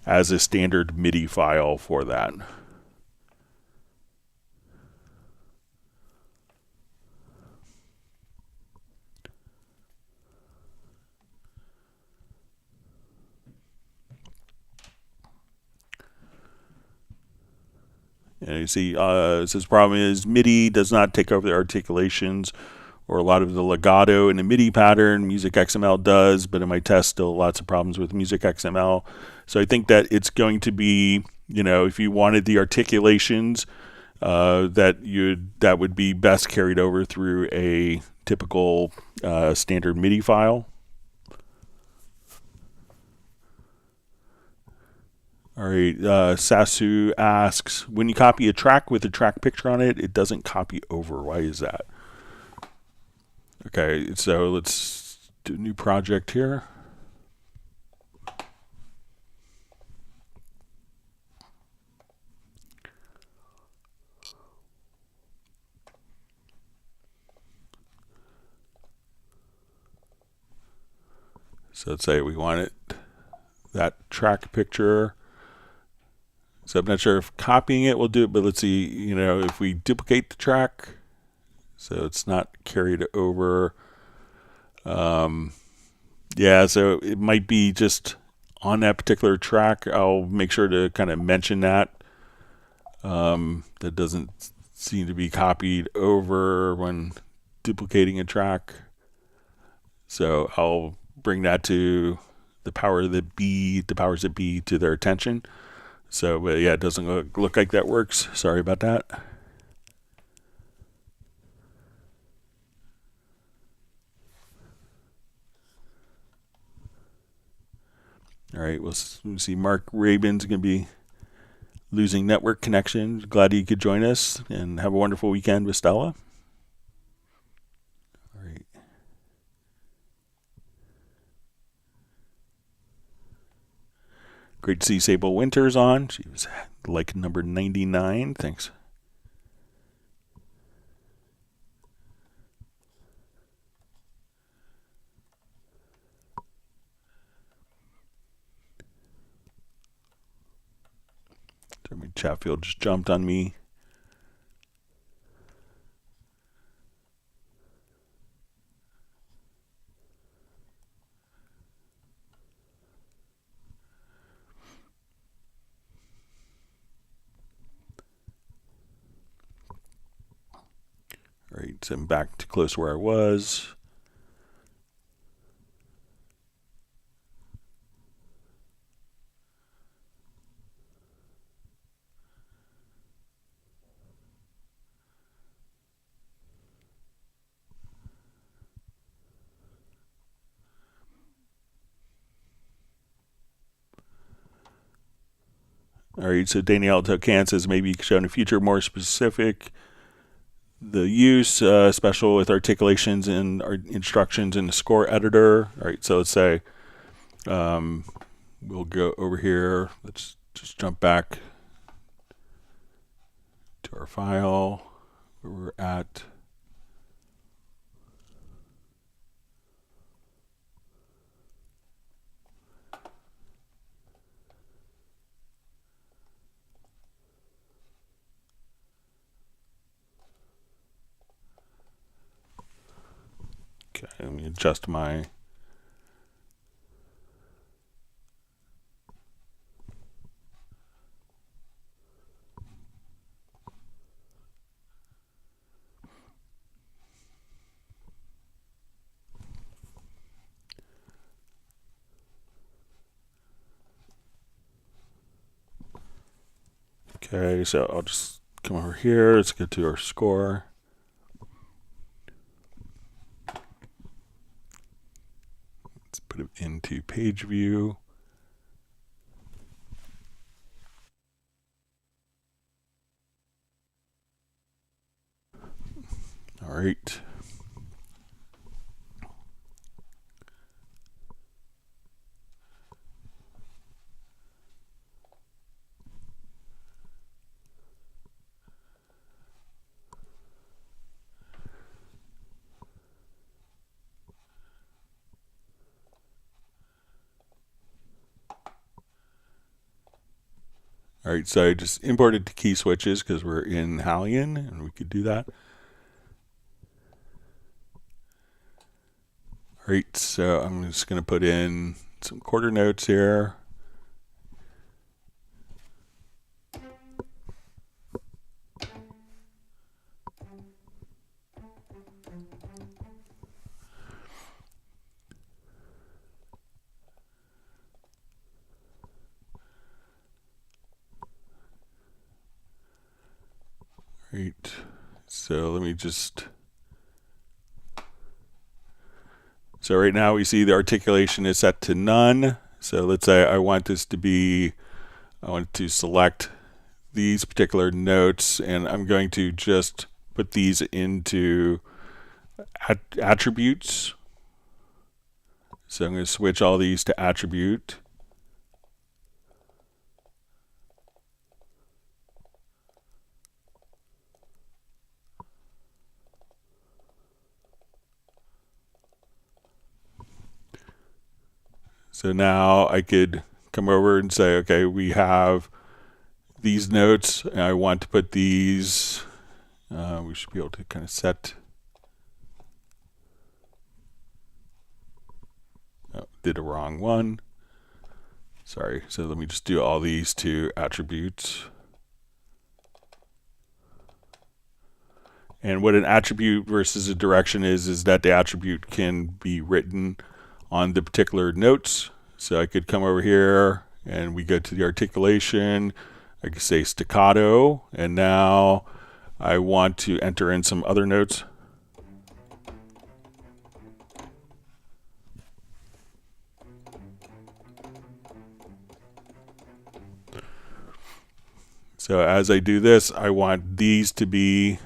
as a standard MIDI file for that. And you see, it says problem is MIDI does not take over the articulations or a lot of the legato in the MIDI pattern. Music XML does, but in my test, still lots of problems with Music XML. So I think that it's going to be, if you wanted the articulations, that would be best carried over through a typical standard MIDI file. All right, Sasu asks, when you copy a track with a track picture on it, it doesn't copy over. Why is that? Okay, so let's do a new project here. So let's say we want that track picture. So I'm not sure if copying it will do it, but let's see, if we duplicate the track, so it's not carried over. Yeah, so it might be just on that particular track. I'll make sure to kind of mention that. That doesn't seem to be copied over when duplicating a track. So I'll bring that to the powers that be to their attention. So yeah, it doesn't look like that works. Sorry about that. All right, we'll see Mark Rabin's going to be losing network connection. Glad you could join us, and have a wonderful weekend with Stella. All right. Great to see Sable Winters on. She was like number 99. Thanks. Jeremy Chatfield just jumped on me. All right, so I'm back to close where I was. All right, so Danielle Tocan says maybe you could show in the future more specific the use, special with articulations and instructions in the score editor. All right, so let's say we'll go over here. Let's just jump back to our file where we're at. Okay, let me adjust my Okay, so I'll just come over here. Let's get to our score. Let's put it into page view. All right. All right, so I just imported the key switches because we're in Hallion and we could do that. All right, so I'm just going to put in some quarter notes here. Right, so let me just, so right now we see the articulation is set to none. So let's say I want this to be, I want to select these particular notes, and I'm going to just put these into attributes. So I'm going to switch all these to attribute. So now I could come over and say, okay, we have these notes, and I want to put these, we should be able to kind of set, oh, did a wrong one. Sorry, so let me just do all these to attributes. And what an attribute versus a direction is that the attribute can be written on the particular notes. So I could come over here and we go to the articulation. I could say staccato, and now I want to enter in some other notes. So as I do this, I want these to be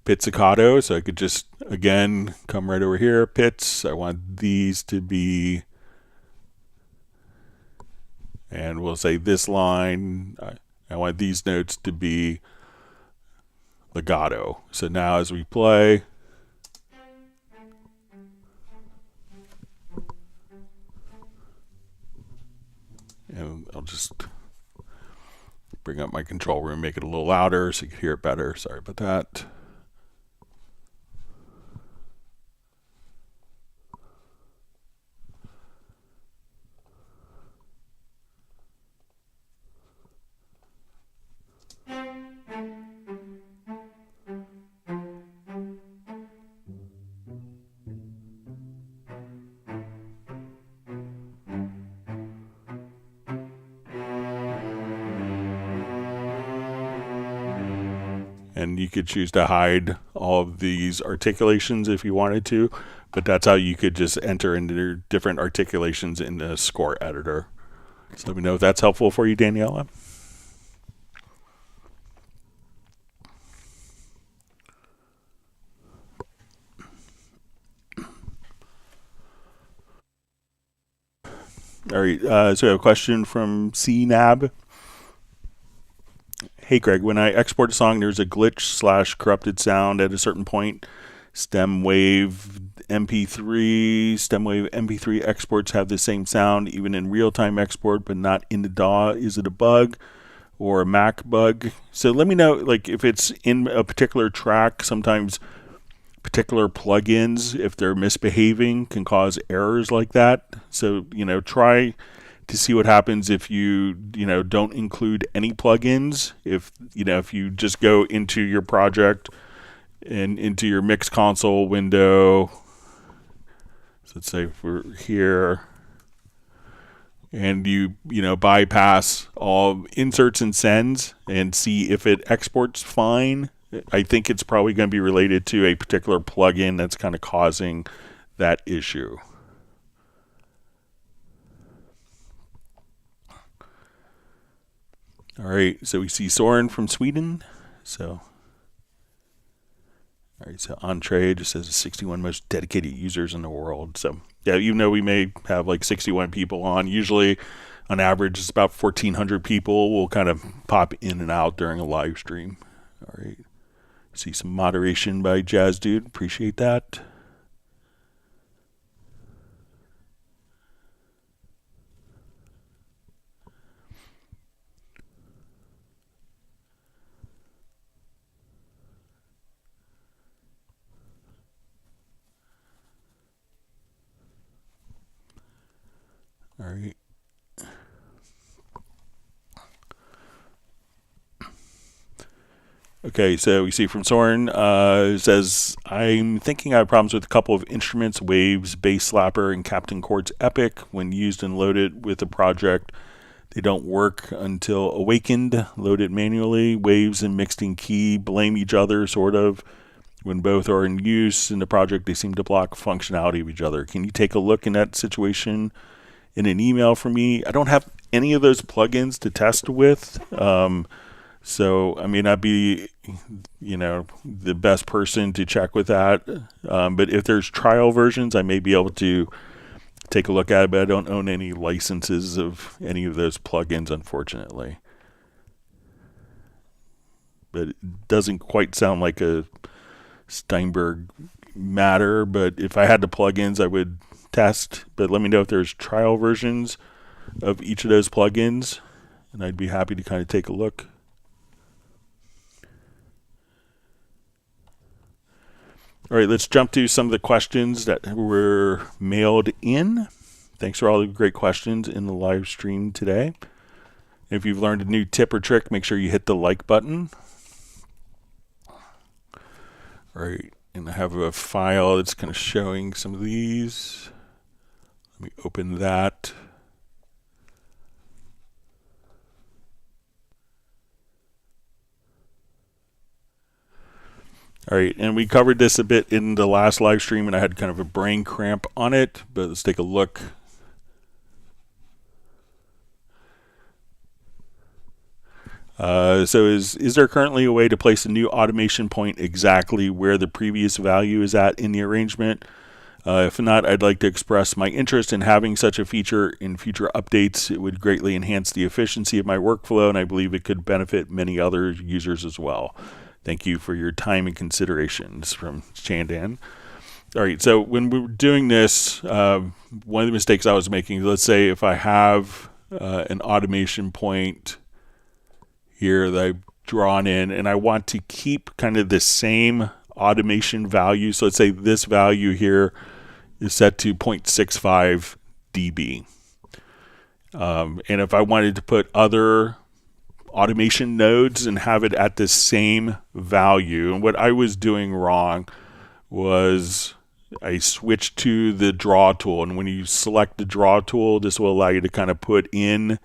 pizzicato. So I could just, again, come right over here, pits. I want these to be, and we'll say this line, I want these notes to be legato. So now as we play, and I'll just bring up my control room, make it a little louder so you can hear it better. Sorry about that. And you could choose to hide all of these articulations if you wanted to, but that's how you could just enter into different articulations in the score editor. So let me know if that's helpful for you, Daniela. All right, so we have a question from CNAB. Hey Greg, when I export a song, there's a glitch / corrupted sound at a certain point. Stem wave MP3 exports have the same sound even in real-time export, but not in the DAW. Is it a bug or a Mac bug? So let me know, like, if it's in a particular track. Sometimes particular plugins, if they're misbehaving, can cause errors like that. So, try to see what happens if you don't include any plugins. If you just go into your project and into your mix console window, so let's say if we're here, and you bypass all inserts and sends and see if it exports fine, I think it's probably going to be related to a particular plugin that's kind of causing that issue. All right, so we see Soren from Sweden. So, all right, so Entree just says 61 most dedicated users in the world. So, yeah, even though we may have like 61 people on, usually on average it's about 1,400 people will kind of pop in and out during a live stream. All right, see some moderation by Jazz Dude. Appreciate that. All right. Okay, so we see from Soren, it says, I'm thinking I have problems with a couple of instruments, Waves, Bass Slapper, and Captain Chord's Epic. When used and loaded with a project, they don't work until Awakened, loaded manually. Waves and Mixed in Key blame each other, sort of. When both are in use in the project, they seem to block functionality of each other. Can you take a look in that situation in an email for me? I don't have any of those plugins to test with. So I may not be, the best person to check with that. But if there's trial versions, I may be able to take a look at it, but I don't own any licenses of any of those plugins, unfortunately. But it doesn't quite sound like a Steinberg matter, but if I had the plugins, I would test. But let me know if there's trial versions of each of those plugins, and I'd be happy to kind of take a look. All right, let's jump to some of the questions that were mailed in. Thanks for all the great questions in the live stream today. If you've learned a new tip or trick, make sure you hit the like button. All right, and I have a file that's kind of showing some of these. Let me open that. All right, and we covered this a bit in the last live stream, and I had kind of a brain cramp on it, but let's take a look. So is there currently a way to place a new automation point exactly where the previous value is at in the arrangement? If not, I'd like to express my interest in having such a feature in future updates. It would greatly enhance the efficiency of my workflow, and I believe it could benefit many other users as well. Thank you for your time and considerations, from Chandan. All right, so when we were doing this, one of the mistakes I was making, let's say if I have an automation point here that I've drawn in, and I want to keep kind of the same automation value. So let's say this value here is set to 0.65 dB. And if I wanted to put other automation nodes and have it at the same value, and what I was doing wrong was I switched to the draw tool. And when you select the draw tool, this will allow you to kind of put in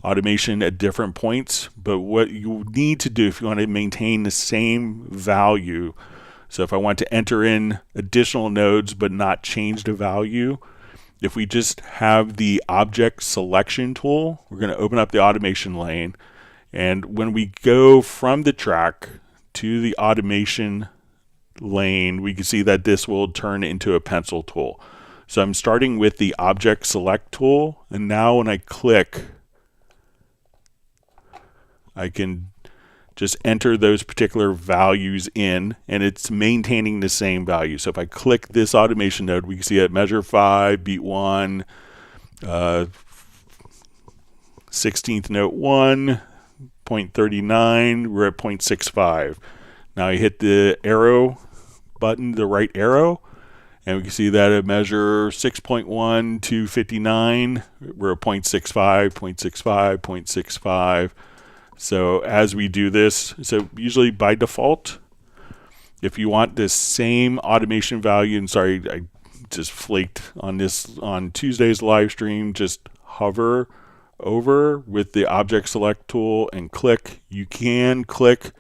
automation at different points. But what you need to do if you want to maintain the same value, so if I want to enter in additional nodes but not change the value, if we just have the object selection tool, we're going to open up the automation lane. And when we go from the track to the automation lane, we can see that this will turn into a pencil tool. So I'm starting with the object select tool, and now when I click, I can just enter those particular values in, and it's maintaining the same value. So if I click this automation node, we can see at measure 5, beat 1, 16th note 1, 0.39, we're at 0.65. Now I hit the arrow button, the right arrow, and we can see that at measure 6.1 to 59, we're at 0.65, 0.65, 0.65. So as we do this, so usually by default, if you want this same automation value, and sorry, I just flaked on this on Tuesday's live stream, just hover over with the object select tool and click. You can click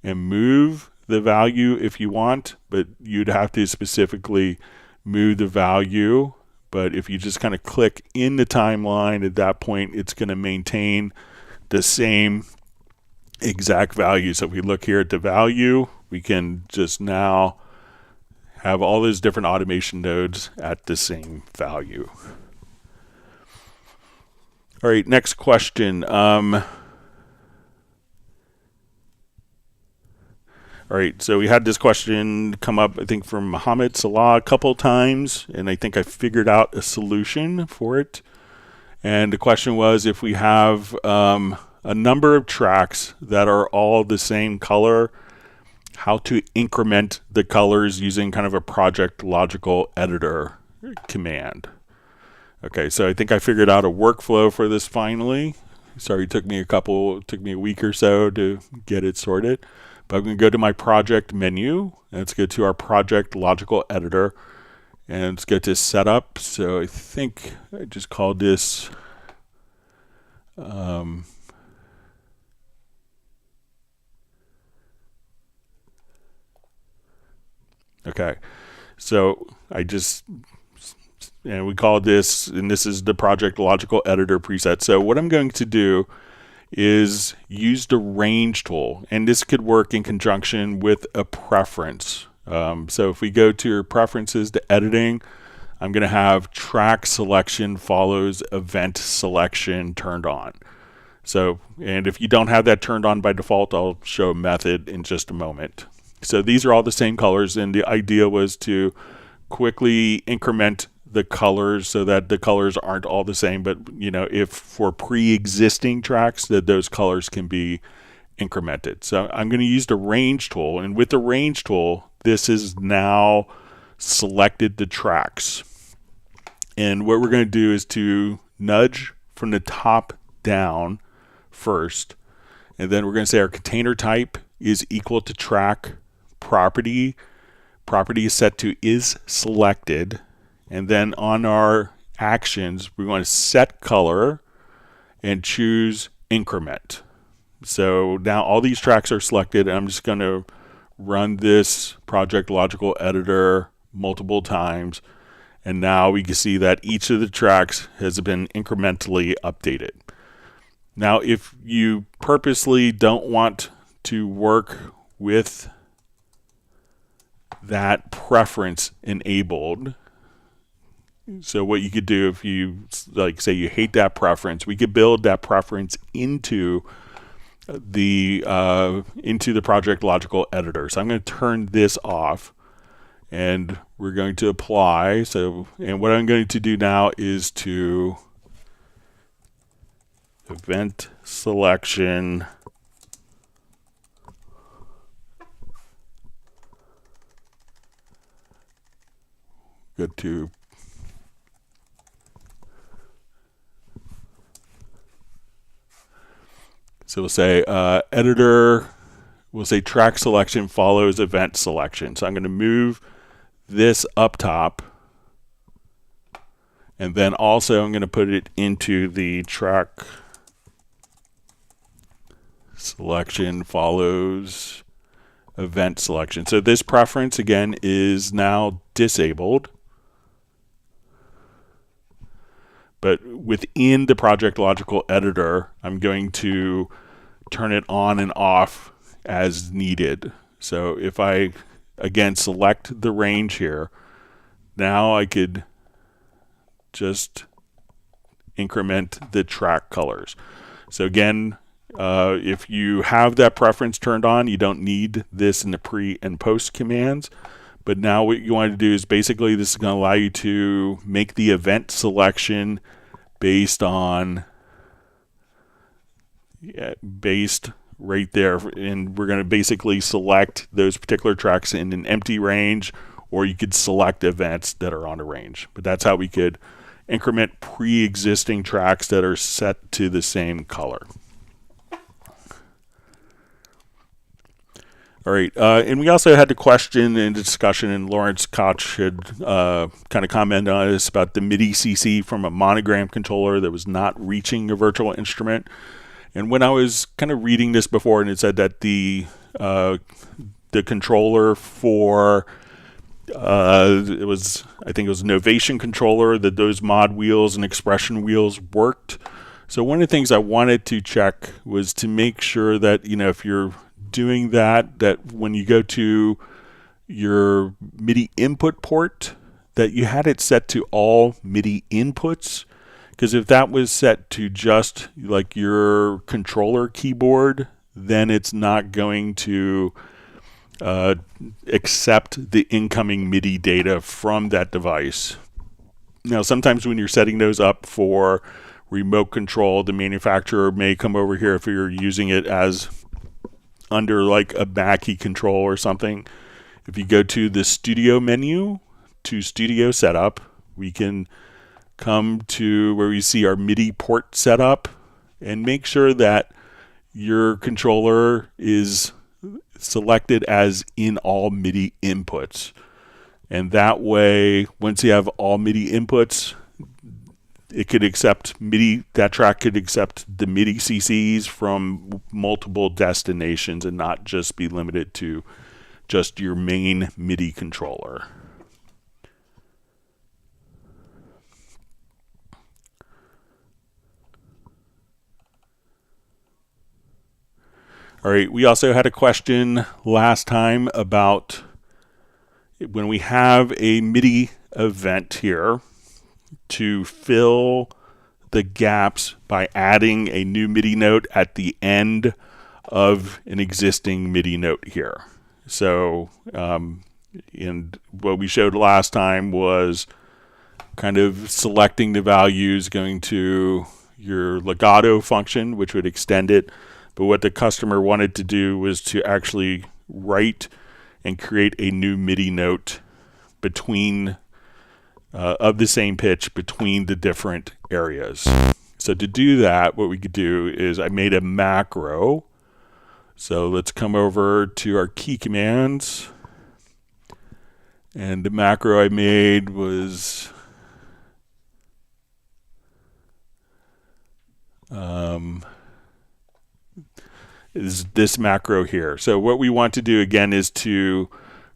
and move the value if you want, but you'd have to specifically move the value. But if you just kind of click in the timeline, at that point, it's going to maintain the same exact value. So if we look here at the value, we can just now have all those different automation nodes at the same value. All right, next question. All right, so we had this question come up, I think, from Mohammed Salah a couple times, and I think I figured out a solution for it. And the question was, if we have a number of tracks that are all the same color, how to increment the colors using kind of a project logical editor command. Okay, so I think I figured out a workflow for this finally. Sorry, it took me a week or so to get it sorted. But I'm going to go to my project menu, and let's go to our project logical editor, and let's go to setup. So I think I just called this okay, so we call this, and this is the project logical editor preset. So what I'm going to do is use the range tool, and this could work in conjunction with a preference. So if we go to your preferences to editing, I'm going to have track selection follows event selection turned on. So, and if you don't have that turned on by default, I'll show a method in just a moment. So these are all the same colors, and the idea was to quickly increment the colors so that the colors aren't all the same, but if for pre-existing tracks, that those colors can be incremented. So I'm going to use the range tool, and with the range tool, this is now selected the tracks. And what we're going to do is to nudge from the top down first, and then we're going to say our container type is equal to track property. Property is set to is selected, and then on our actions, we want to set color and choose increment. So now all these tracks are selected, and I'm just going to run this project logical editor multiple times, and now we can see that each of the tracks has been incrementally updated. Now, if you purposely don't want to work with that preference enabled, so what you could do if you, like, say you hate that preference, we could build that preference into the project logical editor. So I'm going to turn this off, and we're going to apply. So, and what I'm going to do now is to event selection go to so we'll say editor, we'll say track selection follows event selection. So I'm going to move this up top, and then also I'm going to put it into the track selection follows event selection. So this preference again is now disabled, but within the project logical editor I'm going to turn it on and off as needed. So if I again select the range here, now I could just increment the track colors. So again, if you have that preference turned on, you don't need this in the pre and post commands. But now what you want to do is basically this is going to allow you to make the event selection based on based right there, and we're going to basically select those particular tracks in an empty range, or you could select events that are on a range. But that's how we could increment pre-existing tracks that are set to the same color. All right, and we also had the question and discussion, and Lawrence Koch had kind of commented on this about the MIDI CC from a monogram controller that was not reaching a virtual instrument. And when I was kind of reading this before, and it said that the controller for I think it was an Novation controller, that those mod wheels and expression wheels worked. So one of the things I wanted to check was to make sure that, you know, if you're doing that, that when you go to your MIDI input port, that you had it set to all MIDI inputs. Because if that was set to just like your controller keyboard, then it's not going to accept the incoming MIDI data from that device. Now, sometimes when you're setting those up for remote control, the manufacturer may come over here if you're using it as under like a Mackie control or something. If you go to the studio menu to studio setup, we can come to where we see our MIDI port setup and make sure that your controller is selected as in all MIDI inputs. And that way, once you have all MIDI inputs, it could accept MIDI, that track could accept the MIDI CCs from multiple destinations and not just be limited to just your main MIDI controller. All right, we also had a question last time about when we have a MIDI event here, to fill the gaps by adding a new MIDI note at the end of an existing MIDI note here. So, and what we showed last time was kind of selecting the values, going to your legato function, which would extend it. But what the customer wanted to do was to actually write and create a new MIDI note between of the same pitch between the different areas. So to do that, what we could do is I made a macro. So let's come over to our key commands. And the macro I made was is this macro here. So what we want to do again is to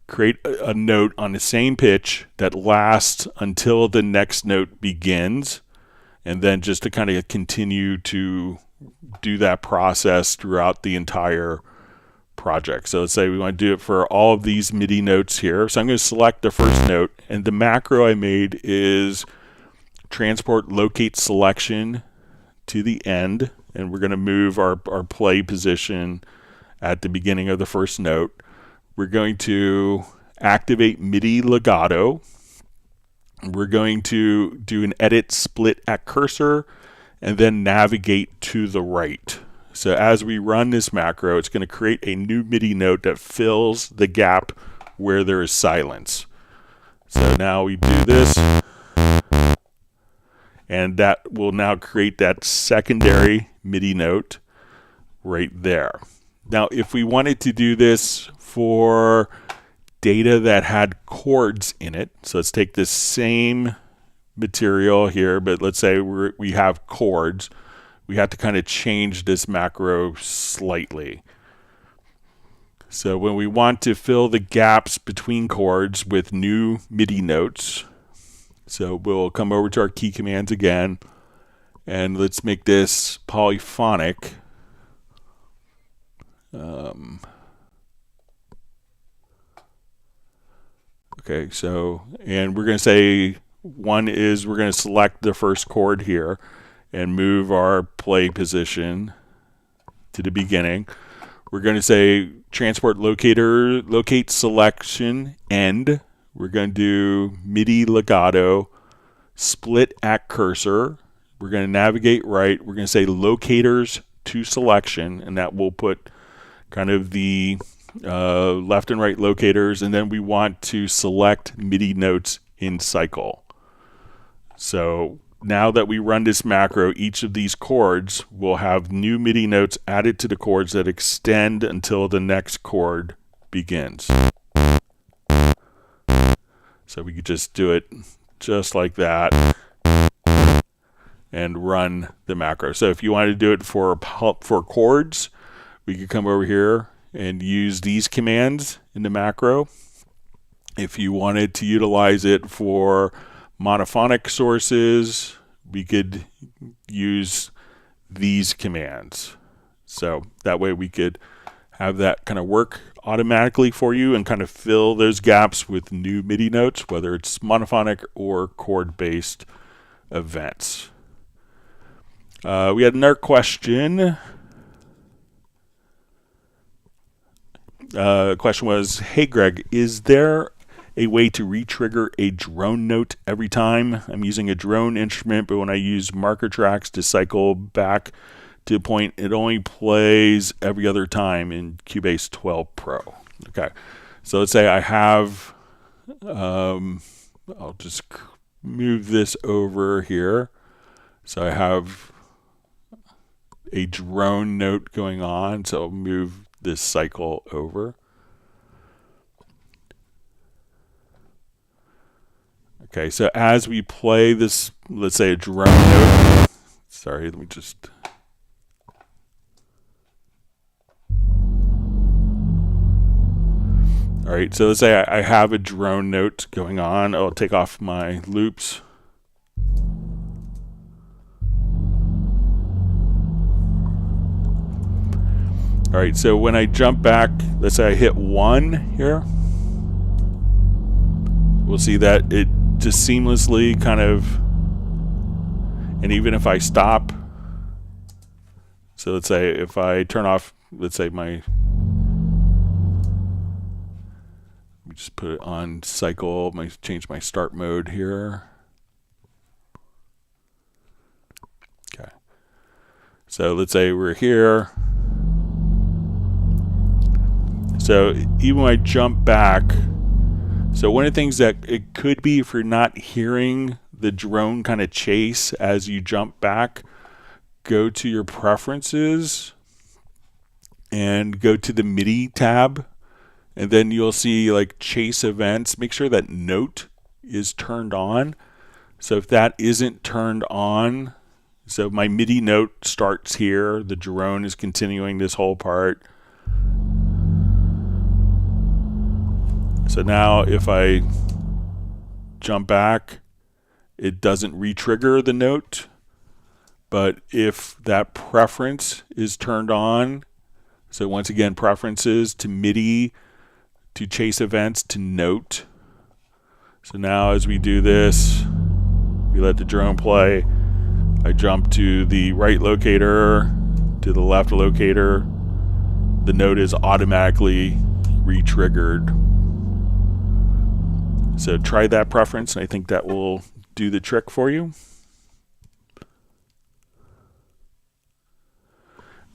create a note on the same pitch that lasts until the next note begins, and then just to kind of continue to do that process throughout the entire project. So let's say we want to do it for all of these MIDI notes here. So I'm going to select the first note, and the macro I made is transport locate selection to the end, and we're going to move our play position at the beginning of the first note. We're going to activate MIDI legato. We're going to do an edit split at cursor and then navigate to the right. So as we run this macro, it's going to create a new MIDI note that fills the gap where there is silence. So now we do this, and that will now create that secondary MIDI note right there. Now, if we wanted to do this for data that had chords in it, so let's take this same material here, but let's say we have chords. We have to kind of change this macro slightly. So when we want to fill the gaps between chords with new MIDI notes, so we'll come over to our key commands again, and let's make this polyphonic. Okay, so, and we're going to say one is we're going to select the first chord here and move our play position to the beginning. We're going to say transport locate selection end. We're going to do MIDI legato, split at cursor. We're going to navigate right. We're going to say locators to selection, and that will put kind of the left and right locators, and then we want to select MIDI notes in cycle. So now that we run this macro, each of these chords will have new MIDI notes added to the chords that extend until the next chord begins. So we could just do it just like that and run the macro. So if you wanted to do it for chords, we could come over here and use these commands in the macro. If you wanted to utilize it for monophonic sources, we could use these commands. So that way we could have that kind of work automatically for you and kind of fill those gaps with new MIDI notes, whether it's monophonic or chord-based events. We had another question. Question was, hey Greg, is there a way to re-trigger a drone note every time? I'm using a drone instrument, but when I use marker tracks to cycle back to a point, it only plays every other time in Cubase 12 Pro. Okay, so let's say I have, I'll just move this over here. So I have a drone note going on, so I'll move this cycle over. Okay, so as we play this, let's say a drone note. Sorry, let me just. All right, so let's say I have a drone note going on. I'll take off my loops. All right, so when I jump back, let's say I hit 1 here, we'll see that it just seamlessly kind of, and even if I stop, so let's say if I turn off, let's say let me just put it on cycle, change my start mode here. Okay, so let's say we're here. So even when I jump back, so one of the things that it could be if you're not hearing the drone kind of chase as you jump back, go to your preferences and go to the MIDI tab, and then you'll see like chase events. Make sure that note is turned on. So if that isn't turned on, so my MIDI note starts here, the drone is continuing this whole part. So now if I jump back, it doesn't re-trigger the note. But if that preference is turned on, so once again, preferences to MIDI, to chase events, to note. So now as we do this, we let the drone play. I jump to the right locator, to the left locator. The note is automatically re-triggered. So try that preference, and I think that will do the trick for you.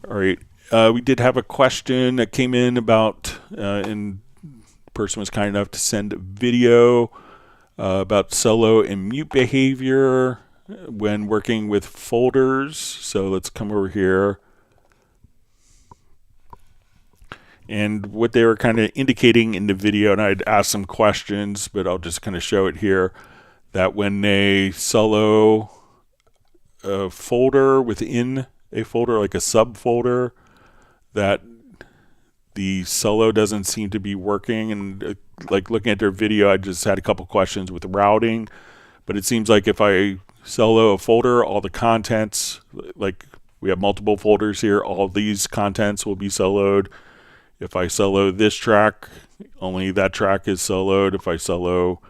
All right, we did have a question that came in about, and the person was kind enough to send a video about solo and mute behavior when working with folders. So let's come over here. And what they were kind of indicating in the video, and I'd asked some questions, but I'll just kind of show it here, that when they solo a folder within a folder, like a subfolder, that the solo doesn't seem to be working. And like looking at their video, I just had a couple questions with routing, but it seems like if I solo a folder, all the contents, like we have multiple folders here, all these contents will be soloed. If I solo this track, only that track is soloed. If I solo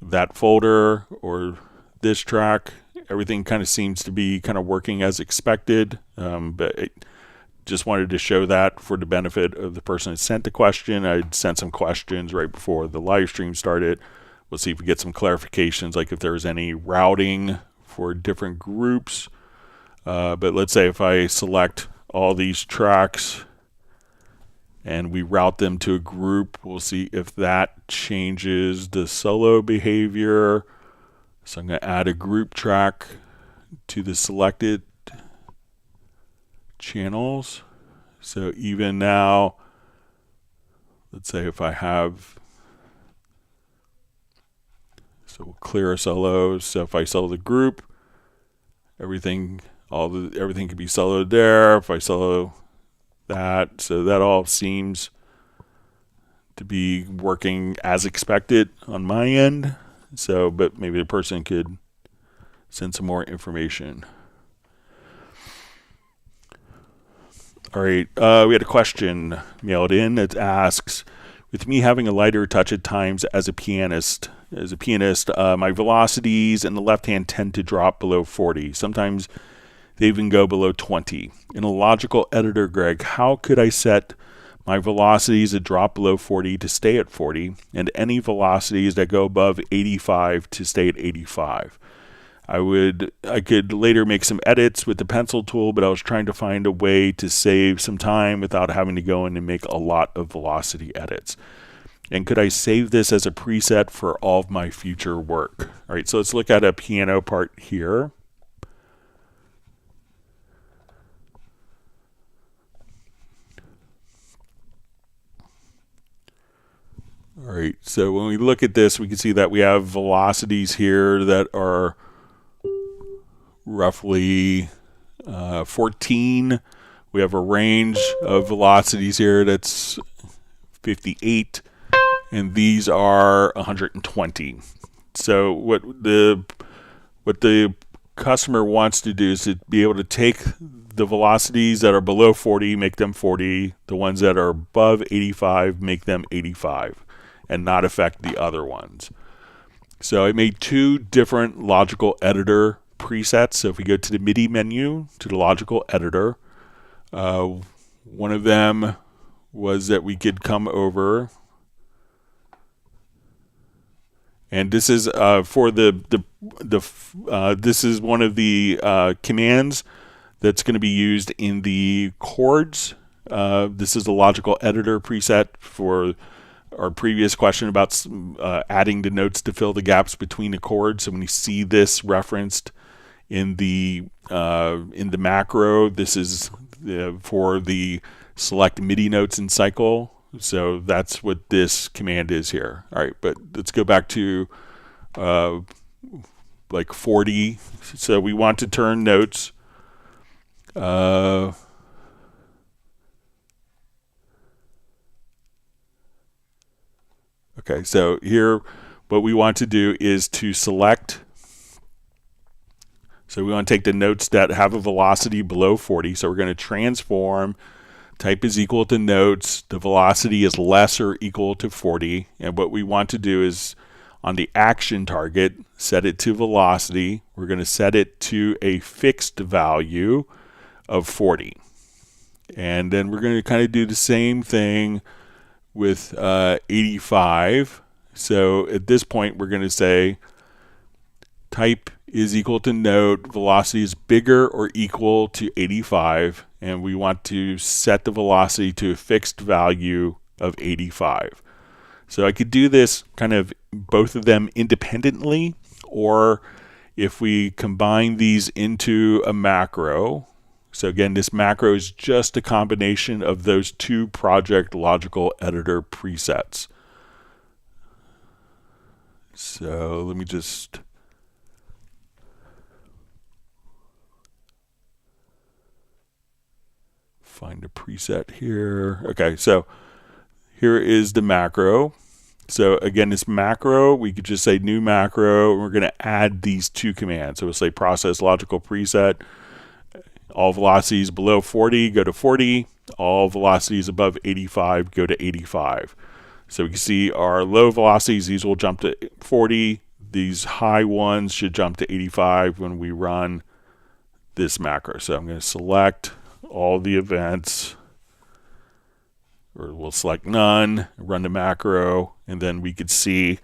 that folder or this track, everything kind of seems to be kind of working as expected. But I just wanted to show that for the benefit of the person that sent the question. I sent some questions right before the live stream started. We'll see if we get some clarifications, like if there's any routing for different groups. But let's say if I select all these tracks and we route them to a group, we'll see if that changes the solo behavior. So I'm going to add a group track to the selected channels. So even now, let's say if I have, so we'll clear our solos. So if I solo the group, everything can be soloed there. If I solo that, so that all seems to be working as expected on my end. So, but maybe the person could send some more information. All right, we had a question mailed in that asks, with me having a lighter touch at times as a pianist, my velocities in the left hand tend to drop below 40. Sometimes they even go below 20. In a logical editor, Greg, how could I set my velocities that drop below 40 to stay at 40, and any velocities that go above 85 to stay at 85? I could later make some edits with the pencil tool, but I was trying to find a way to save some time without having to go in and make a lot of velocity edits. And could I save this as a preset for all of my future work? All right, so let's look at a piano part here. All right, so when we look at this, we can see that we have velocities here that are roughly 14. We have a range of velocities here that's 58, and these are 120. So what the customer wants to do is to be able to take the velocities that are below 40, make them 40. The ones that are above 85, make them 85, and not affect the other ones. So I made two different logical editor presets. So if we go to the MIDI menu, to the logical editor, one of them was that we could come over, and this is for this is one of the commands that's going to be used in the chords. This is the logical editor preset for our previous question about adding the notes to fill the gaps between the chords. So when you see this referenced in the macro, this is for the select MIDI notes in cycle. So that's what this command is here. All right, but let's go back to like 40. So we want to turn notes. Okay, so here what we want to do is to select So we want to take the notes that have a velocity below 40. So we're going to transform. Type is equal to notes. The velocity is less or equal to 40. And what we want to do is on the action target, set it to velocity. We're going to set it to a fixed value of 40. And then we're going to kind of do the same thing with 85. So at this point, we're going to say type is equal to note, velocity is bigger or equal to 85, and we want to set the velocity to a fixed value of 85. So I could do this kind of both of them independently, or if we combine these into a macro. So again, this macro is just a combination of those two project logical editor presets. So let me just find a preset here. Okay, so here is the macro. So again, this macro, we could just say new macro, and we're going to add these two commands. So we'll say process logical preset. All velocities below 40 go to 40. All velocities above 85 go to 85. So we can see our low velocities, these will jump to 40. These high ones should jump to 85 when we run this macro. So I'm going to select all the events, or we'll select none, run the macro, and then we could see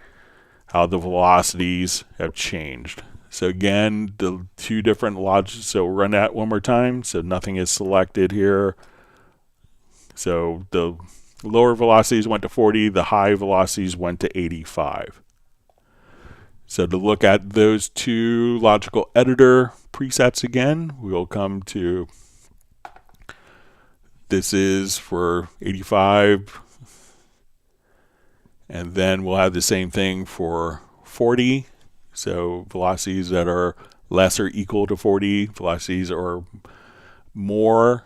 how the velocities have changed. So again, the two different logics, so we'll run that one more time. So nothing is selected here. So the lower velocities went to 40, the high velocities went to 85. So to look at those two logical editor presets again, we'll come to, this is for 85, and then we'll have the same thing for 40. So velocities that are less or equal to 40, velocities are more,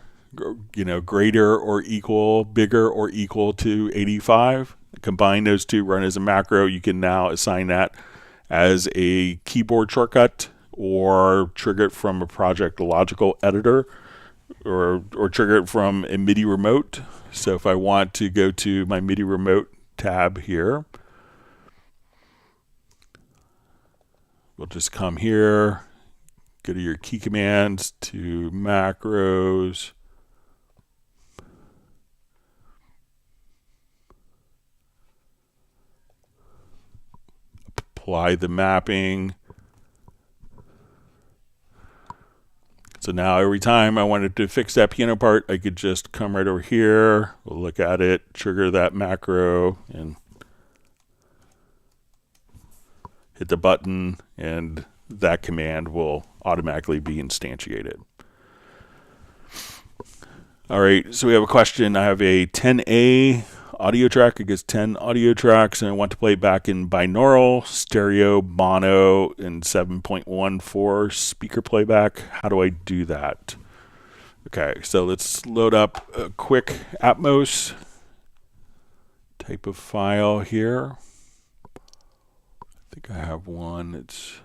greater or equal, bigger or equal to 85. Combine those two, run as a macro. You can now assign that as a keyboard shortcut, or trigger it from a project logical editor, or trigger it from a MIDI remote. So if I want to go to my MIDI remote tab here, we'll just come here, go to your key commands, to macros, apply the mapping. So now every time I wanted to fix that piano part, I could just come right over here, we'll look at it, trigger that macro, and hit the button, and that command will automatically be instantiated. All right, so we have a question. I have a 10A audio track. It gets 10 audio tracks, and I want to play it back in binaural, stereo, mono, and 7.14 speaker playback. How do I do that? Okay, so let's load up a quick Atmos type of file here. I think I have one that's,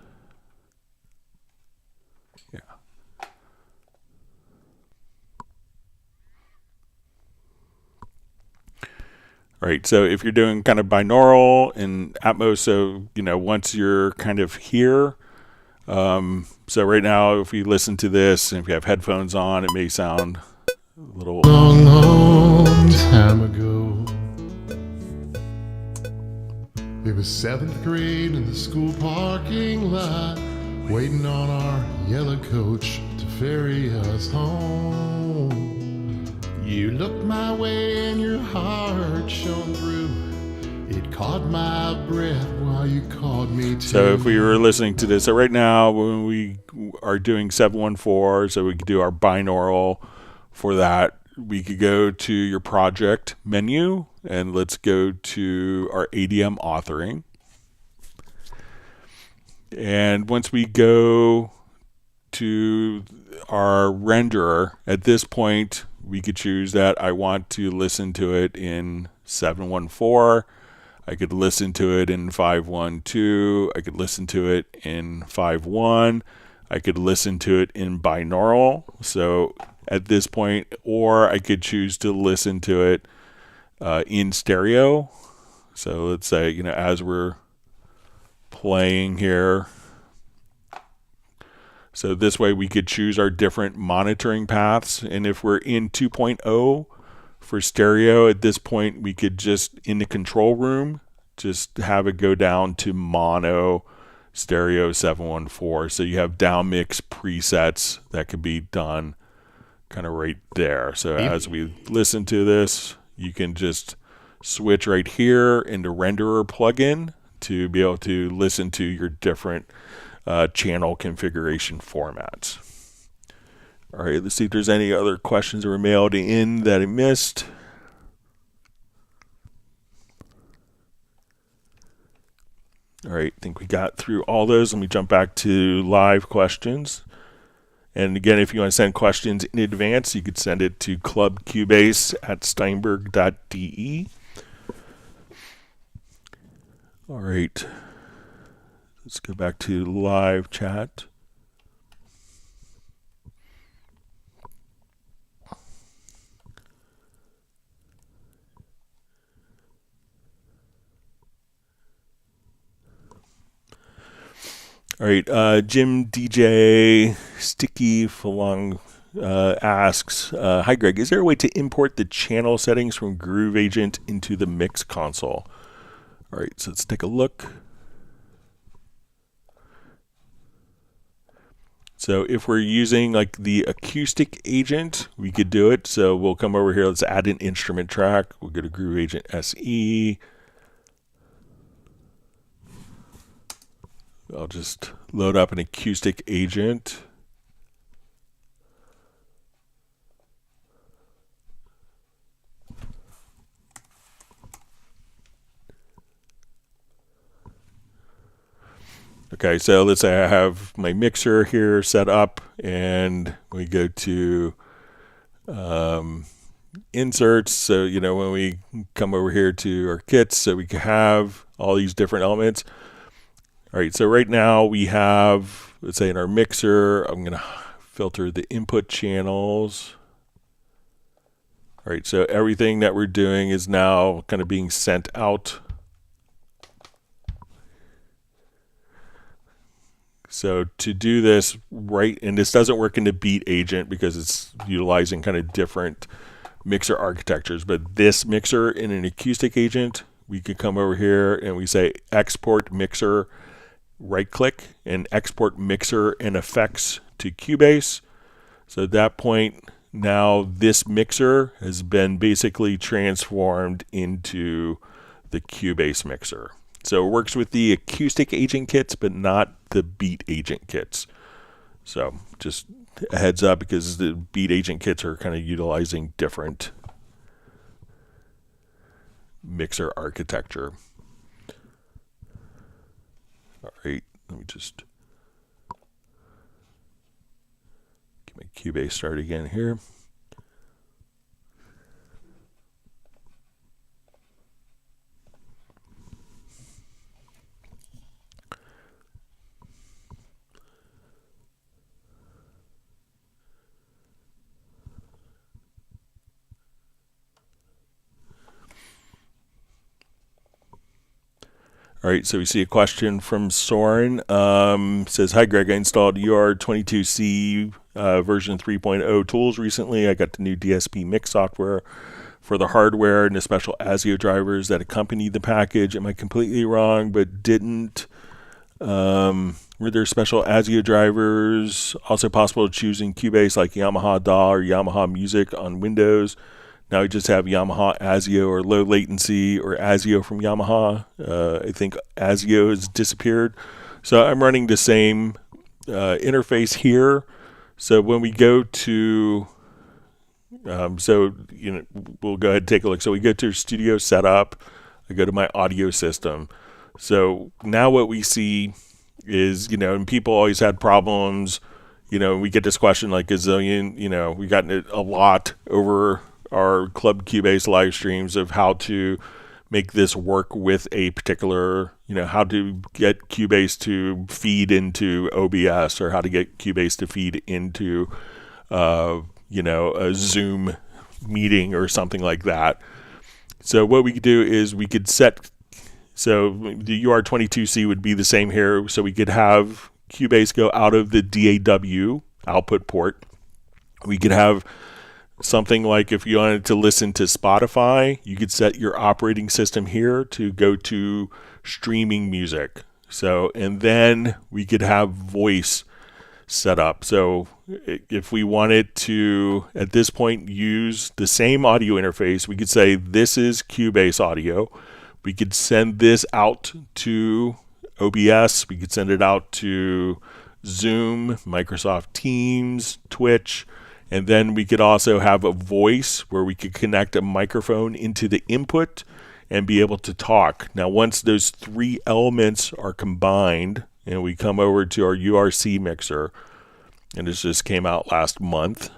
yeah. All right, so if you're doing kind of binaural and Atmos, so, once you're kind of here, so right now, if you listen to this, and if you have headphones on, it may sound a little... Long, long time ago, it was 7th grade in the school parking lot, waiting on our yellow coach to ferry us home. You looked my way and your heart shone through. It caught my breath while you called me to. So if we were listening to this, so right now when we are doing 714, so we could do our binaural for that, we could go to your project menu, and let's go to our ADM authoring. And once we go to our renderer, at this point, we could choose that I want to listen to it in 714. I could listen to it in 512. I could listen to it in 5.1. I could listen to it in binaural. So at this point, or I could choose to listen to it in stereo. So let's say, you know, as we're playing here, so this way we could choose our different monitoring paths. And if we're in 2.0 for stereo, at this point we could just, in the control room, just have it go down to mono stereo 714. So you have down mix presets that could be done kind of right there. So as we listen to this, you can just switch right here into renderer plugin to be able to listen to your different channel configuration formats. All right, let's see if there's any other questions that were mailed in that I missed. All right, I think we got through all those. Let me jump back to live questions. And again, if you want to send questions in advance, you could send it to clubcubase@steinberg.de. All right, let's go back to live chat. All right, Jim DJ Sticky Falong asks, hi Greg, is there a way to import the channel settings from Groove Agent into the mix console? All right, so let's take a look. So if we're using like the acoustic agent, we could do it. So we'll come over here, let's add an instrument track. We'll go to Groove Agent SE. I'll just load up an acoustic agent. Okay, so let's say I have my mixer here set up, and we go to inserts. So, you know, when we come over here to our kits, so we can have all these different elements. All right, so right now we have, let's say in our mixer, I'm going to filter the input channels. All right, so everything that we're doing is now kind of being sent out. So to do this right, and this doesn't work in the beat agent because it's utilizing kind of different mixer architectures, but this mixer in an acoustic agent, we could come over here and we say export mixer, right click and export mixer and effects to Cubase. So at that point, now this mixer has been basically transformed into the Cubase mixer. So it works with the acoustic agent kits, but not the beat agent kits. So just a heads up, because the beat agent kits are kind of utilizing different mixer architecture. All right, let me just get my Cubase started again here. All right, so we see a question from Soren. Says, hi Greg, I installed UR22C version 3.0 tools recently. I got the new DSP mix software for the hardware and the special ASIO drivers that accompanied the package. Am I completely wrong, but didn't? Were there special ASIO drivers also possible to choose in Cubase like Yamaha DAW or Yamaha Music on Windows? Now we just have Yamaha ASIO or low latency or ASIO from Yamaha. I think ASIO has disappeared. So I'm running the same interface here. So when we go to, so you know, we'll go ahead and take a look. So we go to Studio Setup. I go to my audio system. So now what we see is, you know, and people always had problems. You know, we get this question like a zillion. You know, we gotten it a lot over our Club Cubase live streams of how to make this work with a particular, how to get Cubase to feed into OBS, or how to get Cubase to feed into, a Zoom meeting or something like that. So what we could do is we could set, so the UR22C would be the same here. So we could have Cubase go out of the DAW output port. We could have something like, if you wanted to listen to Spotify, you could set your operating system here to go to streaming music. So, and then we could have voice set up. So if we wanted to, at this point, use the same audio interface, we could say, this is Cubase audio. We could send this out to OBS. We could send it out to Zoom, Microsoft Teams, Twitch. And then we could also have a voice where we could connect a microphone into the input and be able to talk. Now, once those three elements are combined, and we come over to our URC mixer, and this just came out last month,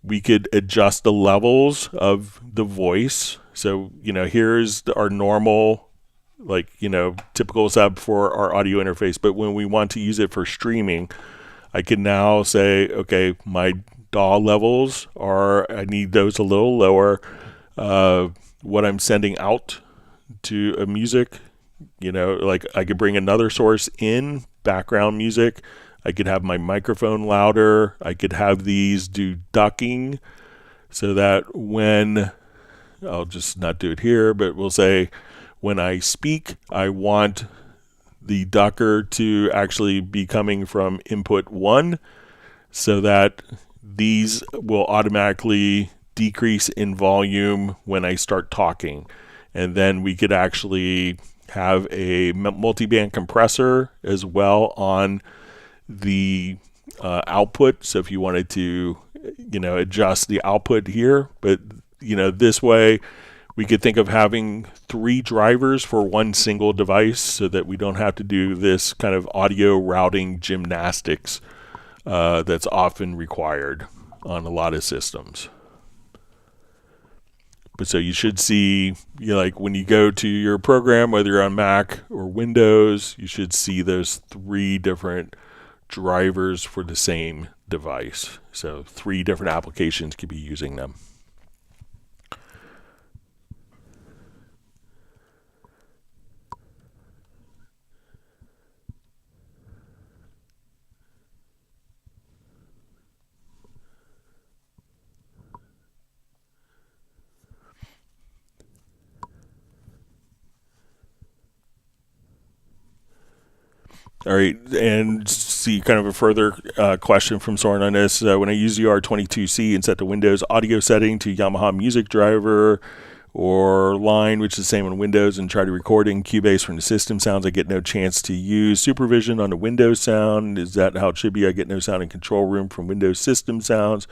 we could adjust the levels of the voice. So, here's our normal, typical setup for our audio interface. But when we want to use it for streaming, I can now say, okay, my DAW levels I need those a little lower. What I'm sending out to a music, I could bring another source in, background music. I could have my microphone louder. I could have these do ducking so that when, I'll just not do it here, but we'll say when I speak, I want the ducker to actually be coming from input 1, so that these will automatically decrease in volume when I start talking. And then we could actually have a multiband compressor as well on the output. So if you wanted to, adjust the output here, but this way we could think of having 3 drivers for one single device, so that we don't have to do this kind of audio routing gymnastics that's often required on a lot of systems. But so you should see, when you go to your program, whether you're on Mac or Windows, you should see those 3 different drivers for the same device. So 3 different applications could be using them. All right, and see kind of a further question from Soren on this. When I use UR22C and set the Windows audio setting to Yamaha music driver or line, which is the same on Windows, and try to record in Cubase from the system sounds, I get no chance to use supervision on the Windows sound. Is that how it should be? I get no sound in control room from Windows system sounds.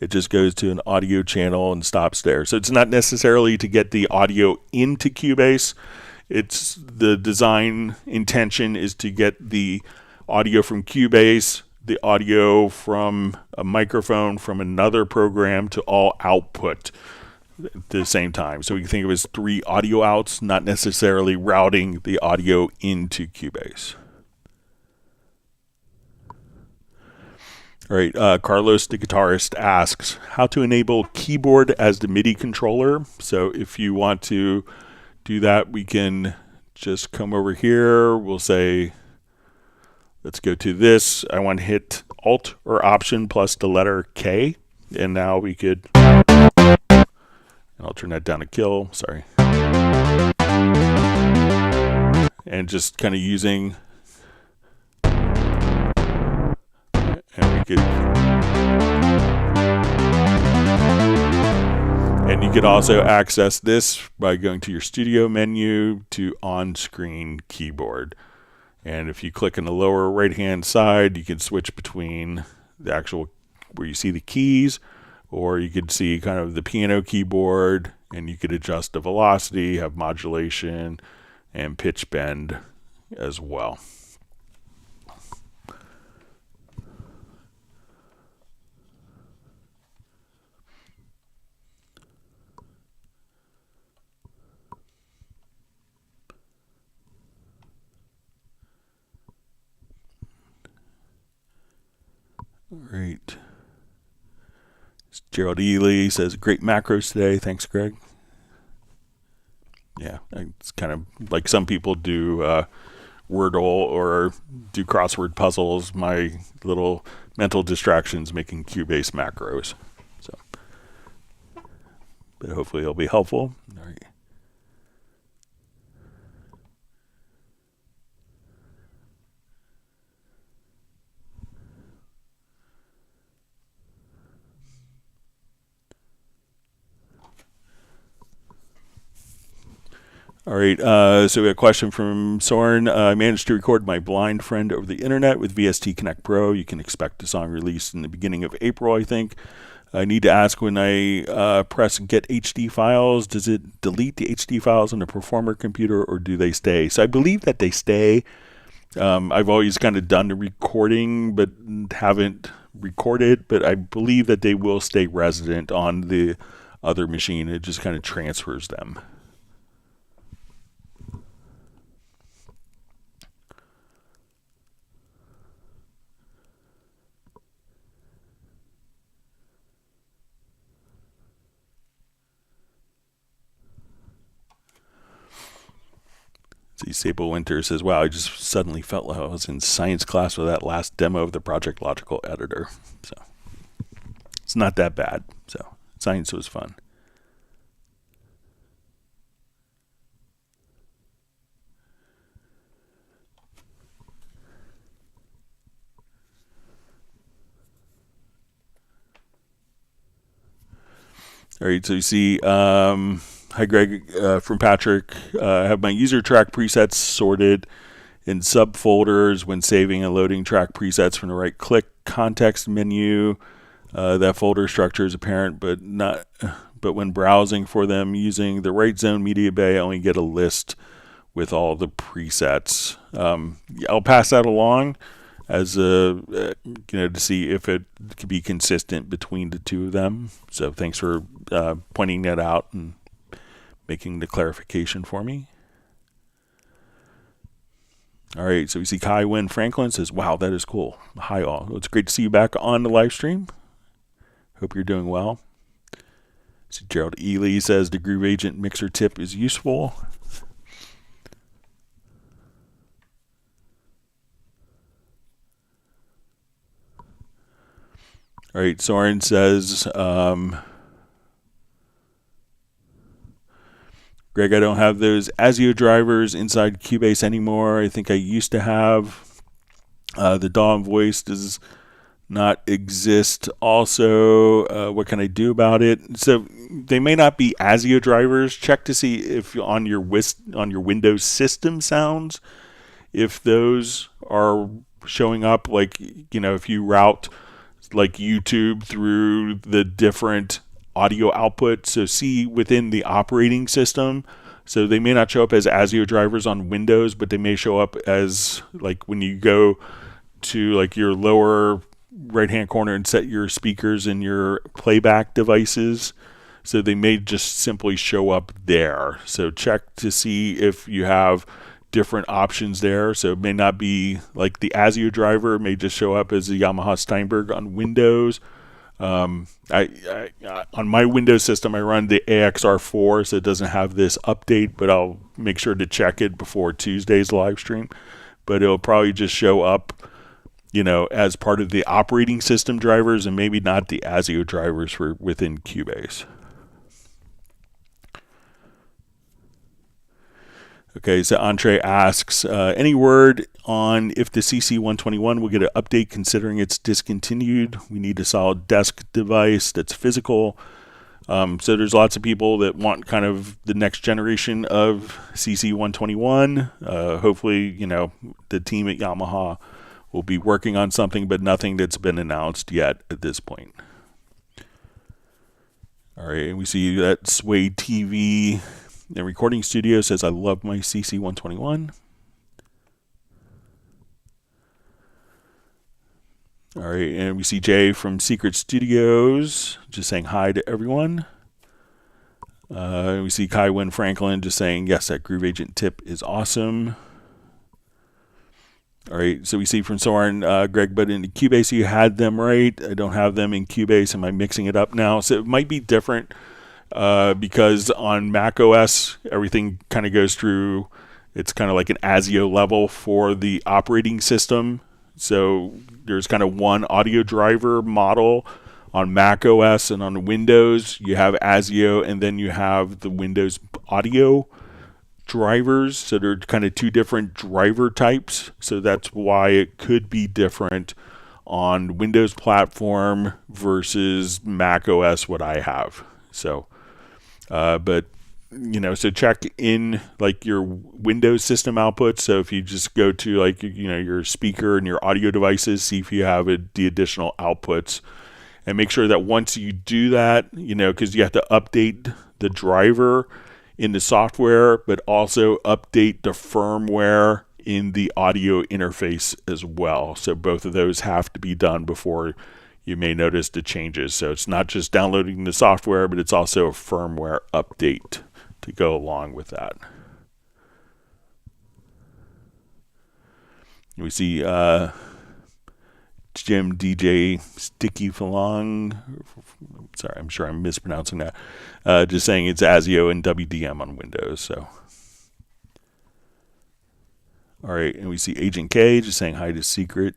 It just goes to an audio channel and stops there. So it's not necessarily to get the audio into Cubase. It's the design intention is to get the audio from Cubase, the audio from a microphone from another program to all output at the same time. So we can think of it as 3 audio outs, not necessarily routing the audio into Cubase. All right, Carlos, the guitarist, asks how to enable keyboard as the MIDI controller. So if you want to do that, we can just come over here. We'll say, let's go to this. I want to hit Alt or Option plus the letter K. And now we could, and I'll turn that down to kill, sorry. And just kind of using, and we could, and you could also access this by going to your studio menu to on-screen keyboard. And if you click in the lower right-hand side, you can switch between the actual, where you see the keys, or you could see kind of the piano keyboard, and you could adjust the velocity, have modulation, and pitch bend as well. All right. Gerald Ely says, great macros today. Thanks, Greg. Yeah, it's kind of like some people do Wordle or do crossword puzzles. My little mental distractions making Cubase macros. So, but hopefully it'll be helpful. All right. All right, so we have a question from Soren. I managed to record my blind friend over the internet with VST Connect Pro. You can expect a song released in the beginning of April, I think. I need to ask, when I press Get HD Files, does it delete the HD files on the Performer computer, or do they stay? So I believe that they stay. I've always kind of done the recording, but haven't recorded. But I believe that they will stay resident on the other machine. It just kind of transfers them. See, Sable Winter says, wow, I just suddenly felt like I was in science class with that last demo of the Project Logical editor. So it's not that bad. So science was fun. All right, so you see, hi Greg, from Patrick. I have my user track presets sorted in subfolders. When saving and loading track presets from the right click context menu, that folder structure is apparent, but when browsing for them using the right zone media bay, I only get a list with all the presets. I'll pass that along as to see if it could be consistent between the two of them. So thanks for pointing that out and making the clarification for me. All right, so we see Kai Wynn Franklin says, wow, that is cool. Hi all. It's great to see you back on the live stream. Hope you're doing well. So Gerald Ely says the Groove Agent mixer tip is useful. All right, Soren says, Greg, I don't have those ASIO drivers inside Cubase anymore. I think I used to have. The DAW voice does not exist. Also, what can I do about it? So they may not be ASIO drivers. Check to see if on your Windows system sounds, if those are showing up. Like, if you route like YouTube through the different audio output, so see within the operating system. So they may not show up as ASIO drivers on Windows, but they may show up as, like, when you go to like your lower right hand corner and set your speakers and your playback devices. So they may just simply show up there. So check to see if you have different options there. So it may not be like the ASIO driver, it may just show up as a Yamaha Steinberg on Windows. On my Windows system, I run the AXR4, so it doesn't have this update, but I'll make sure to check it before Tuesday's live stream. But it'll probably just show up, as part of the operating system drivers, and maybe not the ASIO drivers for within Cubase. Okay, so Entree asks, any word on if the CC121 will get an update considering it's discontinued? We need a solid desk device that's physical. So there's lots of people that want kind of the next generation of CC121. Hopefully, the team at Yamaha will be working on something, but nothing that's been announced yet at this point. All right, and we see that Sway TV the recording studio says, I love my CC121. All right, and we see Jay from Secret Studios just saying hi to everyone. We see Kai Wynn Franklin just saying, yes, that Groove Agent tip is awesome. All right, so we see from Soren, Greg, but in Cubase you had them right. I don't have them in Cubase. Am I mixing it up now? So it might be different because on Mac OS, everything kind of goes through, it's kind of like an ASIO level for the operating system. So there's kind of one audio driver model on Mac OS, and on Windows you have ASIO, and then you have the Windows audio drivers. So they're kind of two different driver types. So that's why it could be different on Windows platform versus Mac OS, what I have. So, but so check in like your Windows system output. So if you just go to like, your speaker and your audio devices, see if you have the additional outputs, and make sure that once you do that, because you have to update the driver in the software, but also update the firmware in the audio interface as well. So both of those have to be done before you may notice the changes. So it's not just downloading the software, but it's also a firmware update to go along with that. We see Jim DJ Sticky Falong. Sorry, I'm sure I'm mispronouncing that. Just saying it's ASIO and WDM on Windows. So, all right, and we see Agent K just saying hi to Secret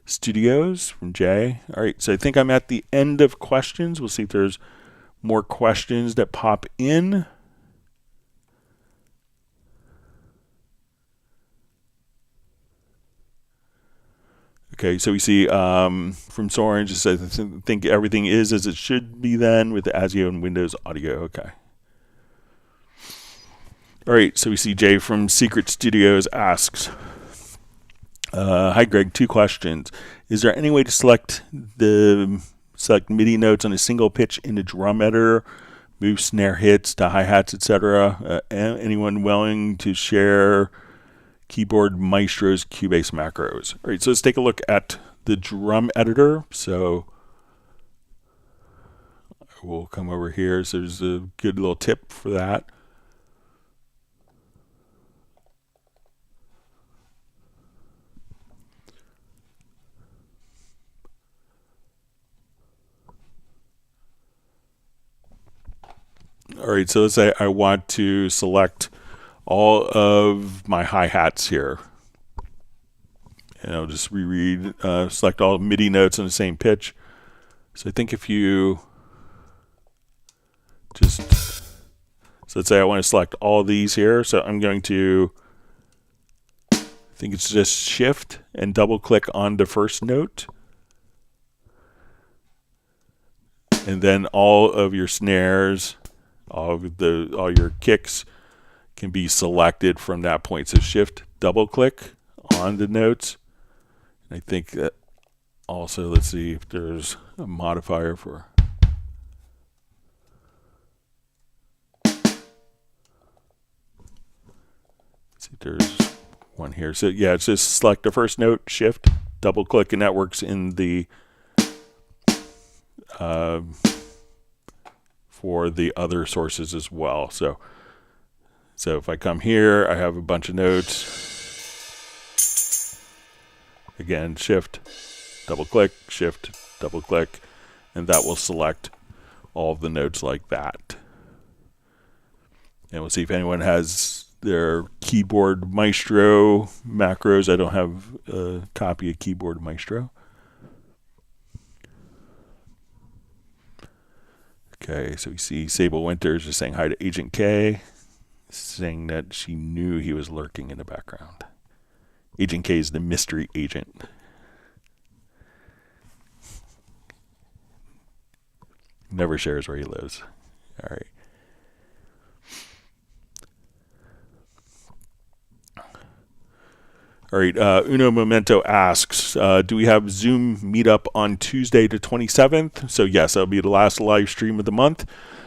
Studios from Jay. All right, so I think I'm at the end of questions. We'll see if there's more questions that pop in. Okay, so we see from Soren just says, I think everything is as it should be then with the ASIO and Windows audio. Okay. All right, so we see Jay from Secret Studios asks, hi Greg, 2 questions. Is there any way to select MIDI notes on a single pitch in the drum editor, move snare hits to hi-hats, etc.? Anyone willing to share Keyboard Maestro's Cubase macros? All right, so let's take a look at the drum editor. So we'll come over here. So there's a good little tip for that. All right, so let's say I want to select all of my hi-hats here. And I'll just reread, select all MIDI notes on the same pitch. So I think if you so let's say I want to select all these here. So I'm going to, I think it's just shift and double click on the first note. And then all of your snares, all your kicks can be selected from that point. So shift, double click on the notes. And I think that also, let's see if there's a modifier for. Let's see if there's one here. So yeah, it's just select the first note, shift, double click, and that works in the for the other sources as well. So if I come here, I have a bunch of notes. Again, shift, double click, shift, double click, and that will select all of the notes like that. And we'll see if anyone has their Keyboard Maestro macros. I don't have a copy of Keyboard Maestro. Okay, so we see Sable Winters just saying hi to Agent K, saying that she knew he was lurking in the background. Agent K is the mystery agent. Never shares where he lives. All right. All right, Uno Momento asks, do we have Zoom meetup on Tuesday the 27th? So yes, that'll be the last live stream of the month.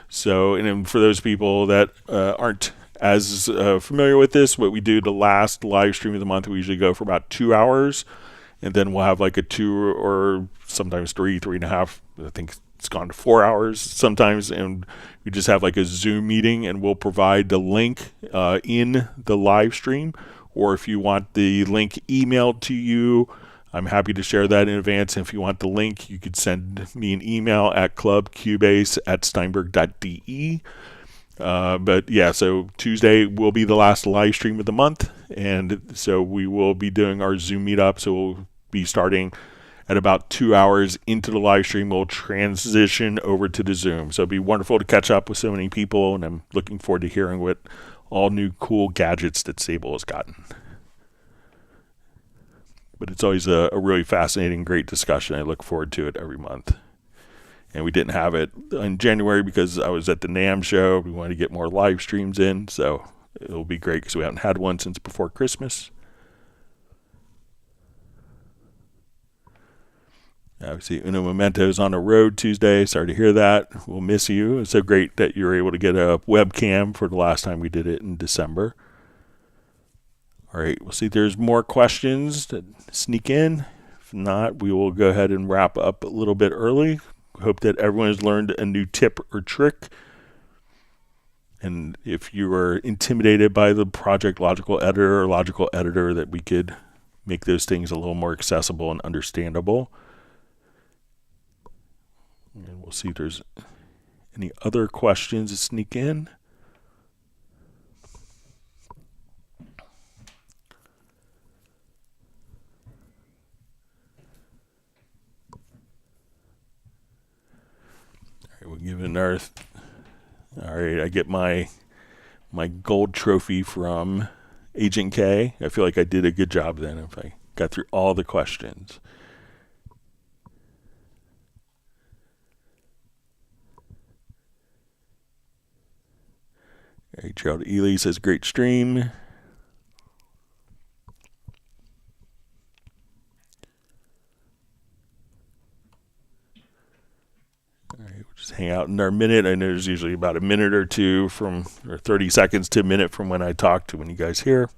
So, and then for those people that aren't as familiar with this, what we do the last live stream of the month, we usually go for about 2 hours, and then we'll have like a 2 or sometimes 3.5. I think it's gone to 4 hours sometimes, and we just have like a Zoom meeting, and we'll provide the link in the live stream or if you want the link emailed to you, I'm happy to share that in advance. And if you want the link, you could send me an email at clubcubase@steinberg.de. But yeah, so Tuesday will be the last live stream of the month, and so we will be doing our Zoom meetup. So we'll be starting at about 2 hours into the live stream. We'll transition over to the Zoom. So it'll be wonderful to catch up with so many people, and I'm looking forward to hearing what all new cool gadgets that Sable has gotten. But it's always a really fascinating, great discussion. I look forward to it every month. And we didn't have it in January because I was at the NAMM show. We wanted to get more live streams in, so it'll be great because we haven't had one since before Christmas. Obviously, Uno Memento's on the road Tuesday. Sorry to hear that. We'll miss you. It's so great that you were able to get a webcam for the last time we did it in December. All right, we'll see if there's more questions that sneak in. If not, we will go ahead and wrap up a little bit early. Hope that everyone has learned a new tip or trick. And if you were intimidated by the Project Logical Editor or Logical Editor, that we could make those things a little more accessible and understandable. And we'll see if there's any other questions that sneak in. We'll give it another. All right, I get my gold trophy from Agent K. I feel like I did a good job then if I got through all the questions. All right, Gerald Ely says, great stream. Just hang out in our minute. I know there's usually about a minute or two or 30 seconds to a minute from when I talk to when you guys hear.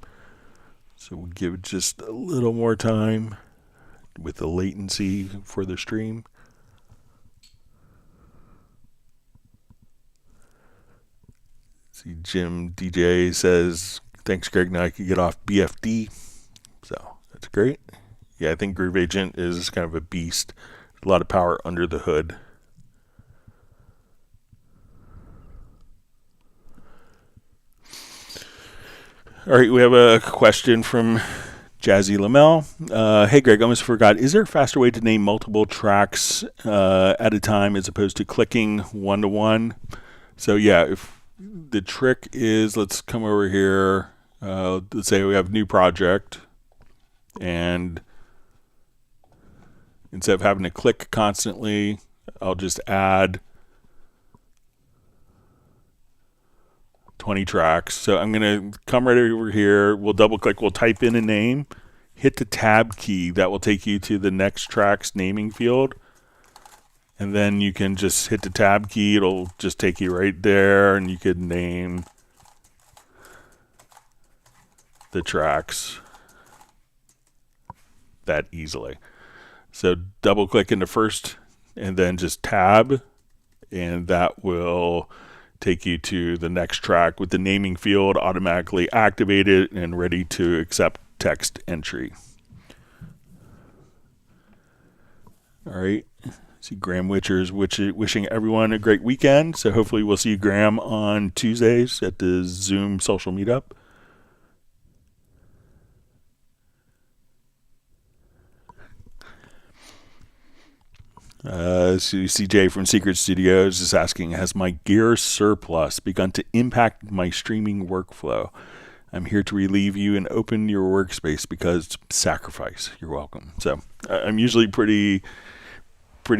So we'll give it just a little more time with the latency for the stream. See, Jim DJ says, thanks, Greg. Now I can get off BFD. So that's great. Yeah, I think Groove Agent is kind of a beast. A lot of power under the hood. All right, we have a question from Jazzy Lamel. Hey, Greg, I almost forgot. Is there a faster way to name multiple tracks at a time as opposed to clicking one-to-one? So, yeah, if the trick is, let's come over here. Let's say we have a new project. And instead of having to click constantly, I'll just add 20 tracks. So I'm going to come right over here. We'll double click. We'll type in a name. Hit the tab key. That will take you to the next track's naming field. And then you can just hit the tab key. It'll just take you right there. And you could name the tracks that easily. So double click into first and then just tab. And that will take you to the next track with the naming field automatically activated and ready to accept text entry. All right. See, Graham Witcher's wishing everyone a great weekend. So hopefully we'll see Graham on Tuesdays at the Zoom social meetup. CJ from Secret Studios is asking, has my gear surplus begun to impact my streaming workflow? I'm here to relieve you and open your workspace because sacrifice. You're welcome. So I'm usually pretty, I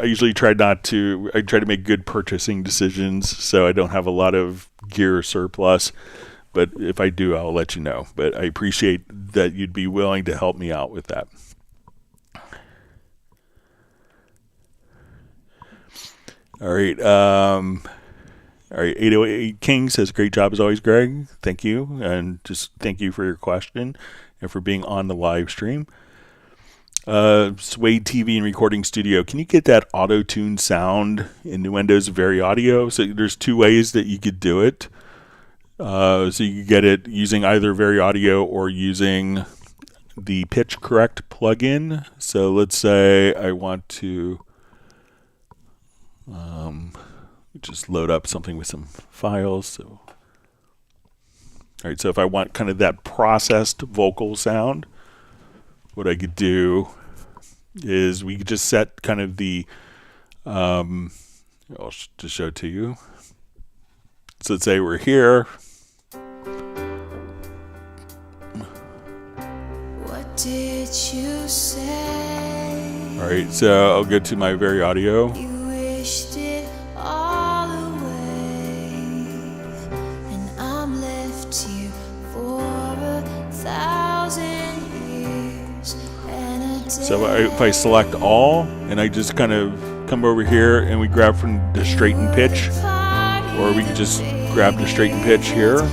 usually try to make good purchasing decisions. So I don't have a lot of gear surplus, but if I do, I'll let you know. But I appreciate that you'd be willing to help me out with that. All right. 808 King says, great job as always, Greg. Thank you. And just thank you for your question and for being on the live stream. Suede TV and Recording Studio. Can you get that auto-tune sound in Windows Very Audio? So there's two ways that you could do it. So you can get it using either Very Audio or using the Pitch Correct plugin. So let's say I want to just load up something with some files. So, all right, so if I want kind of that processed vocal sound, what I could do is we could just set kind of the, I'll just show it to you. So let's say we're here. What did you say? All right, so I'll go to my Very Audio. You wished it all away, and I'm left here for 1,000 years and a day. So if I select all, and I just kind of come over here and we grab from the straighten pitch, or we can just grab the straighten pitch here.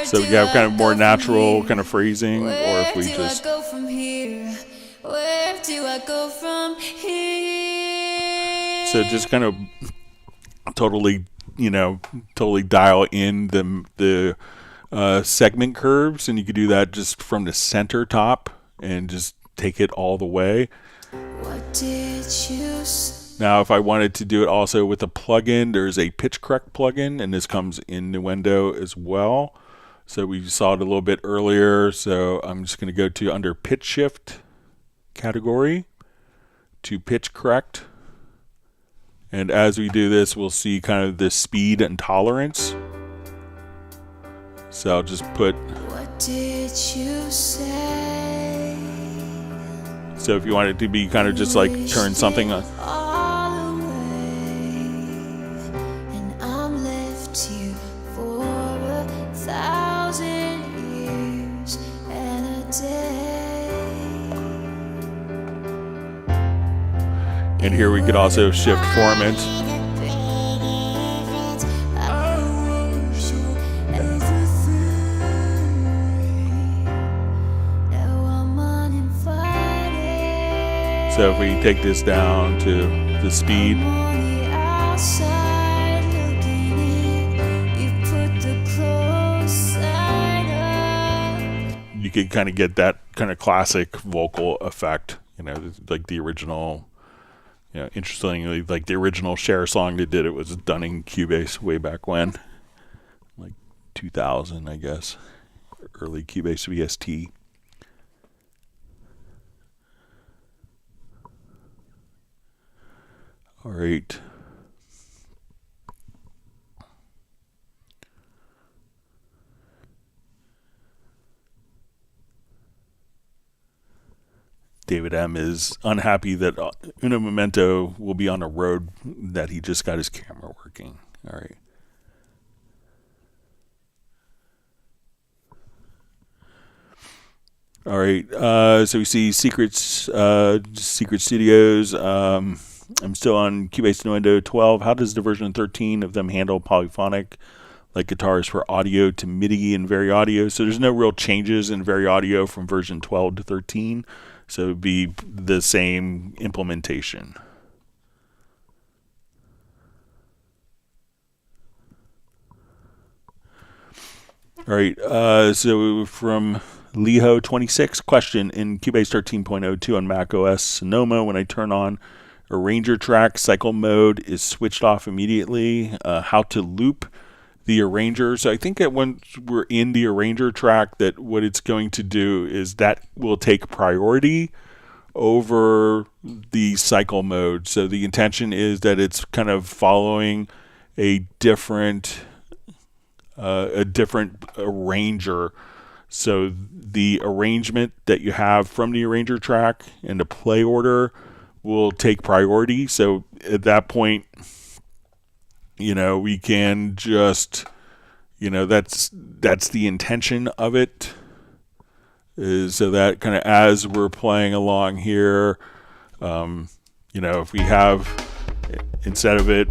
So we have kind of more natural kind of phrasing, or if we just go from here, where do I go from here? So just kind of totally dial in the segment curves, and you could do that just from the center top and just take it all the way. What did you say? Now, if I wanted to do it also with a plugin, there's a Pitch Correct plugin, and this comes in the window as well. So we saw it a little bit earlier. So I'm just going to go to under Pitch Shift category to Pitch Correct. And as we do this, we'll see kind of the speed and tolerance. So I'll just put. What did you say? So if you want it to be kind of just like turn something on. And here we could also shift format. So if we take this down to the speed, you could kind of get that kind of classic vocal effect, like the original. Interestingly, like the original Cher song that did it was done in Cubase way back when, like 2000, I guess, early Cubase VST. All right. David M. is unhappy that Uno Momento will be on a road that he just got his camera working. All right. All right. So we see Secret Studios. I'm still on Cubase Nuendo 12. How does the version 13 of them handle polyphonic, like guitars for audio to MIDI and Very Audio? So there's no real changes in Very Audio from version 12 to 13. So it would be the same implementation. All right. So from Leho26, question: in Cubase 13.02 on Mac OS Sonoma, when I turn on Arranger track, cycle mode is switched off immediately. How to loop the arranger. So I think that when we're in the arranger track, that what it's going to do is that will take priority over the cycle mode. So the intention is that it's kind of following a different arranger. So the arrangement that you have from the arranger track and the play order will take priority. So at that point, we can just, that's the intention of it. So that kind of as we're playing along here, if we have, instead of it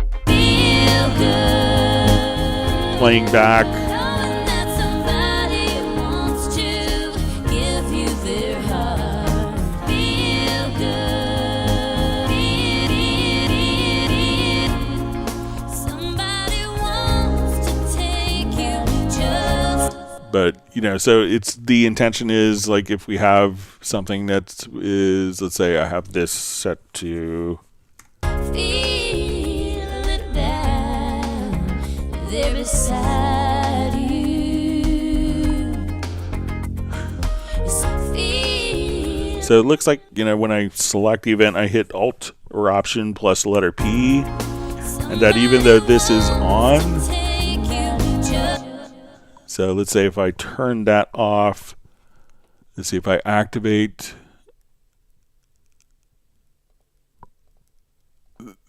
playing back, but so it's the intention is like if we have something that is, let's say I have this set to so it looks like when I select the event I hit Alt or Option plus the letter P, and that even though this is on, so let's say if I turn that off, let's see if I activate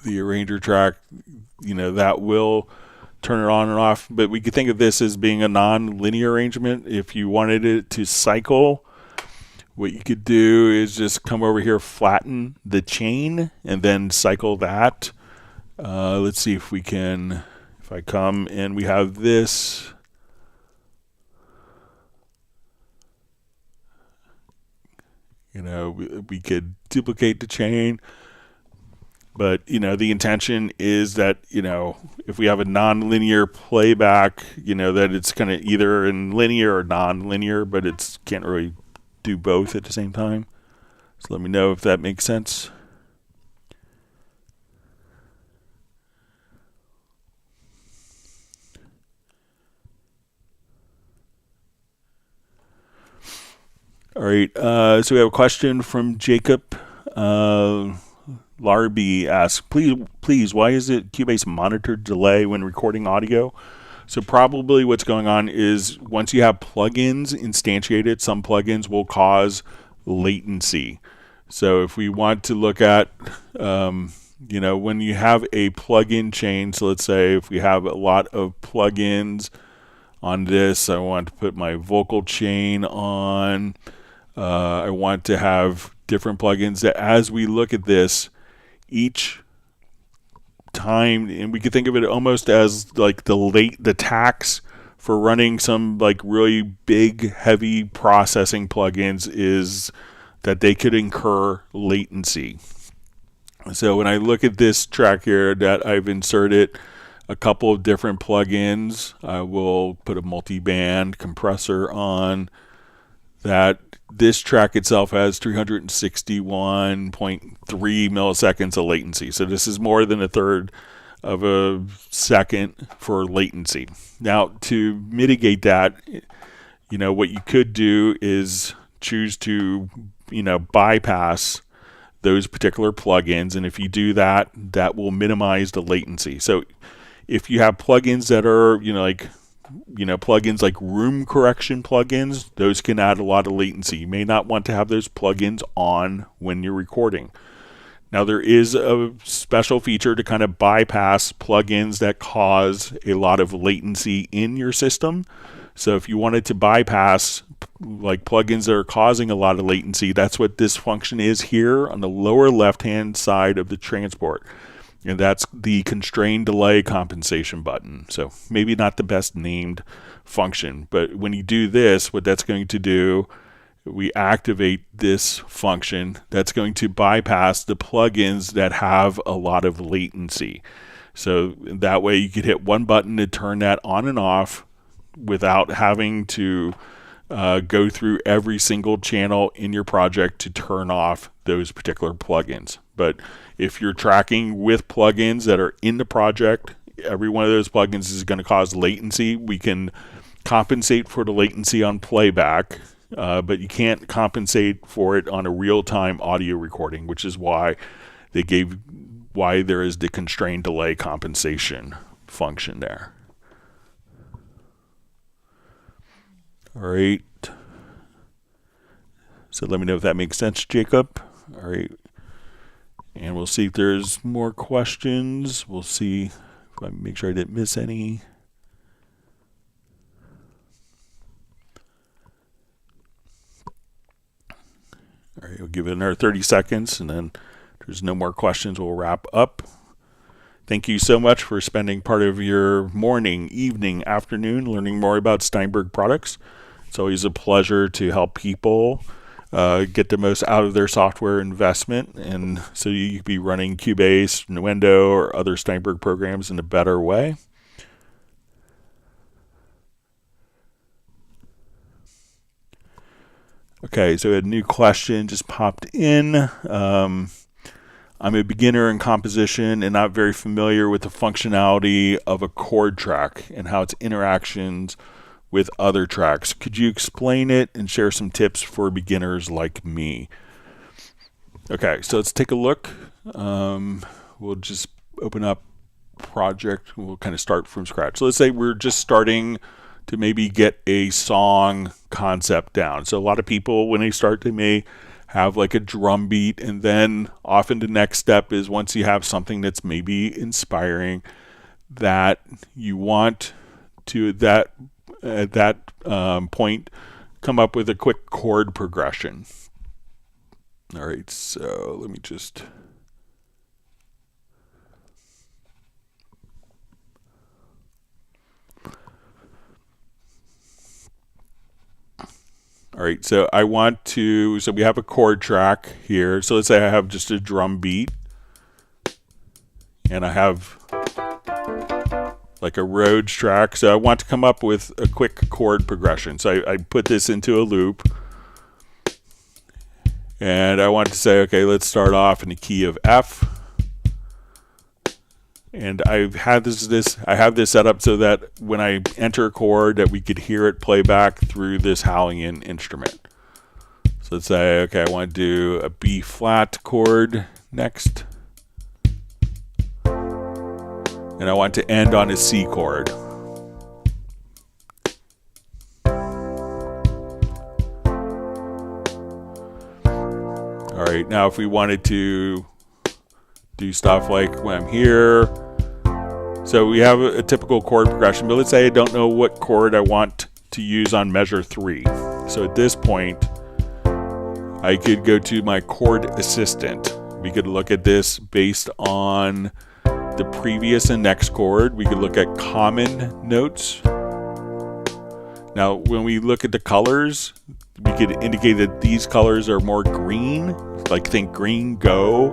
the arranger track, that will turn it on and off. But we could think of this as being a non-linear arrangement. If you wanted it to cycle, what you could do is just come over here, flatten the chain, and then cycle that. Let's see if we can, if I come and we have this. We could duplicate the chain, but the intention is that if we have a non-linear playback, that it's kind of either in linear or non-linear, but it's can't really do both at the same time. So let me know if that makes sense. All right, so we have a question from Jacob. Larby asks, please, why is it Cubase monitored delay when recording audio? So probably what's going on is once you have plugins instantiated, some plugins will cause latency. So if we want to look at, when you have a plugin chain, so let's say if we have a lot of plugins on this, I want to put my vocal chain on. I want to have different plugins that as we look at this, each time, and we could think of it almost as like the tax for running some like really big, heavy processing plugins is that they could incur latency. So when I look at this track here that I've inserted a couple of different plugins, I will put a multi-band compressor on that. This track itself has 361.3 milliseconds of latency. So this is more than a third of a second for latency. Now, to mitigate that, what you could do is choose to, bypass those particular plugins. And if you do that, that will minimize the latency. So if you have plugins that are, plugins like room correction plugins, those can add a lot of latency. You may not want to have those plugins on when you're recording. Now there is a special feature to kind of bypass plugins that cause a lot of latency in your system. So if you wanted to bypass like plugins that are causing a lot of latency, that's what this function is here on the lower left hand side of the transport. And that's the constrained delay compensation button. So maybe not the best named function, but when you do this, what that's going to do, we activate this function that's going to bypass the plugins that have a lot of latency. So that way you could hit one button to turn that on and off without having to go through every single channel in your project to turn off those particular plugins. But if you're tracking with plugins that are in the project, every one of those plugins is going to cause latency. We can compensate for the latency on playback, but you can't compensate for it on a real-time audio recording, which is why there is the constrained delay compensation function there. All right. So let me know if that makes sense, Jacob. All right. And we'll see if there's more questions. We'll see if I make sure I didn't miss any. All right, we'll give it another 30 seconds, and then if there's no more questions, we'll wrap up. Thank you so much for spending part of your morning, evening, afternoon learning more about Steinberg products. It's always a pleasure to help people get the most out of their software investment, and so you can be running Cubase, Nuendo, or other Steinberg programs in a better way. Okay, so a new question just popped in. I'm a beginner in composition and not very familiar with the functionality of a chord track and how its interactions with other tracks. Could you explain it and share some tips for beginners like me? Okay, so let's take a look. We'll just open up project. We'll kind of start from scratch. So let's say we're just starting to maybe get a song concept down. So a lot of people, when they start, they may have like a drum beat, and then often the next step is, once you have something that's maybe inspiring, that you want to at that point come up with a quick chord progression. All right, so let me just all right, so so we have a chord track here. So let's say I have just a drum beat, and I have like a Rhodes track. So I want to come up with a quick chord progression. So I put this into a loop, and I want to say, okay, let's start off in the key of F. And I have this set up so that when I enter a chord, that we could hear it play back through this Hallian instrument. So let's say, okay, I want to do a B flat chord next, and I want to end on a C chord. All right, now if we wanted to do stuff like when I'm here, so we have a typical chord progression, but let's say I don't know what chord I want to use on measure 3. So at this point, I could go to my chord assistant. We could look at this based on the previous and next chord. We could look at common notes. Now, when we look at the colors, we could indicate that these colors are more green, like think green, go,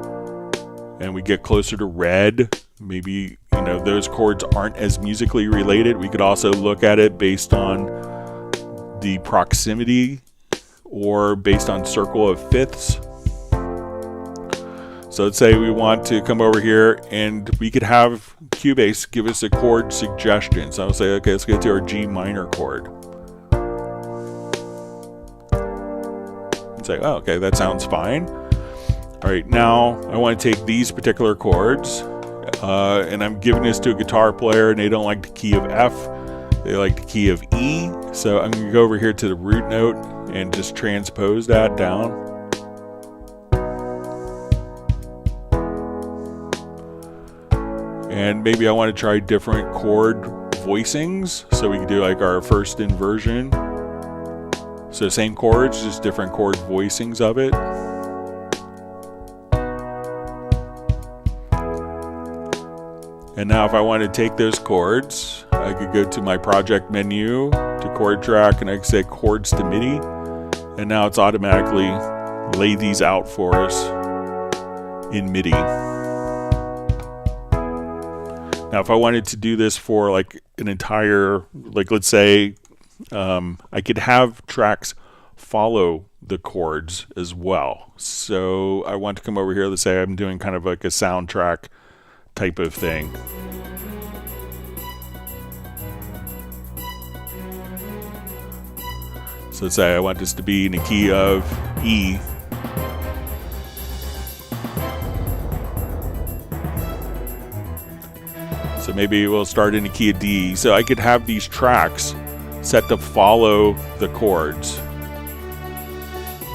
and we get closer to red. Maybe, those chords aren't as musically related. We could also look at it based on the proximity or based on circle of fifths. So let's say we want to come over here, and we could have Cubase give us a chord suggestion. So I'll say, okay, let's go to our G minor chord. And say, oh, okay, that sounds fine. All right, now I want to take these particular chords, and I'm giving this to a guitar player, and they don't like the key of F. They like the key of E. So I'm going to go over here to the root note and just transpose that down. And maybe I want to try different chord voicings. So we can do like our first inversion. So same chords, just different chord voicings of it. And now if I want to take those chords, I could go to my project menu to chord track, and I could say chords to MIDI. And now it's automatically lay these out for us in MIDI. Now if I wanted to do this for like an entire, like let's say I could have tracks follow the chords as well. So I want to come over here, let's say I'm doing kind of like a soundtrack type of thing. So let's say I want this to be in the key of E. So maybe we'll start in the key of D. So I could have these tracks set to follow the chords.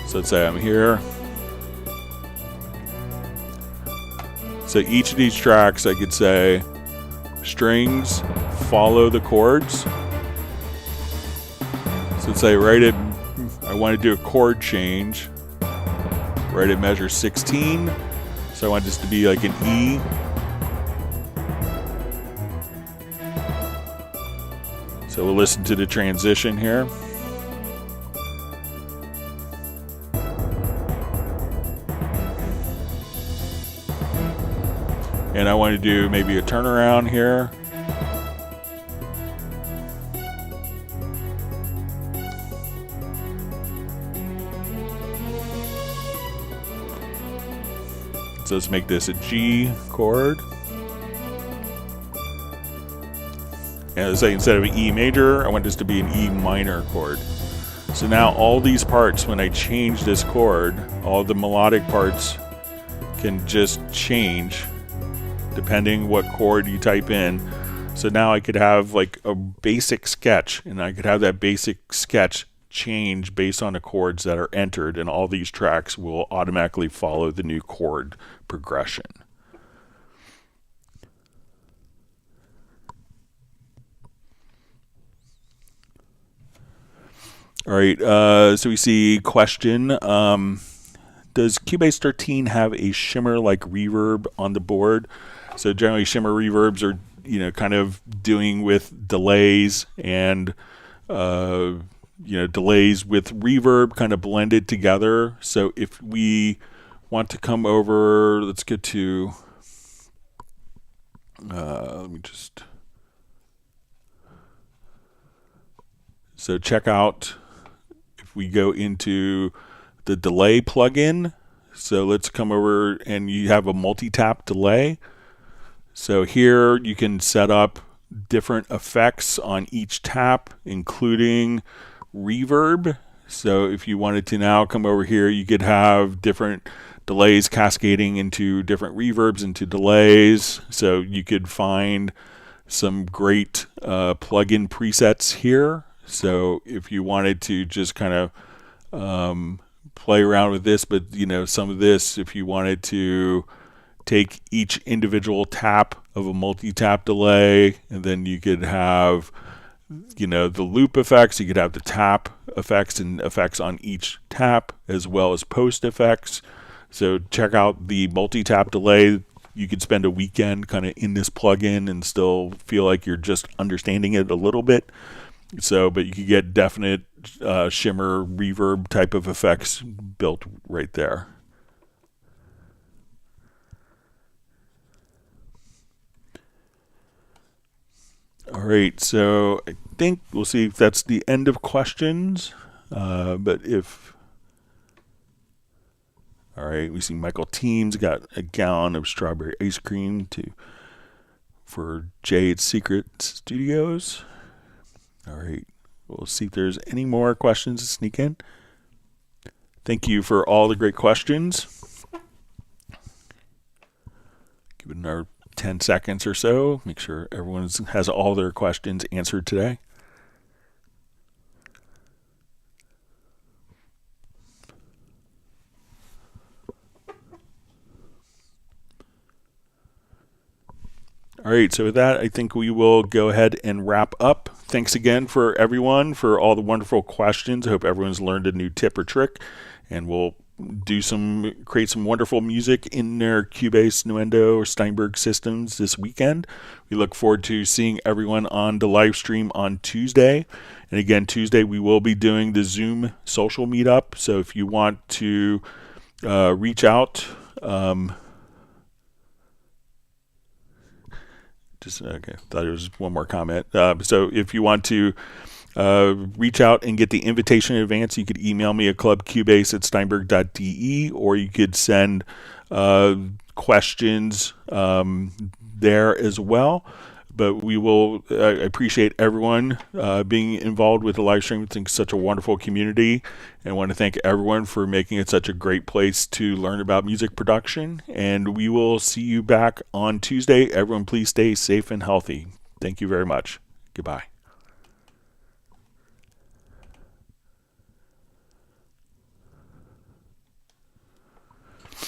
So let's say I'm here. So each of these tracks, I could say strings follow the chords. So let's say I want to do a chord change. right at measure 16. So I want this to be like an E. So we'll listen to the transition here. And I want to do maybe a turnaround here. So let's make this a G chord. And let's say instead of an E major, I want this to be an E minor chord. So now all these parts, when I change this chord, all the melodic parts can just change depending what chord you type in. So now I could have like a basic sketch, and I could have that basic sketch change based on the chords that are entered, and all these tracks will automatically follow the new chord progression. All right, so we see question. Does Cubase 13 have a shimmer-like reverb on the board? So generally shimmer reverbs are, kind of doing with delays and, delays with reverb kind of blended together. So if we want to come over, let's get to, so check out, if we go into the delay plugin, so let's come over and you have a multi-tap delay. So here you can set up different effects on each tap, including reverb. So if you wanted to now come over here, you could have different delays cascading into different reverbs, into delays. So you could find some great plugin presets here. So if you wanted to just kind of play around with this, but some of this, if you wanted to take each individual tap of a multi-tap delay, and then you could have the loop effects, you could have the tap effects and effects on each tap, as well as post effects. So check out the multi-tap delay. You could spend a weekend kind of in this plugin and still feel like you're just understanding it a little bit. So, but you could get definite shimmer reverb type of effects built right there. All right, so I think we'll see if that's the end of questions. But if, all right, we see Michael Teams got a gallon of strawberry ice cream for Jade's Secret Studios. All right, we'll see if there's any more questions to sneak in. Thank you for all the great questions. Give it another 10 seconds or so. Make sure everyone has all their questions answered today. All right, so with that, I think we will go ahead and wrap up. Thanks again for everyone for all the wonderful questions. I hope everyone's learned a new tip or trick, and we'll create some wonderful music in their Cubase, Nuendo, or Steinberg systems this weekend. We look forward to seeing everyone on the live stream on Tuesday. And again, Tuesday we will be doing the Zoom social meetup. So if you want to reach out, okay, thought there was one more comment. So if you want to reach out and get the invitation in advance, you could email me at clubcubase@steinberg.de, or you could send questions there as well. But we will appreciate everyone being involved with the live stream. I think it's such a wonderful community, and I want to thank everyone for making it such a great place to learn about music production. And we will see you back on Tuesday. Everyone, please stay safe and healthy. Thank you very much. Goodbye.